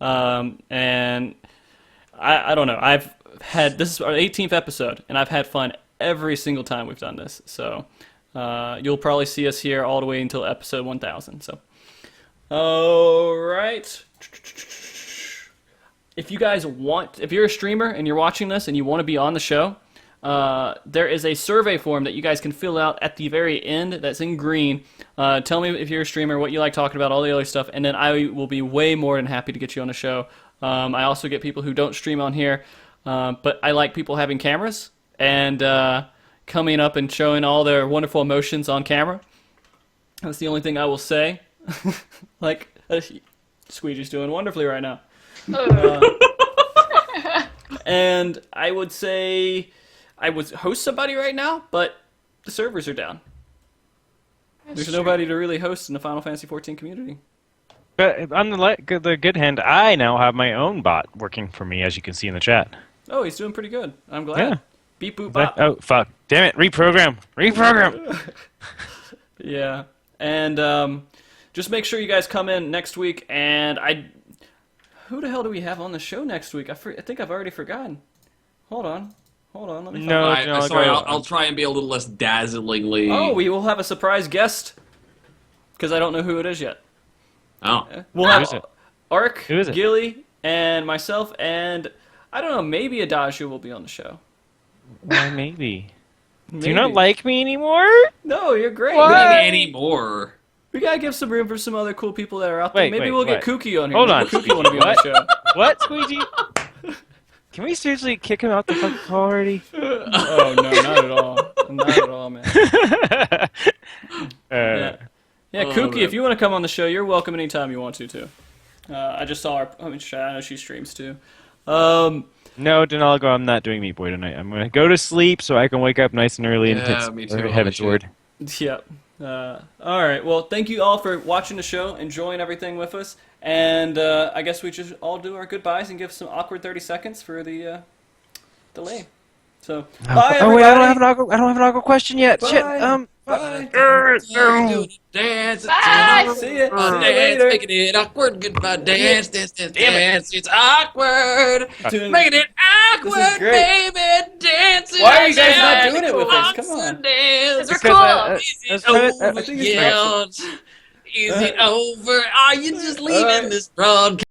And I don't know. This is our 18th episode, and I've had fun every single time we've done this. So you'll probably see us here all the way until episode 1000. So, all right. If you guys if you're a streamer and you're watching this and you want to be on the show, there is a survey form that you guys can fill out at the very end that's in green. Tell me if you're a streamer, what you like talking about, all the other stuff, and then I will be way more than happy to get you on the show. I also get people who don't stream on here, but I like people having cameras and coming up and showing all their wonderful emotions on camera. That's the only thing I will say. Like, Squeegee's doing wonderfully right now. And I would say I would host somebody right now, but the servers are down. There's nobody to really host in the Final Fantasy XIV community. But on the good hand, I now have my own bot working for me, as you can see in the chat. Oh, he's doing pretty good. I'm glad. Yeah. Beep boop bop. Oh, fuck. Damn it. Reprogram. Yeah. And just make sure you guys come in next week. And who the hell do we have on the show next week? I think I've already forgotten. Hold on. Let me find No, Sorry, I'll try and be a little less dazzlingly. Oh, we will have a surprise guest. Because I don't know who it is yet. Oh. We'll Who is have it? Ark, Who is it? Gilly, and myself, and I don't know, maybe Adagio will be on the show. Well, maybe. Maybe. Do you not like me anymore? No, you're great. What do you mean anymore? We gotta give some room for some other cool people that are out there. Wait, Maybe wait, we'll get what? Kooky on here. Hold on. Kooky want to be on the show. What, Squeegee? Can we seriously kick him out the fucking call already? Oh no, not at all. Not at all, man. Yeah, Kooky, man. if you want to come on the show, you're welcome anytime you want to, too. I just saw her. I know she streams, too. No, Denalgo, I'm not doing Meat Boy tonight. I'm going to go to sleep so I can wake up nice and early and Yeah, hit me too. Heavensward. Yep. All right. Well, thank you all for watching the show, enjoying everything with us, and I guess we just all do our goodbyes and give some awkward 30 seconds for the delay. So, bye, everybody. Oh wait, I don't have an awkward question yet. Bye. Shit. Bye. Dance, Bye. See ya. dance, Later. making it awkward. Goodbye, dance. It's awkward. Doing- Making it This is awkward, great. baby. Dancing. Why are you guys not doing it with us? Come on. Dance. We're cool. Is That's it right. over I think it's yet? Is it over? Are you just leaving Alright. this broadcast?